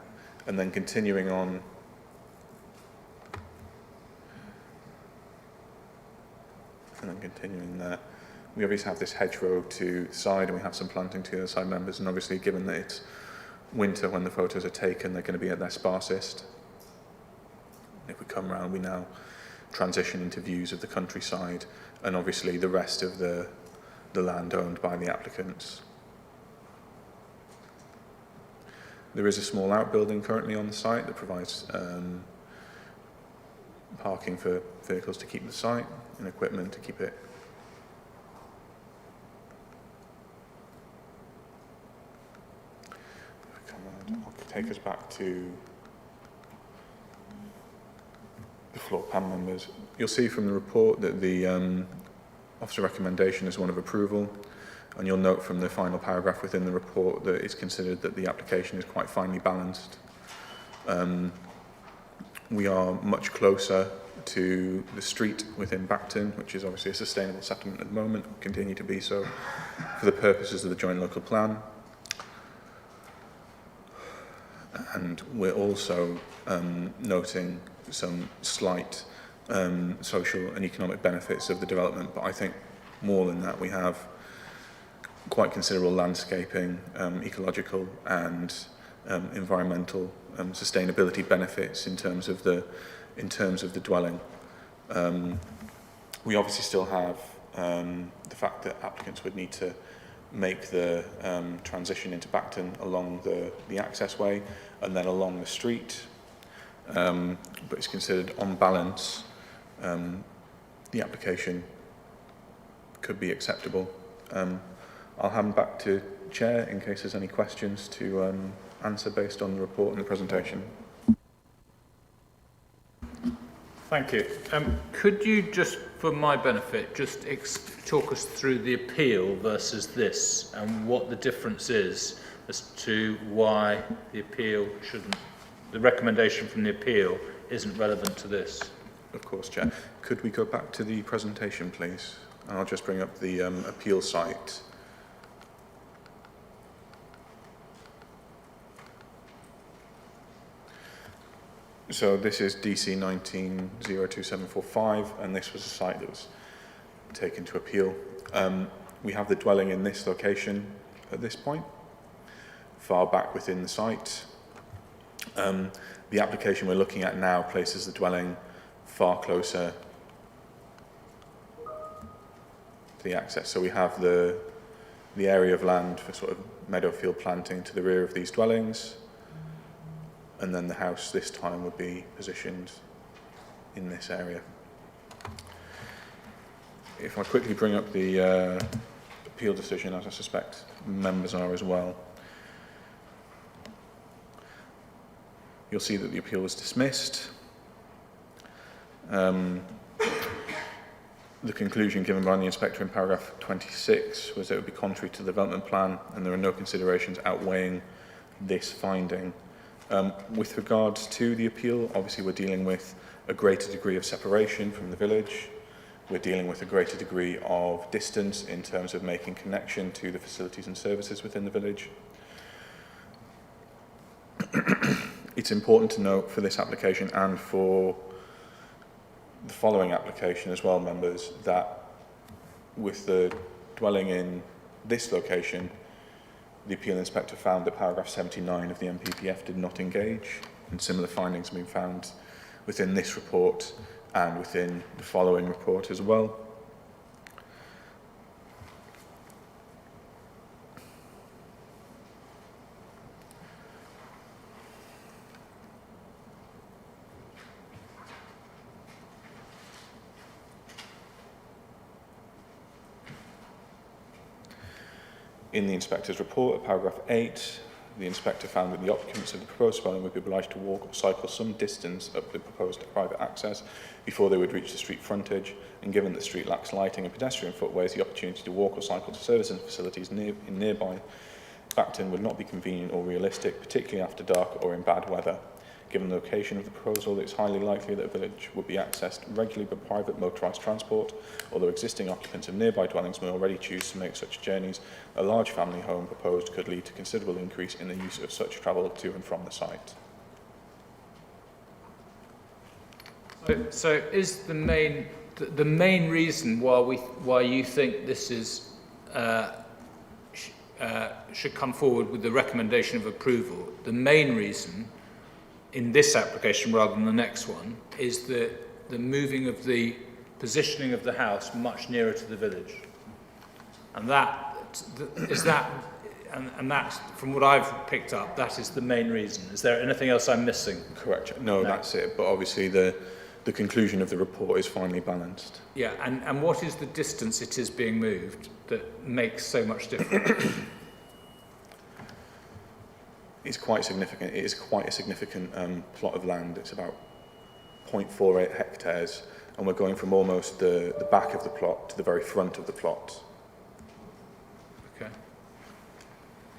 and then continuing on there. We obviously have this hedgerow to the side, and we have some planting to the other side, members, and obviously given that it's winter when the photos are taken, they're going to be at their sparsest. If we come round, we now transition into views of the countryside and obviously the rest of the land owned by the applicants. There is a small outbuilding currently on the site that provides parking for vehicles to keep the site and equipment to keep it. I'll take us back to the floor plan, members. You'll see from the report that the officer recommendation is one of approval, and you'll note from the final paragraph within the report that it's considered that the application is quite finely balanced. We are much closer to the street within Bacton, which is obviously a sustainable settlement at the moment, will continue to be so for the purposes of the joint local plan. And we're also noting some slight social and economic benefits of the development, but I think more than that we have quite considerable landscaping, ecological and environmental sustainability benefits in terms of the dwelling. We obviously still have the fact that applicants would need to make the transition into Bacton along the access way and then along the street, but it's considered on balance the application could be acceptable. I'll hand back to Chair in case there's any questions to answer based on the report and the presentation. Thank you. Could you just, for my benefit, just talk us through the appeal versus this and what the difference is as to why the appeal shouldn't, the recommendation from the appeal isn't relevant to this? Of course, Chair. Could we go back to the presentation, please? And I'll just bring up the appeal site. So this is DC 19-02745, and this was a site that was taken to appeal. We have the dwelling in this location at this point, far back within the site. The application we're looking at now places the dwelling far closer to the access. So we have the area of land for sort of meadowfield planting to the rear of these dwellings, and then the house this time would be positioned in this area. If I quickly bring up the appeal decision, as I suspect members are as well, you'll see that the appeal was dismissed. The conclusion given by the inspector in paragraph 26 was that it would be contrary to the development plan and there are no considerations outweighing this finding. With regards to the appeal, obviously we're dealing with a greater degree of separation from the village. We're dealing with a greater degree of distance in terms of making connection to the facilities and services within the village. It's important to note for this application and for the following application as well, members, that with the dwelling in this location, the appeal inspector found that paragraph 79 of the MPPF did not engage, and similar findings have been found within this report and within the following report as well. In the inspector's report, at paragraph 8, the inspector found that the occupants of the proposed dwelling would be obliged to walk or cycle some distance up the proposed private access before they would reach the street frontage, and given that the street lacks lighting and pedestrian footways, the opportunity to walk or cycle to service and facilities in nearby Bacton would not be convenient or realistic, particularly after dark or in bad weather. Given the location of the proposal, it's highly likely that a village would be accessed regularly by private motorised transport, although existing occupants of nearby dwellings may already choose to make such journeys. A large family home proposed could lead to considerable increase in the use of such travel to and from the site. So is the main reason why you think this is should come forward with the recommendation of approval, the main reason in this application rather than the next one is the moving of the positioning of the house much nearer to the village, and that's from what I've picked up, that is the main reason. Is there anything else I'm missing? Correct. No, that's it. But obviously the conclusion of the report is finely balanced. Yeah, and what is the distance it is being moved that makes so much difference? It's quite significant. It is quite a significant plot of land. It's about 0.48 hectares, and we're going from almost the back of the plot to the very front of the plot. Okay.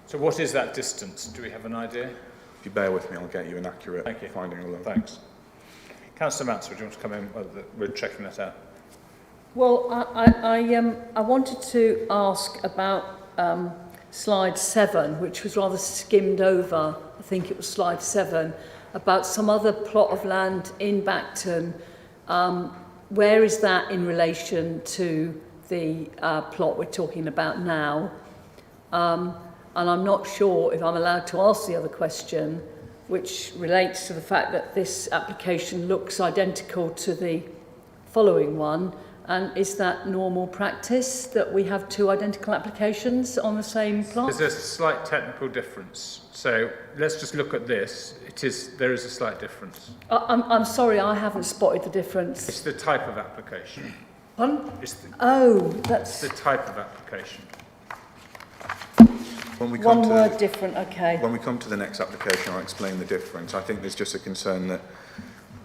So what is that distance? Do we have an idea? If you bear with me, I'll get you an accurate finding alone. Thanks. Councillor Mansel, do you want to come in? We're checking that out. Well, I wanted to ask about slide 7, which was rather skimmed over. I think it was slide 7, about some other plot of land in Bacton. Where is that in relation to the plot we're talking about now? And I'm not sure if I'm allowed to ask the other question, which relates to the fact that this application looks identical to the following one. And is that normal practice that we have two identical applications on the same plot? There's a slight technical difference. So let's just look at this. There is a slight difference. I'm sorry, I haven't spotted the difference. It's the type of application. Pardon? That's the type of application. One word different, okay. When we come to the next application, I'll explain the difference. I think there's just a concern that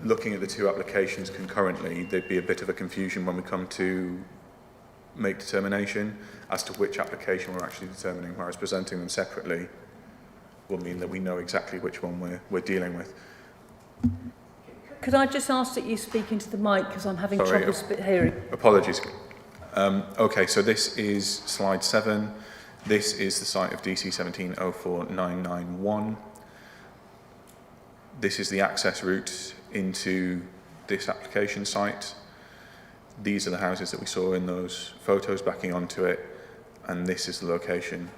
looking at the two applications concurrently, there'd be a bit of a confusion when we come to make determination as to which application we're actually determining, whereas presenting them separately will mean that we know exactly which one we're dealing with. Could I just ask that you speak into the mic, because I'm having trouble hearing. Apologies. Okay, so this is slide 7. This is the site of DC 1704991. This is the access route into this application site. these are the houses that we saw in those photos backing onto it, and this is the location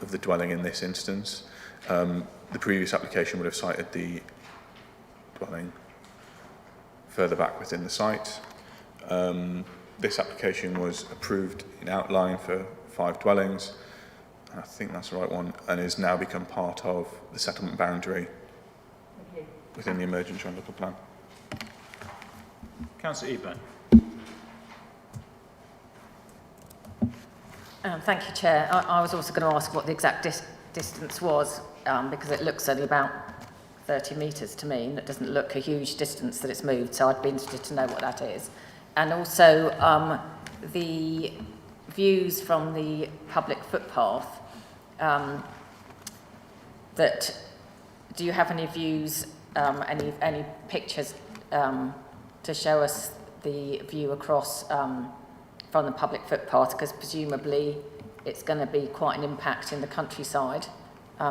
of the dwelling in this instance. The previous application would have cited the dwelling further back within the site. This application was approved in outline for 5 dwellings. I think that's the right one, and has now become part of the settlement boundary within the emergent joint local plan. Councillor Eburn. Thank you, Chair. I was also going to ask what the exact distance was, because it looks only about 30 metres to me, and it doesn't look a huge distance that it's moved, so I'd be interested to know what that is. And also the views from the public footpath, do you have any views, any pictures to show us the view across from the public footpath, because presumably it's going to be quite an impact in the countryside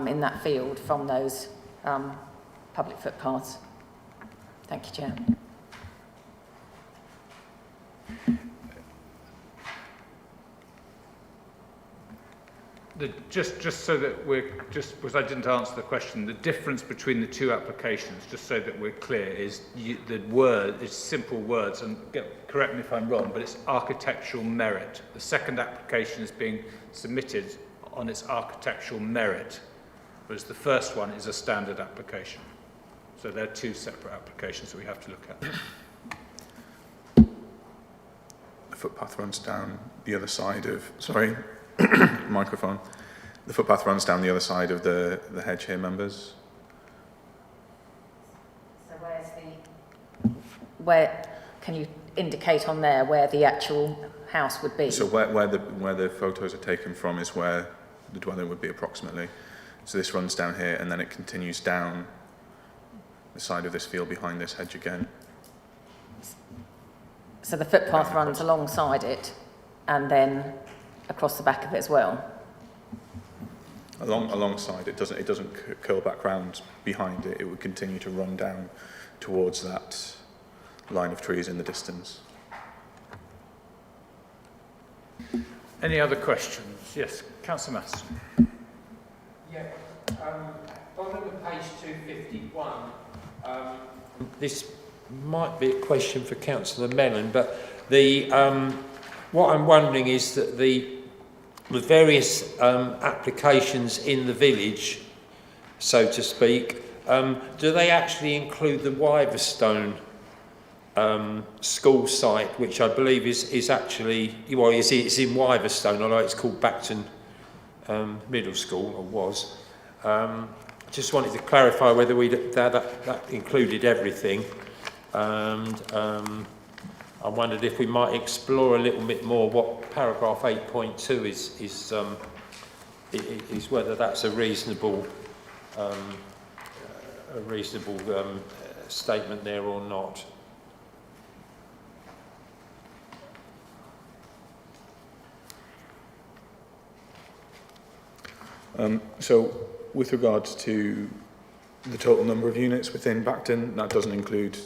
in that field from those public footpaths. Thank you, Chair. Just so that because I didn't answer the question, the difference between the 2 applications, just so that we're clear, is the word is simple words, and correct me if I'm wrong, but it's architectural merit. The second application is being submitted on its architectural merit, whereas the first one is a standard application. So they're 2 separate applications that we have to look at. The footpath runs down the other side of, microphone. The footpath runs down the other side of the hedge here, members. So where can you indicate on there where the actual house would be? So where the photos are taken from is where the dwelling would be approximately. So this runs down here, and then it continues down the side of this field behind this hedge again. So the footpath runs alongside it, and then across the back of it as well. Alongside it doesn't curl back round behind it. It would continue to run down towards that line of trees in the distance. Any other questions? Yes, Councillor Matthissen. Yeah, bottom of page 251. This might be a question for Councillor Mellon, but what I'm wondering is that the various applications in the village, so to speak, do they actually include the Wiverstone school site, which I believe is actually, well, it's in Wiverstone, although it's called Bacton Middle School, or was. Just wanted to clarify whether that included everything, and I wondered if we might explore a little bit more what paragraph 8.2 is whether that's a reasonable statement there or not. So with regards to the total number of units within Bacton, that doesn't include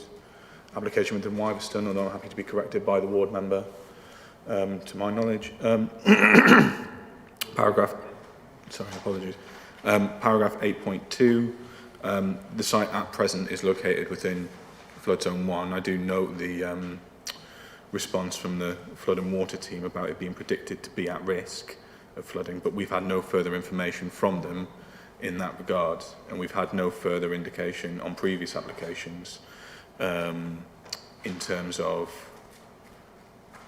application within Wiverstone, although I'm happy to be corrected by the ward member, to my knowledge. Paragraph 8.2, the site at present is located within flood zone 1. I do note the response from the flood and water team about it being predicted to be at risk of flooding, but we've had no further information from them in that regard, and we've had no further indication on previous applications in terms of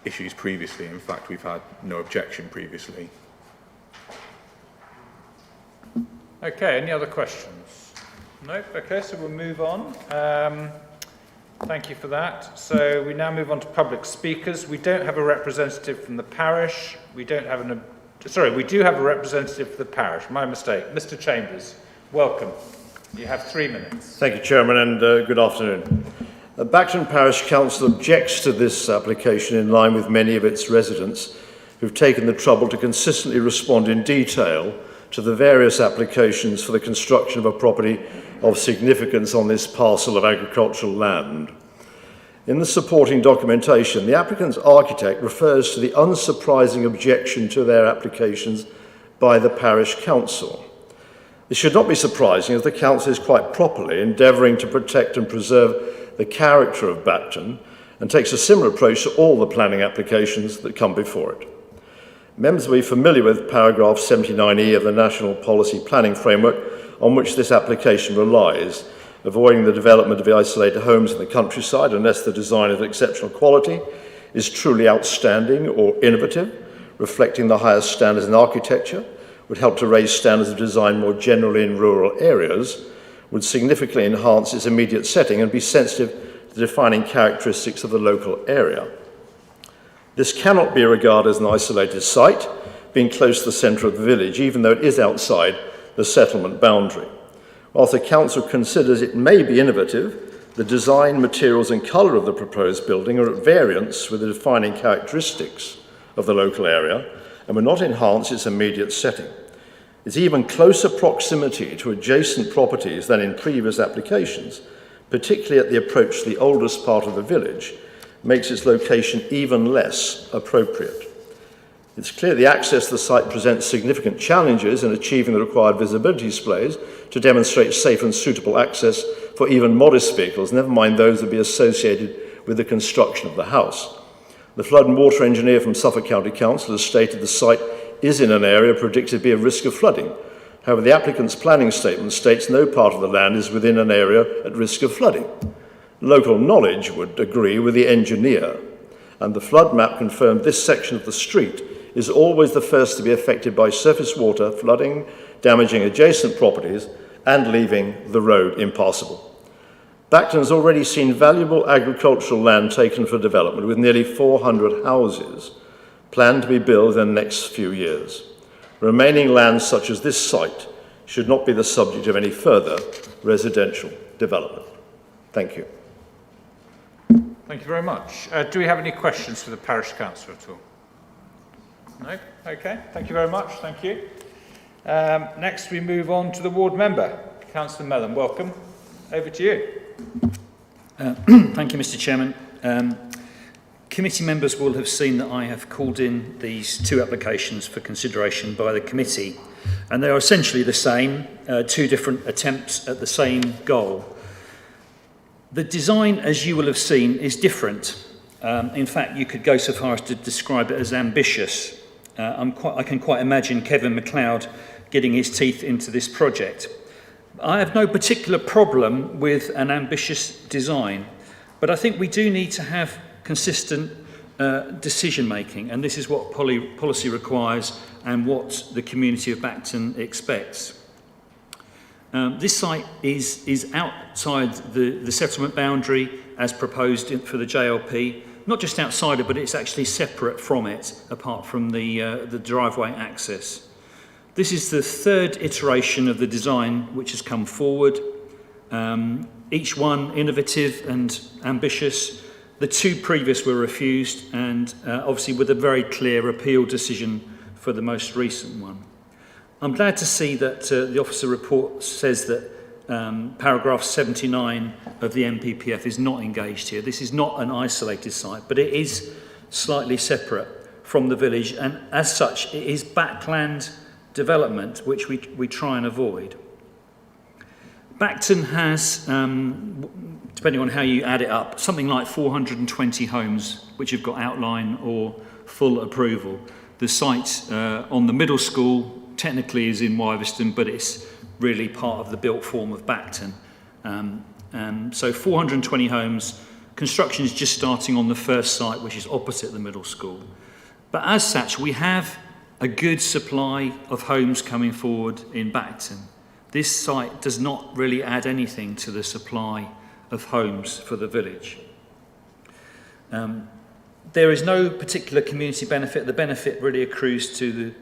issues previously. In fact, we've had no objection previously. Okay, any other questions? Nope. Okay, so we'll move on. Thank you for that. So we now move on to public speakers. We don't have a representative from the parish. We do have a representative for the parish. My mistake. Mr. Chambers, welcome. You have 3 minutes. Thank you, Chairman, and good afternoon. Bacton Parish Council objects to this application in line with many of its residents who've taken the trouble to consistently respond in detail to the various applications for the construction of a property of significance on this parcel of agricultural land. In the supporting documentation, the applicant's architect refers to the unsurprising objection to their applications by the parish council. This should not be surprising, as the council is quite properly endeavouring to protect and preserve the character of Bacton and takes a similar approach to all the planning applications that come before it. Members will be familiar with paragraph 79E of the National Policy Planning Framework on which this application relies, avoiding the development of isolated homes in the countryside unless the design is of exceptional quality, is truly outstanding or innovative, reflecting the highest standards in architecture, would help to raise standards of design more generally in rural areas, would significantly enhance its immediate setting and be sensitive to the defining characteristics of the local area. This cannot be regarded as an isolated site, being close to the centre of the village, even though it is outside the settlement boundary. Whilst the council considers it may be innovative, the design, materials and colour of the proposed building are at variance with the defining characteristics of the local area and will not enhance its immediate setting. Its even closer proximity to adjacent properties than in previous applications, particularly at the approach to the oldest part of the village, makes its location even less appropriate. It's clear the access to the site presents significant challenges in achieving the required visibility displays to demonstrate safe and suitable access for even modest vehicles, never mind those that be associated with the construction of the house. The flood and water engineer from Suffolk County Council has stated the site is in an area predicted to be a risk of flooding. However, the applicant's planning statement states no part of the land is within an area at risk of flooding. Local knowledge would agree with the engineer, and the flood map confirmed this section of the street is always the first to be affected by surface water flooding, damaging adjacent properties, and leaving the road impassable. Bacton has already seen valuable agricultural land taken for development, with nearly 400 houses planned to be built in the next few years. Remaining land such as this site should not be the subject of any further residential development. Thank you. Thank you very much. Do we have any questions for the parish councillor at all? No? Okay, thank you very much, thank you. Next we move on to the ward member. Councillor Mellon, welcome. Over to you. Thank you, Mr. Chairman. Committee members will have seen that I have called in these two applications for consideration by the committee, and they are essentially the same, two different attempts at the same goal. The design, as you will have seen, is different. In fact, you could go so far as to describe it as ambitious. I can quite imagine Kevin MacLeod getting his teeth into this project. I have no particular problem with an ambitious design, but I think we do need to have consistent decision making, and this is what policy requires and what the community of Bacton expects. This site is outside the settlement boundary as proposed for the JLP, not just outside it, but it's actually separate from it, apart from the driveway access. This is the third iteration of the design which has come forward, each one innovative and ambitious. The two previous were refused, and obviously with a very clear appeal decision for the most recent one. I'm glad to see that the officer report says that paragraph 79 of the MPPF is not engaged here. This is not an isolated site, but it is slightly separate from the village, and as such it is backland development which we try and avoid. Bacton has, depending on how you add it up, something like 420 homes which have got outline or full approval. The site on the middle school technically is in Wyverston, but it's really part of the built form of Bacton. So 420 homes. Construction is just starting on the first site, which is opposite the middle school. But as such, we have a good supply of homes coming forward in Bacton. This site does not really add anything to the supply of homes for the village. There is no particular community benefit. The benefit really accrues to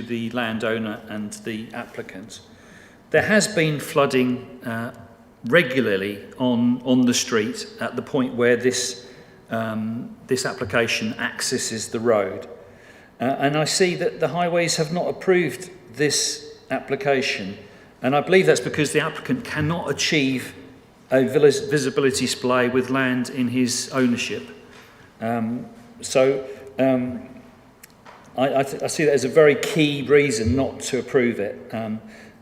the landowner and the applicant. There has been flooding regularly on the street at the point where this application accesses the road. And I see that the highways have not approved this application, and I believe that's because the applicant cannot achieve a visibility display with land in his ownership. I see that as a very key reason not to approve it.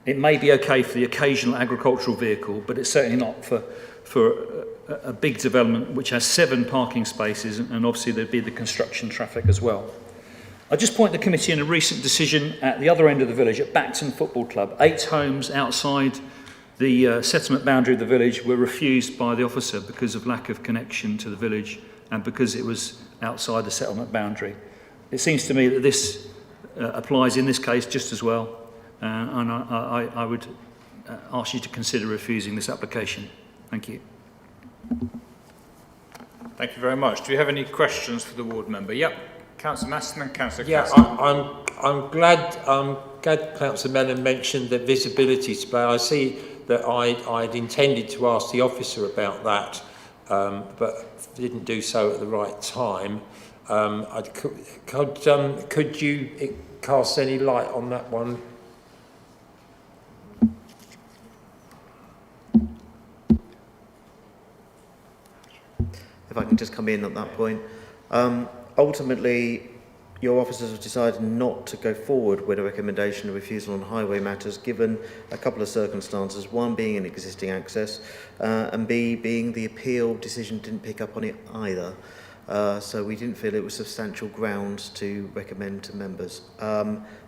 It may be okay for the occasional agricultural vehicle, but it's certainly not for a big development which has 7 parking spaces, and obviously there'd be the construction traffic as well. I just point the committee in a recent decision at the other end of the village, at Bacton Football Club. 8 homes outside the settlement boundary of the village were refused by the officer because of lack of connection to the village and because it was outside the settlement boundary. It seems to me that this applies in this case just as well, and I would ask you to consider refusing this application. Thank you. Thank you very much. Do you have any questions for the ward member? Yep. Councillor Matthissen and Councillor Yeah, Cassidy. I'm glad Councillor Mellon mentioned the visibility display. I see that I'd intended to ask the officer about that, but didn't do so at the right time. Could you cast any light on that one? If I can just come in at that point. Ultimately, your officers have decided not to go forward with a recommendation of refusal on highway matters, given a couple of circumstances, one being an existing access, and B, being the appeal decision didn't pick up on it either. So we didn't feel it was substantial grounds to recommend to members.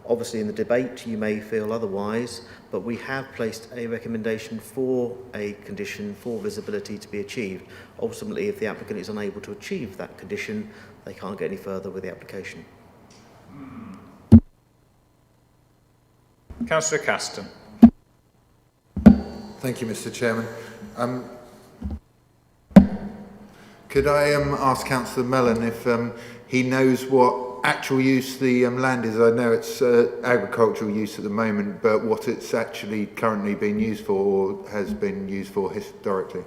Obviously in the debate you may feel otherwise, but we have placed a recommendation for a condition for visibility to be achieved. Ultimately, if the applicant is unable to achieve that condition, they can't get any further with the application. Councillor Caston. Thank you, Mr. Chairman. Could I ask Councillor Mellon if he knows what actual use the land is? I know it's agricultural use at the moment, but what it's actually currently being used for or has been used for historically?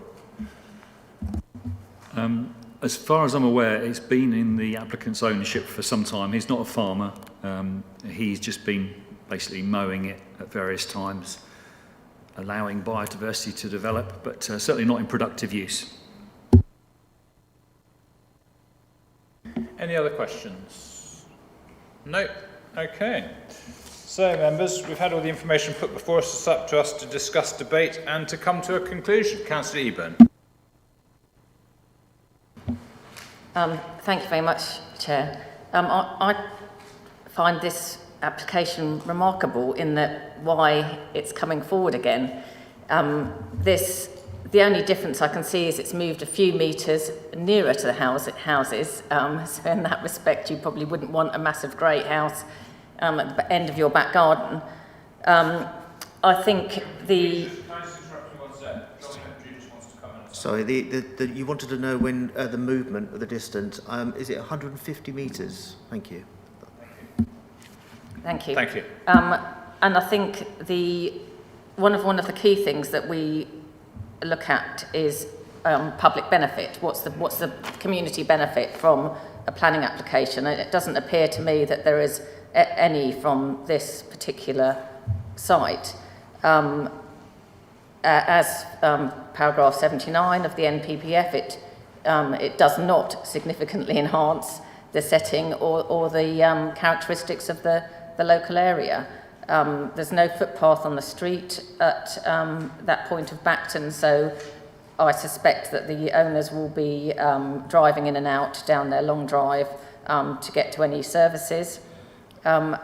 As far as I'm aware, it's been in the applicant's ownership for some time. He's not a farmer. He's just been basically mowing it at various times, allowing biodiversity to develop, but certainly not in productive use. Any other questions? No? Okay. So, members, we've had all the information put before us. It's up to us to discuss, debate and to come to a conclusion. Councillor Eburn. Thank you very much, Chair. I find this application remarkable in that why it's coming forward again. The only difference I can see is it's moved a few metres nearer to the houses. So in that respect, you probably wouldn't want a massive great house at the end of your back garden. I think the... Sorry, you wanted to know when the movement of the distance. Is it 150 metres? Thank you. Thank you. Thank you. And I think one of the key things that we look at is public benefit. What's the community benefit from a planning application? And it doesn't appear to me that there is any from this particular site. As paragraph 79 of the NPPF, it does not significantly enhance the setting or the characteristics of the local area. There's no footpath on the street at that point of Bacton, so I suspect that the owners will be driving in and out down their long drive to get to any services. And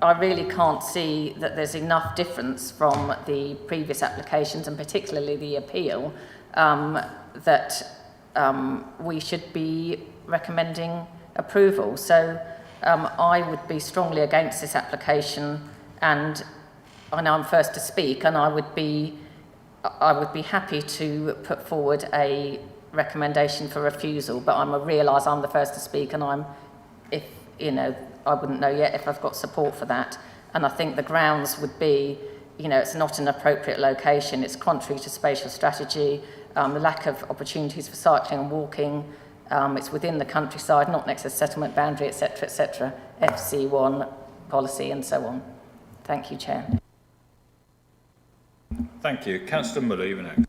I really can't see that there's enough difference from the previous applications, and particularly the appeal, that we should be recommending approval. So I would be strongly against this application, and I know I'm first to speak, and I would be happy to put forward a recommendation for refusal, but I realise I'm the first to speak, and I wouldn't know yet if I've got support for that. And I think the grounds would be, it's not an appropriate location, it's contrary to spatial strategy, the lack of opportunities for cycling and walking, it's within the countryside, not next to the settlement boundary, etc., FC1 policy and so on. Thank you, Chair. Thank you. Councillor Muller, you next.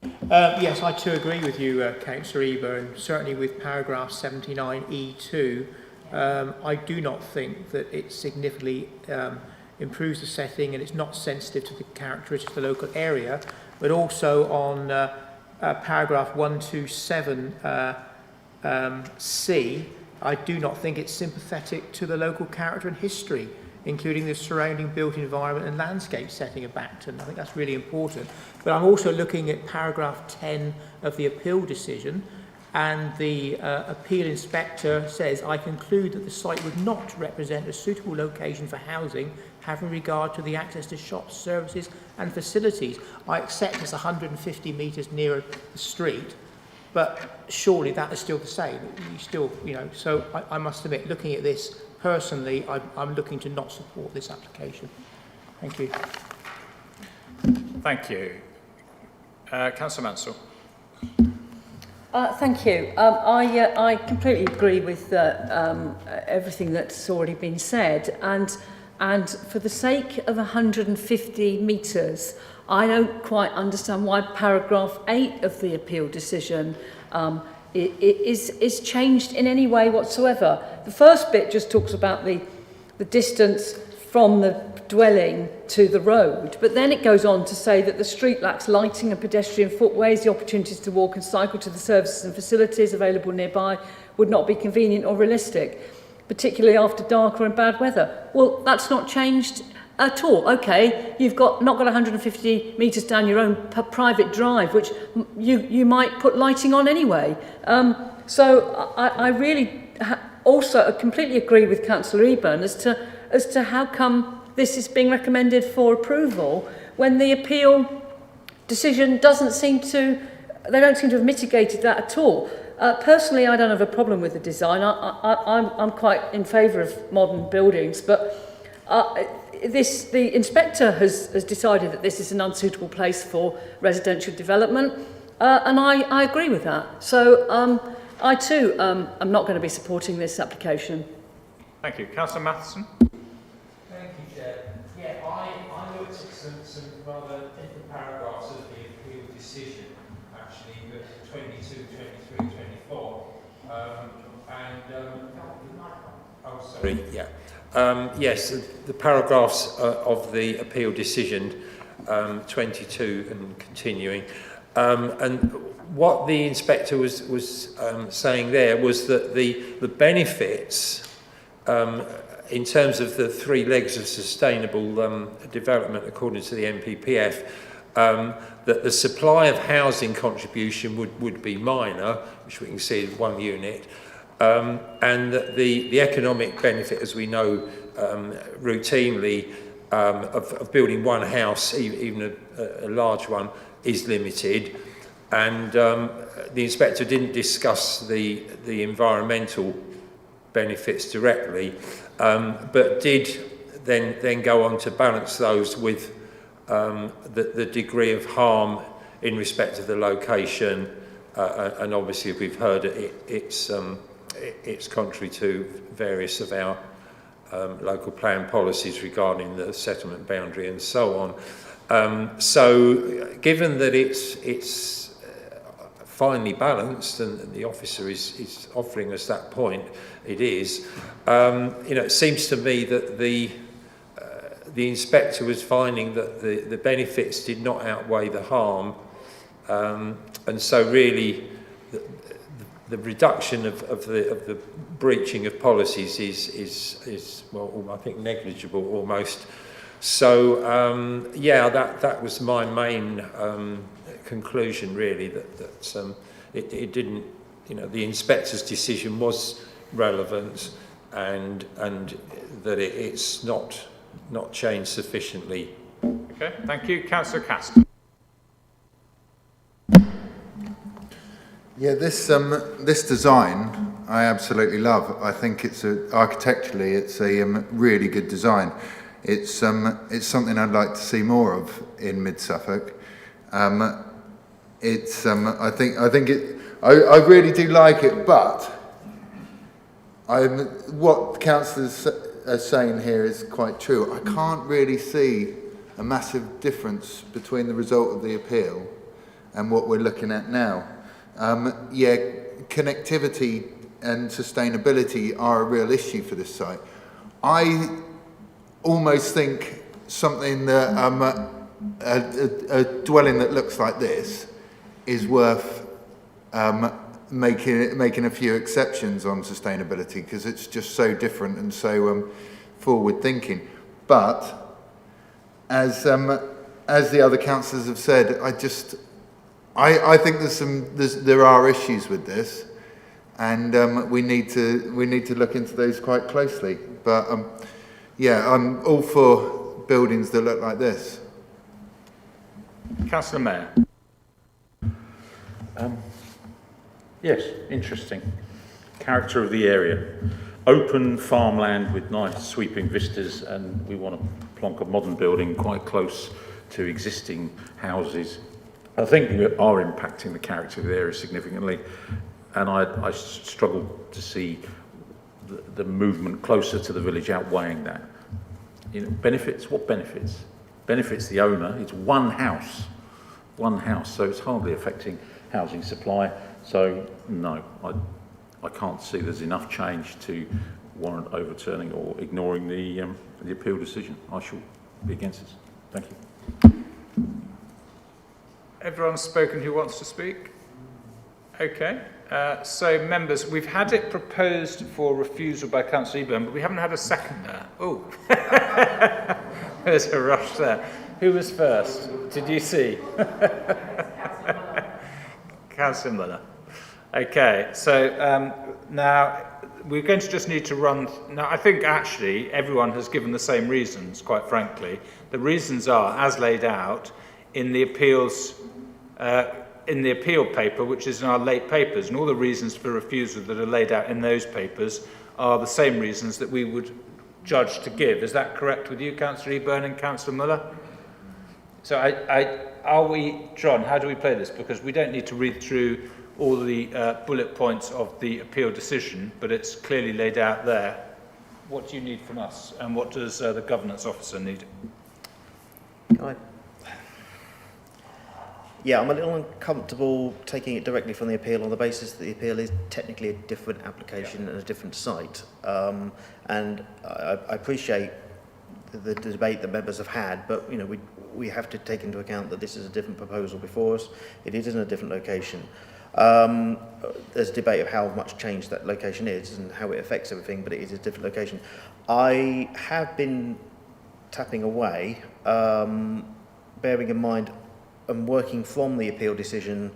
Yes, I too agree with you, Councillor Eber, and certainly with paragraph 79E2. I do not think that it significantly improves the setting, and it's not sensitive to the characteristics of the local area, but also on paragraph 127C, I do not think it's sympathetic to the local character and history, including the surrounding built environment and landscape setting of Bacton. I think that's really important. But I'm also looking at paragraph 10 of the appeal decision, and the appeal inspector says, I conclude that the site would not represent a suitable location for housing, having regard to the access to shops, services and facilities. I accept it's 150 metres nearer the street, but surely that is still the same. You still, so I must admit, looking at this personally, I'm looking to not support this application. Thank you. Thank you. Councillor Mansel. Thank you. I completely agree with everything that's already been said, and for the sake of 150 metres, I don't quite understand why paragraph 8 of the appeal decision is changed in any way whatsoever. The first bit just talks about the distance from the dwelling to the road, but then it goes on to say that the street lacks lighting and pedestrian footways, the opportunities to walk and cycle to the services and facilities available nearby would not be convenient or realistic, particularly after dark or in bad weather. Well, that's not changed at all. Okay, you've not got 150 metres down your own private drive, which you might put lighting on anyway. So I really also completely agree with Councillor Eburn as to how come this is being recommended for approval when the appeal decision they don't seem to have mitigated that at all. Personally, I don't have a problem with the design. I'm quite in favour of modern buildings, but the inspector has decided that this is an unsuitable place for residential development, and I agree with that. So I too am not going to be supporting this application. Thank you. Councillor Matthissen. Thank you, Chair. Yeah, I looked at some rather different paragraphs of the appeal decision, actually, 22, 23, 24. Sorry, yeah. Yes, the paragraphs of the appeal decision, 22 and continuing, and what the inspector was saying there was that the benefits in terms of the three legs of sustainable development according to the NPPF, that the supply of housing contribution would be minor, which we can see in one unit, and that the economic benefit, as we know routinely, of building one house, even a large one, is limited. And the inspector didn't discuss the environmental benefits directly, but did then go on to balance those with the degree of harm in respect of the location, and obviously we've heard it's contrary to various of our local plan policies regarding the settlement boundary and so on. So given that it's finely balanced, and the officer is offering us that point, it is. It seems to me that the inspector was finding that the benefits did not outweigh the harm, and so really the reduction of the breaching of policies is well, I think negligible almost. So yeah, that was my main conclusion really, that it didn't, the inspector's decision was relevant, and that it's not changed sufficiently. Okay, thank you. Councillor Castor. Yeah, this design I absolutely love. I think architecturally it's a really good design. It's something I'd like to see more of in Mid Suffolk. I really do like it, but what councillors are saying here is quite true. I can't really see a massive difference between the result of the appeal and what we're looking at now. Yeah, connectivity and sustainability are a real issue for this site. I almost think something that a dwelling that looks like this is worth making a few exceptions on sustainability, because it's just so different and so forward thinking. But as the other councillors have said, I think there are issues with this, and we need to look into those quite closely. But yeah, I'm all for buildings that look like this. Councillor Meyer. Yes, interesting. Character of the area. Open farmland with nice sweeping vistas, and we want to plonk a modern building quite close to existing houses. I think we are impacting the character of the area significantly, and I struggle to see the movement closer to the village outweighing that. You know, benefits, what benefits? Benefits the owner. It's one house, so it's hardly affecting housing supply. So no, I can't see there's enough change to warrant overturning or ignoring the appeal decision. I shall be against this. Thank you. Everyone's spoken who wants to speak? Okay. So, members, we've had it proposed for refusal by Councillor Eburn, but we haven't had a second there. Oh, there's a rush there. Who was first? Did you see? Councillor Muller. Okay, so now we're going to just need to run. Now, I think actually everyone has given the same reasons, quite frankly. The reasons are, as laid out, in the appeals. In the appeal paper, which is in our late papers, and all the reasons for refusal that are laid out in those papers are the same reasons that we would judge to give. Is that correct with you, Councillor Eburn and Councillor Muller? So are we, John, how do we play this? Because we don't need to read through all the bullet points of the appeal decision, but it's clearly laid out there. What do you need from us, and what does the governance officer need? Yeah, I'm a little uncomfortable taking it directly from the appeal on the basis that the appeal is technically a different application and a different site. And I appreciate the debate that members have had, but you know, we have to take into account that this is a different proposal before us. It is in a different location. There's a debate of how much change that location is and how it affects everything, but it is a different location. I have been tapping away, bearing in mind and working from the appeal decision,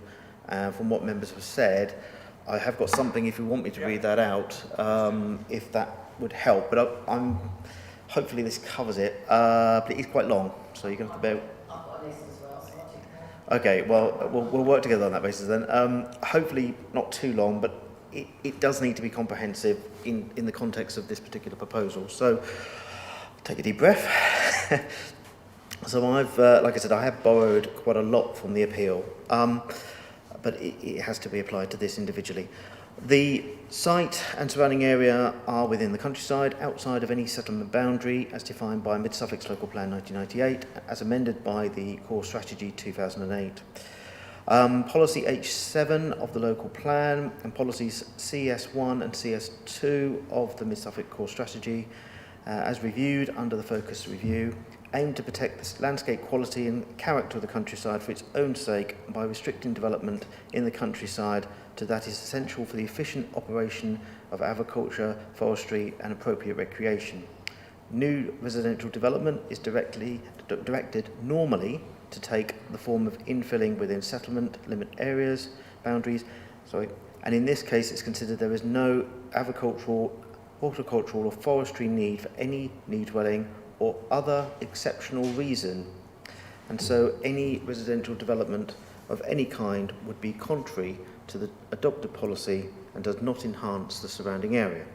from what members have said. I have got something, if you want me to read that out, if that would help. But I'm hopefully this covers it. But it is quite long, so you're going to have to bear. I've got a list as well, so okay, well, we'll work together on that basis then. Hopefully not too long, but it does need to be comprehensive in the context of this particular proposal. So take a deep breath. So I've, like I said, I have borrowed quite a lot from the appeal, but it has to be applied to this individually. The site and surrounding area are within the countryside, outside of any settlement boundary, as defined by Mid-Suffolk's Local Plan 1998, as amended by the Core Strategy 2008. Policy H7 of the Local Plan and policies CS1 and CS2 of the Mid-Suffolk Core Strategy, as reviewed under the Focus Review, aim to protect the landscape quality and character of the countryside for its own sake by restricting development in the countryside to that is essential for the efficient operation of agriculture, forestry and appropriate recreation. New residential development is directed normally to take the form of infilling within settlement limit areas, boundaries, and in this case it's considered there is no agricultural, horticultural or forestry need for any new dwelling or other exceptional reason, and so any residential development of any kind would be contrary to the adopted policy and does not enhance the surrounding area.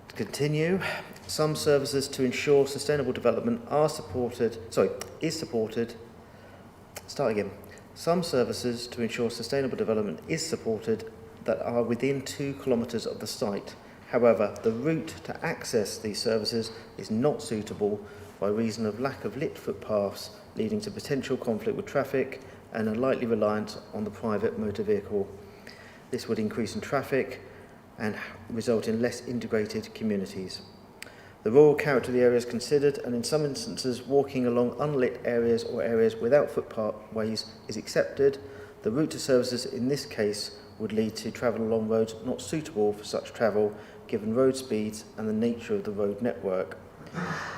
To continue, some services to ensure sustainable development are supported, Some services to ensure sustainable development is supported that are within 2 kilometres of the site. However, the route to access these services is not suitable by reason of lack of lit footpaths, leading to potential conflict with traffic and are likely reliant on the private motor vehicle. This would increase in traffic and result in less integrated communities. The rural character of the area is considered, and in some instances walking along unlit areas or areas without footpathways is accepted. The route to services in this case would lead to travel along roads not suitable for such travel given road speeds and the nature of the road network.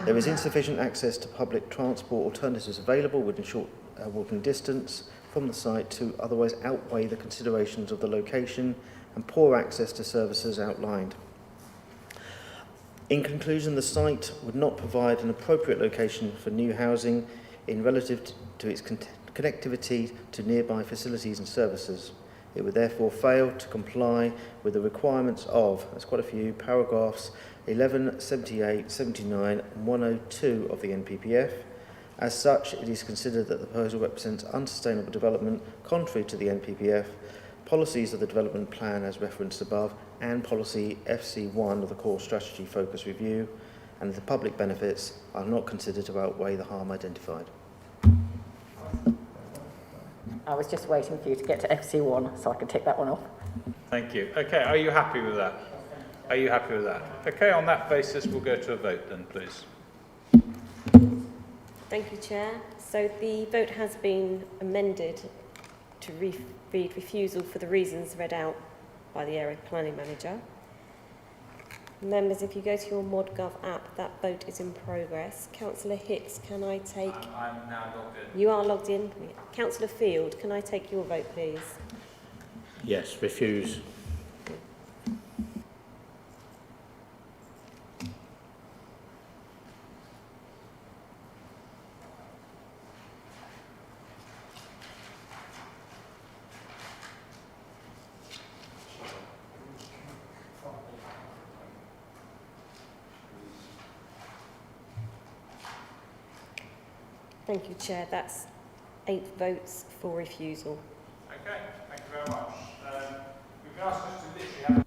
There is insufficient access to public transport alternatives available within short walking distance from the site to otherwise outweigh the considerations of the location and poor access to services outlined. In conclusion, the site would not provide an appropriate location for new housing in relative to its connectivity to nearby facilities and services. It would therefore fail to comply with the requirements of, there's quite a few, paragraphs 11, 78, 79 and 102 of the NPPF. As such, it is considered that the proposal represents unsustainable development contrary to the NPPF, policies of the development plan as referenced above, and policy FC1 of the core strategy focus review, and the public benefits are not considered to outweigh the harm identified. I was just waiting for you to get to FC1 so I could tick that one off. Thank you. Okay, are you happy with that? Are you happy with that? Okay, on that basis, we'll go to a vote then, please. Thank you, Chair. So the vote has been amended to read refusal for the reasons read out by the Area Planning Manager. Members, if you go to your ModGov app, that vote is in progress. Councillor Hicks, can I take... I'm now logged in. You are logged in. Councillor Field, can I take your vote, please? Yes, refuse. Thank you, Chair. That's 8 votes for refusal. Okay, thank you very much. We've asked us to literally have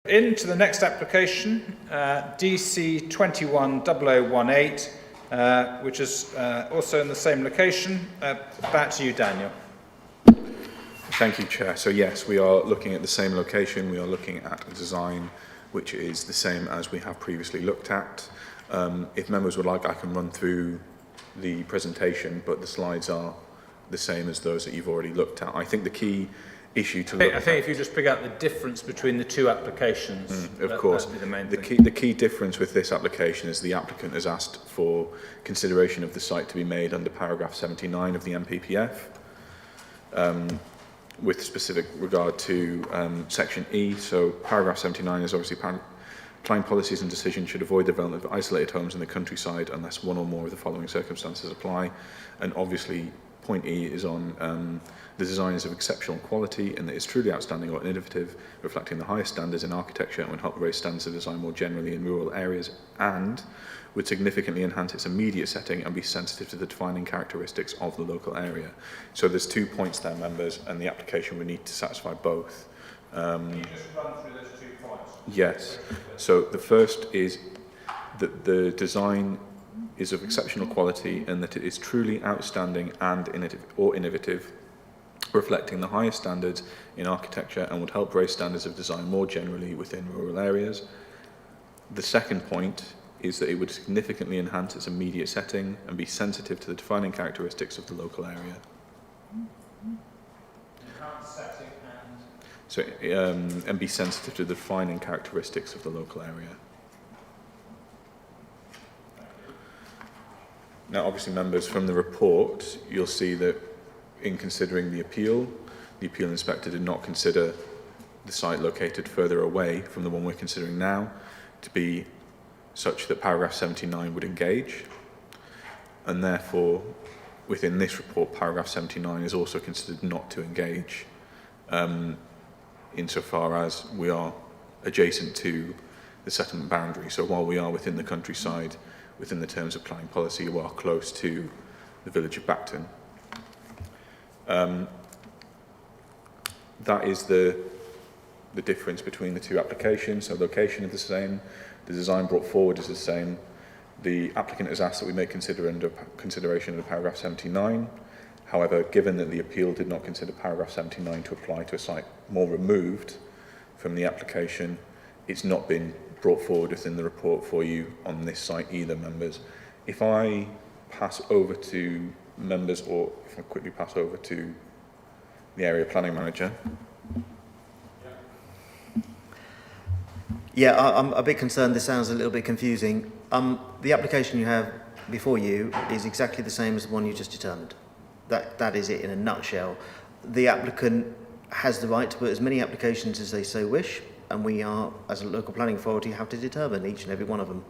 Into the next application, DC 210018, which is also in the same location. Back to you, Daniel. Thank you, Chair. So yes, we are looking at the same location. We are looking at a design which is the same as we have previously looked at. If members would like, I can run through the presentation, but the slides are the same as those that you've already looked at. I think the key issue to look at... I think if you just pick out the difference between the two applications, of course. That'd be the main thing. The key difference with this application is the applicant has asked for consideration of the site to be made under paragraph 79 of the MPPF, with specific regard to section E. So paragraph 79 is obviously planning policies and decisions should avoid the development of isolated homes in the countryside unless one or more of the following circumstances apply. And obviously point E is on the design is of exceptional quality and that is truly outstanding or innovative, reflecting the highest standards in architecture and would help raise standards of design more generally in rural areas, and would significantly enhance its immediate setting and be sensitive to the defining characteristics of the local area. So there's 2 points there, members, and the application would need to satisfy both. Can you just run through those 2 points? Yes. So the first is that the design is of exceptional quality and that it is truly outstanding and innovative, reflecting the highest standards in architecture and would help raise standards of design more generally within rural areas. The second point is that it would significantly enhance its immediate setting and be sensitive to the defining characteristics of the local area. Enhance setting and... So, and be sensitive to the defining characteristics of the local area. Now, obviously, members, from the report, you'll see that in considering the appeal inspector did not consider the site located further away from the one we're considering now to be such that paragraph 79 would engage. And therefore, within this report, paragraph 79 is also considered not to engage, insofar as we are adjacent to the settlement boundary. So while we are within the countryside, within the terms of planning policy, we are close to the village of Bacton. That is the difference between the two applications. So location is the same, the design brought forward is the same. The applicant has asked that we make consideration under paragraph 79. However, given that the appeal did not consider paragraph 79 to apply to a site more removed from the application, it's not been brought forward within the report for you on this site either, members. If I pass over to members, or if I quickly pass over to the area planning manager. Yeah, I'm a bit concerned. This sounds a little bit confusing. The application you have before you is exactly the same as the one you just determined. That is it in a nutshell. The applicant has the right to put as many applications as they so wish, and we are, as a local planning authority, have to determine each and every one of them.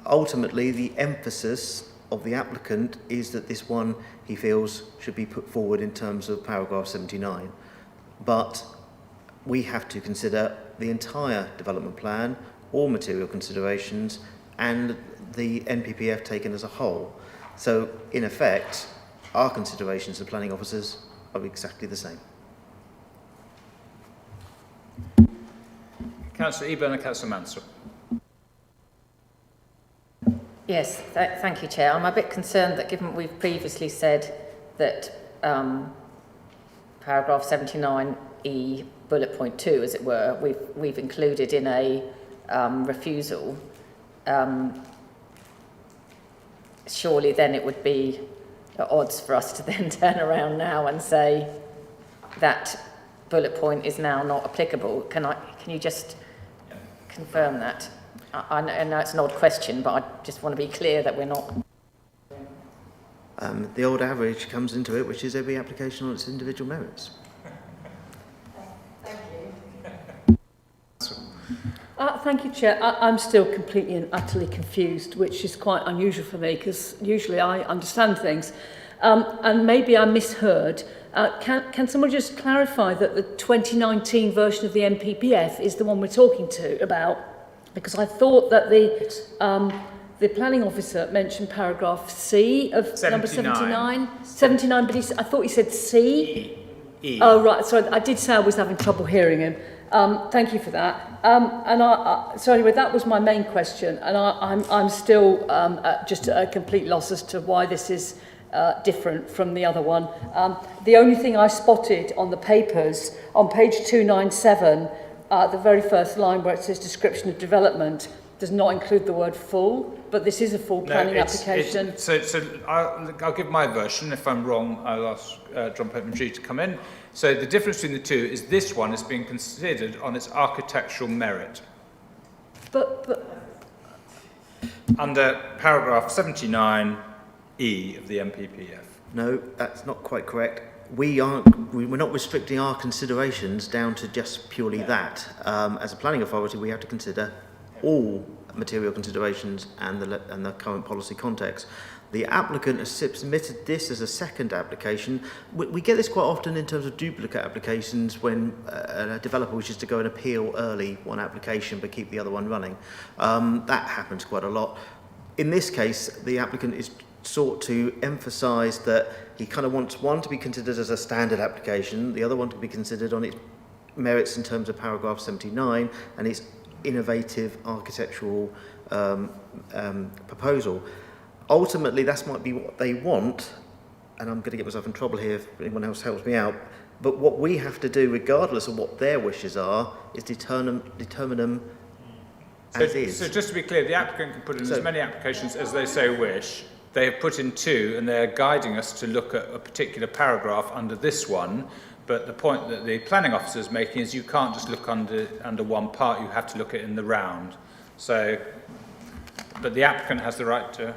Ultimately, the emphasis of the applicant is that this one, he feels, should be put forward in terms of paragraph 79. But we have to consider the entire development plan, all material considerations, and the NPPF taken as a whole. So, in effect, our considerations as planning officers are exactly the same. Councillor Eburn and Councillor Mansel. Yes, thank you, Chair. I'm a bit concerned that given we've previously said that paragraph 79E, bullet point 2, as it were, we've included in a refusal. Surely then it would be at odds for us to then turn around now and say that bullet point is now not applicable. Can you just confirm that? I know it's an odd question, but I just want to be clear that we're not... The old average comes into it, which is every application on its individual merits. Thank you. Thank you, Chair. I'm still completely and utterly confused, which is quite unusual for me, because usually I understand things. And maybe I misheard. Can someone just clarify that the 2019 version of the MPPF is the one we're talking about? Because I thought that the planning officer mentioned paragraph C of 79. number 79. 79, but I thought he said C. E. Oh, right. Sorry, I did say I was having trouble hearing him. Thank you for that. So anyway, that was my main question, and I'm still just at a complete loss as to why this is different from the other one. The only thing I spotted on the papers, on page 297, the very first line where it says description of development, does not include the word full, but this is a full planning application. So I'll give my version. If I'm wrong, I'll ask John Popeman-G to come in. So the difference between the two is this one is being considered on its architectural merit. But under paragraph 79E of the MPPF. No, that's not quite correct. We're not restricting our considerations down to just purely that. As a planning authority, we have to consider all material considerations and the current policy context. The applicant has submitted this as a second application. We get this quite often in terms of duplicate applications when a developer wishes to go and appeal early one application but keep the other one running. That happens quite a lot. In this case, the applicant is sought to emphasise that he kind of wants one to be considered as a standard application, the other one to be considered on its merits in terms of paragraph 79 and its innovative architectural proposal. Ultimately, that might be what they want, and I'm going to get myself in trouble here if anyone else helps me out, but what we have to do, regardless of what their wishes are, is determine them as is. So just to be clear, the applicant can put in as many applications as they so wish. They have put in 2, and they're guiding us to look at a particular paragraph under this one. But the point that the planning officer is making is you can't just look under one part, you have to look at it in the round. So, but the applicant has the right to,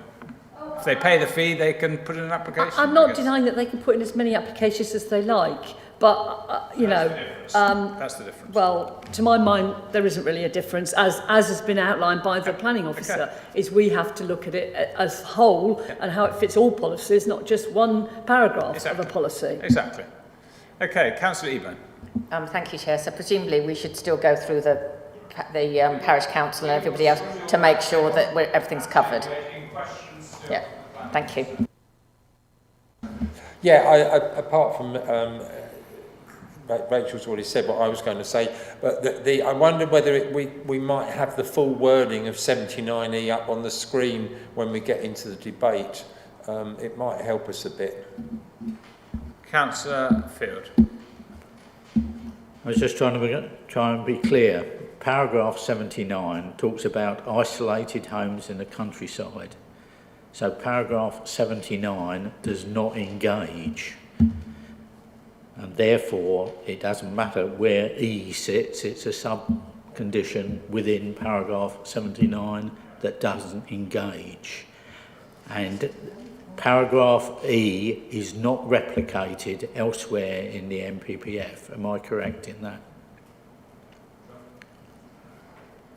if they pay the fee, they can put in an application. I'm not denying that they can put in as many applications as they like, but, That's the difference. Well, to my mind, there isn't really a difference, as has been outlined by the planning officer, is we have to look at it as whole and how it fits all policies, not just one paragraph of a policy. Exactly. Okay, Councillor Eburn. Thank you, Chair. So presumably we should still go through the parish council and everybody else to make sure that everything's covered. Yeah, thank you. Yeah, apart from Rachel's already said what I was going to say, but I wonder whether we might have the full wording of 79E up on the screen when we get into the debate. It might help us a bit. Councillor Field. I was just trying to be clear. Paragraph 79 talks about isolated homes in the countryside. So paragraph 79 does not engage. And therefore, it doesn't matter where E sits, it's a sub-condition within paragraph 79 that doesn't engage. And paragraph E is not replicated elsewhere in the MPPF. Am I correct in that?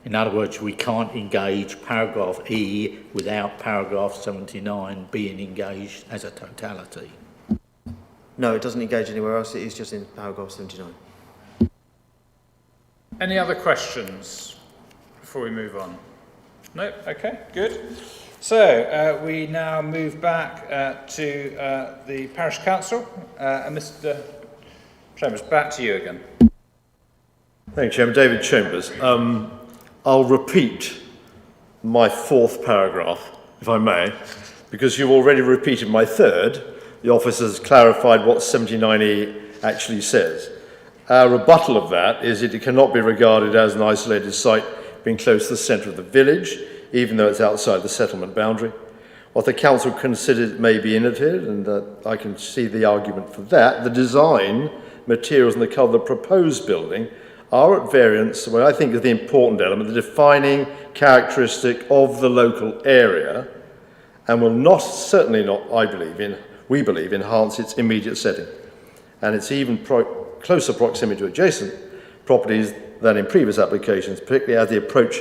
In other words, we can't engage paragraph E without paragraph 79 being engaged as a totality. No, it doesn't engage anywhere else. It is just in paragraph 79. Any other questions before we move on? No? Okay, good. So we now move back to the Parish Council. And Mr Chambers, back to you again. Thank you, Chairman. David Chambers. I'll repeat my 4th paragraph, if I may, because you've already repeated my 3rd. The office has clarified what 79E actually says. Our rebuttal of that is that it cannot be regarded as an isolated site being close to the centre of the village, even though it's outside the settlement boundary. What the council considers may be innovative, and I can see the argument for that. The design, materials and the colour of the proposed building are at variance, what I think is the important element, the defining characteristic of the local area, and will not, certainly not, we believe, enhance its immediate setting. And it's even closer proximity to adjacent properties than in previous applications, particularly as the approach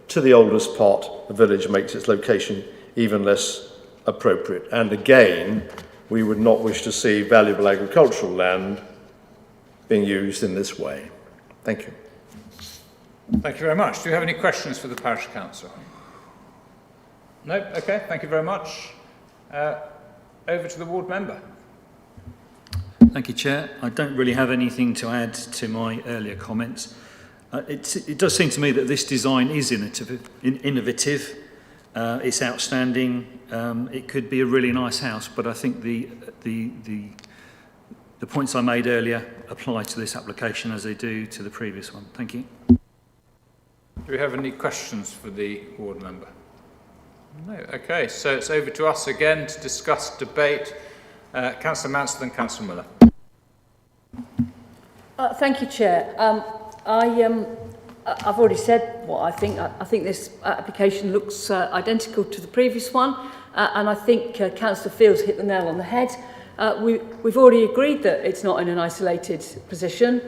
to the oldest part of the village makes its location even less appropriate. And again, we would not wish to see valuable agricultural land being used in this way. Thank you. Thank you very much. Do you have any questions for the Parish Council? No? Okay, thank you very much. Over to the ward member. Thank you, Chair. I don't really have anything to add to my earlier comments. It does seem to me that this design is innovative. It's outstanding. It could be a really nice house, but I think the points I made earlier apply to this application as they do to the previous one. Thank you. Do we have any questions for the ward member? No. Okay, so it's over to us again to discuss, debate. Councillor Mansel and Councillor Miller. Thank you, Chair. I've already said what I think. I think this application looks identical to the previous one, and I think Councillor Fields hit the nail on the head. We've already agreed that it's not in an isolated position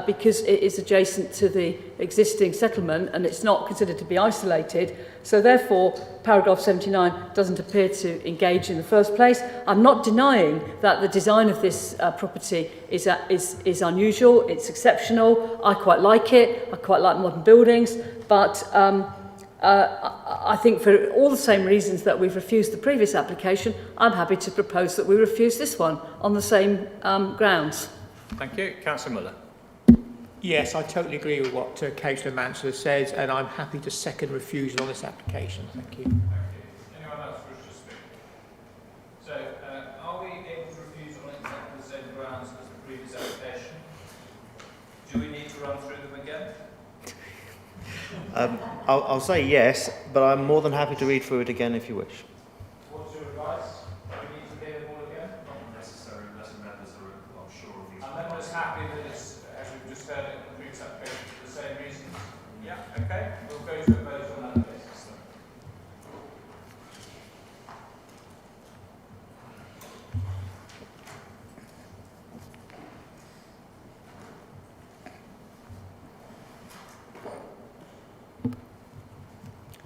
because it is adjacent to the existing settlement and it's not considered to be isolated. So therefore, paragraph 79 doesn't appear to engage in the first place. I'm not denying that the design of this property is unusual, it's exceptional. I quite like it. I quite like modern buildings, but I think for all the same reasons that we've refused the previous application, I'm happy to propose that we refuse this one on the same grounds. Thank you. Councillor Miller. Yes, I totally agree with what Councillor Mansel says, and I'm happy to second refusal on this application. Thank you. Thank you. Anyone else wish to speak? So, are we able to refuse on exactly the same grounds as the previous application? Do we need to run through them again? I'll say yes, but I'm more than happy to read through it again if you wish. What's your advice? Do we need to hear them all again? Not necessary unless members are unsure of these. Are members happy that it's, as we've just heard it, the previous application for the same reasons? Yeah, okay. We'll go to a vote on that basis then.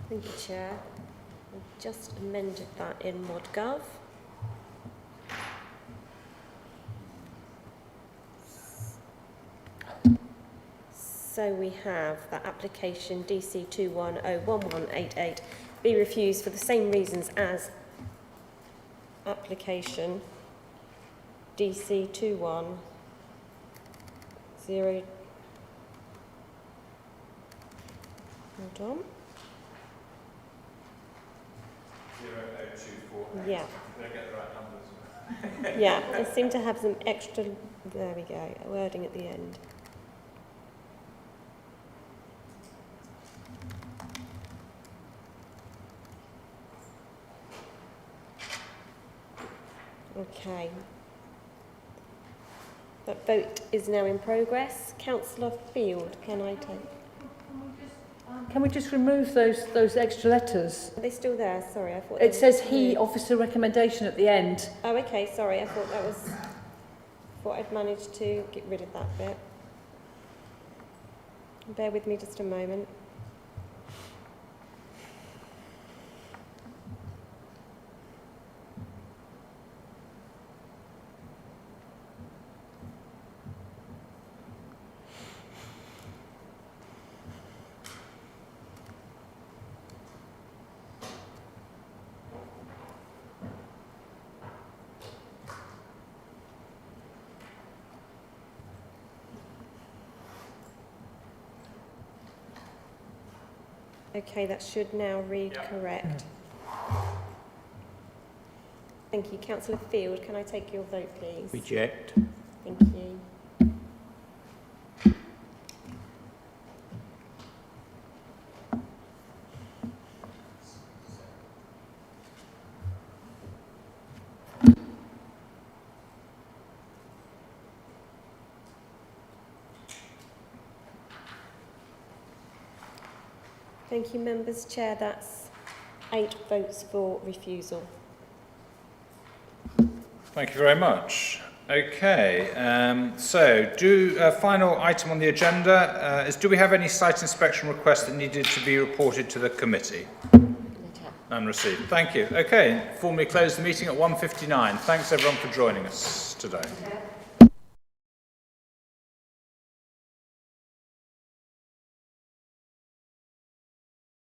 Thank you, Chair. I've just amended that in ModGov. So we have that application DC 2101188 be refused for the same reasons as application DC 210. Hold on. 0024. Yeah. Did I get the right numbers? Yeah, I seem to have some extra, there we go, wording at the end. Okay. That vote is now in progress. Councillor Field, can I take? Can we just remove those extra letters? Are they still there? Sorry, I thought... It says he offers a recommendation at the end. Oh, okay, sorry, I thought that was... thought I'd managed to get rid of that bit. Bear with me just a moment. Okay, that should now read correct. Thank you. Councillor Field, can I take your vote, please? Reject. Thank you. Thank you, members. Chair, that's 8 votes for refusal. Thank you very much. Okay, so final item on the agenda is, do we have any site inspection requests that needed to be reported to the committee? None received. Thank you. Okay, formally close the meeting at 1:59. Thanks everyone for joining us today.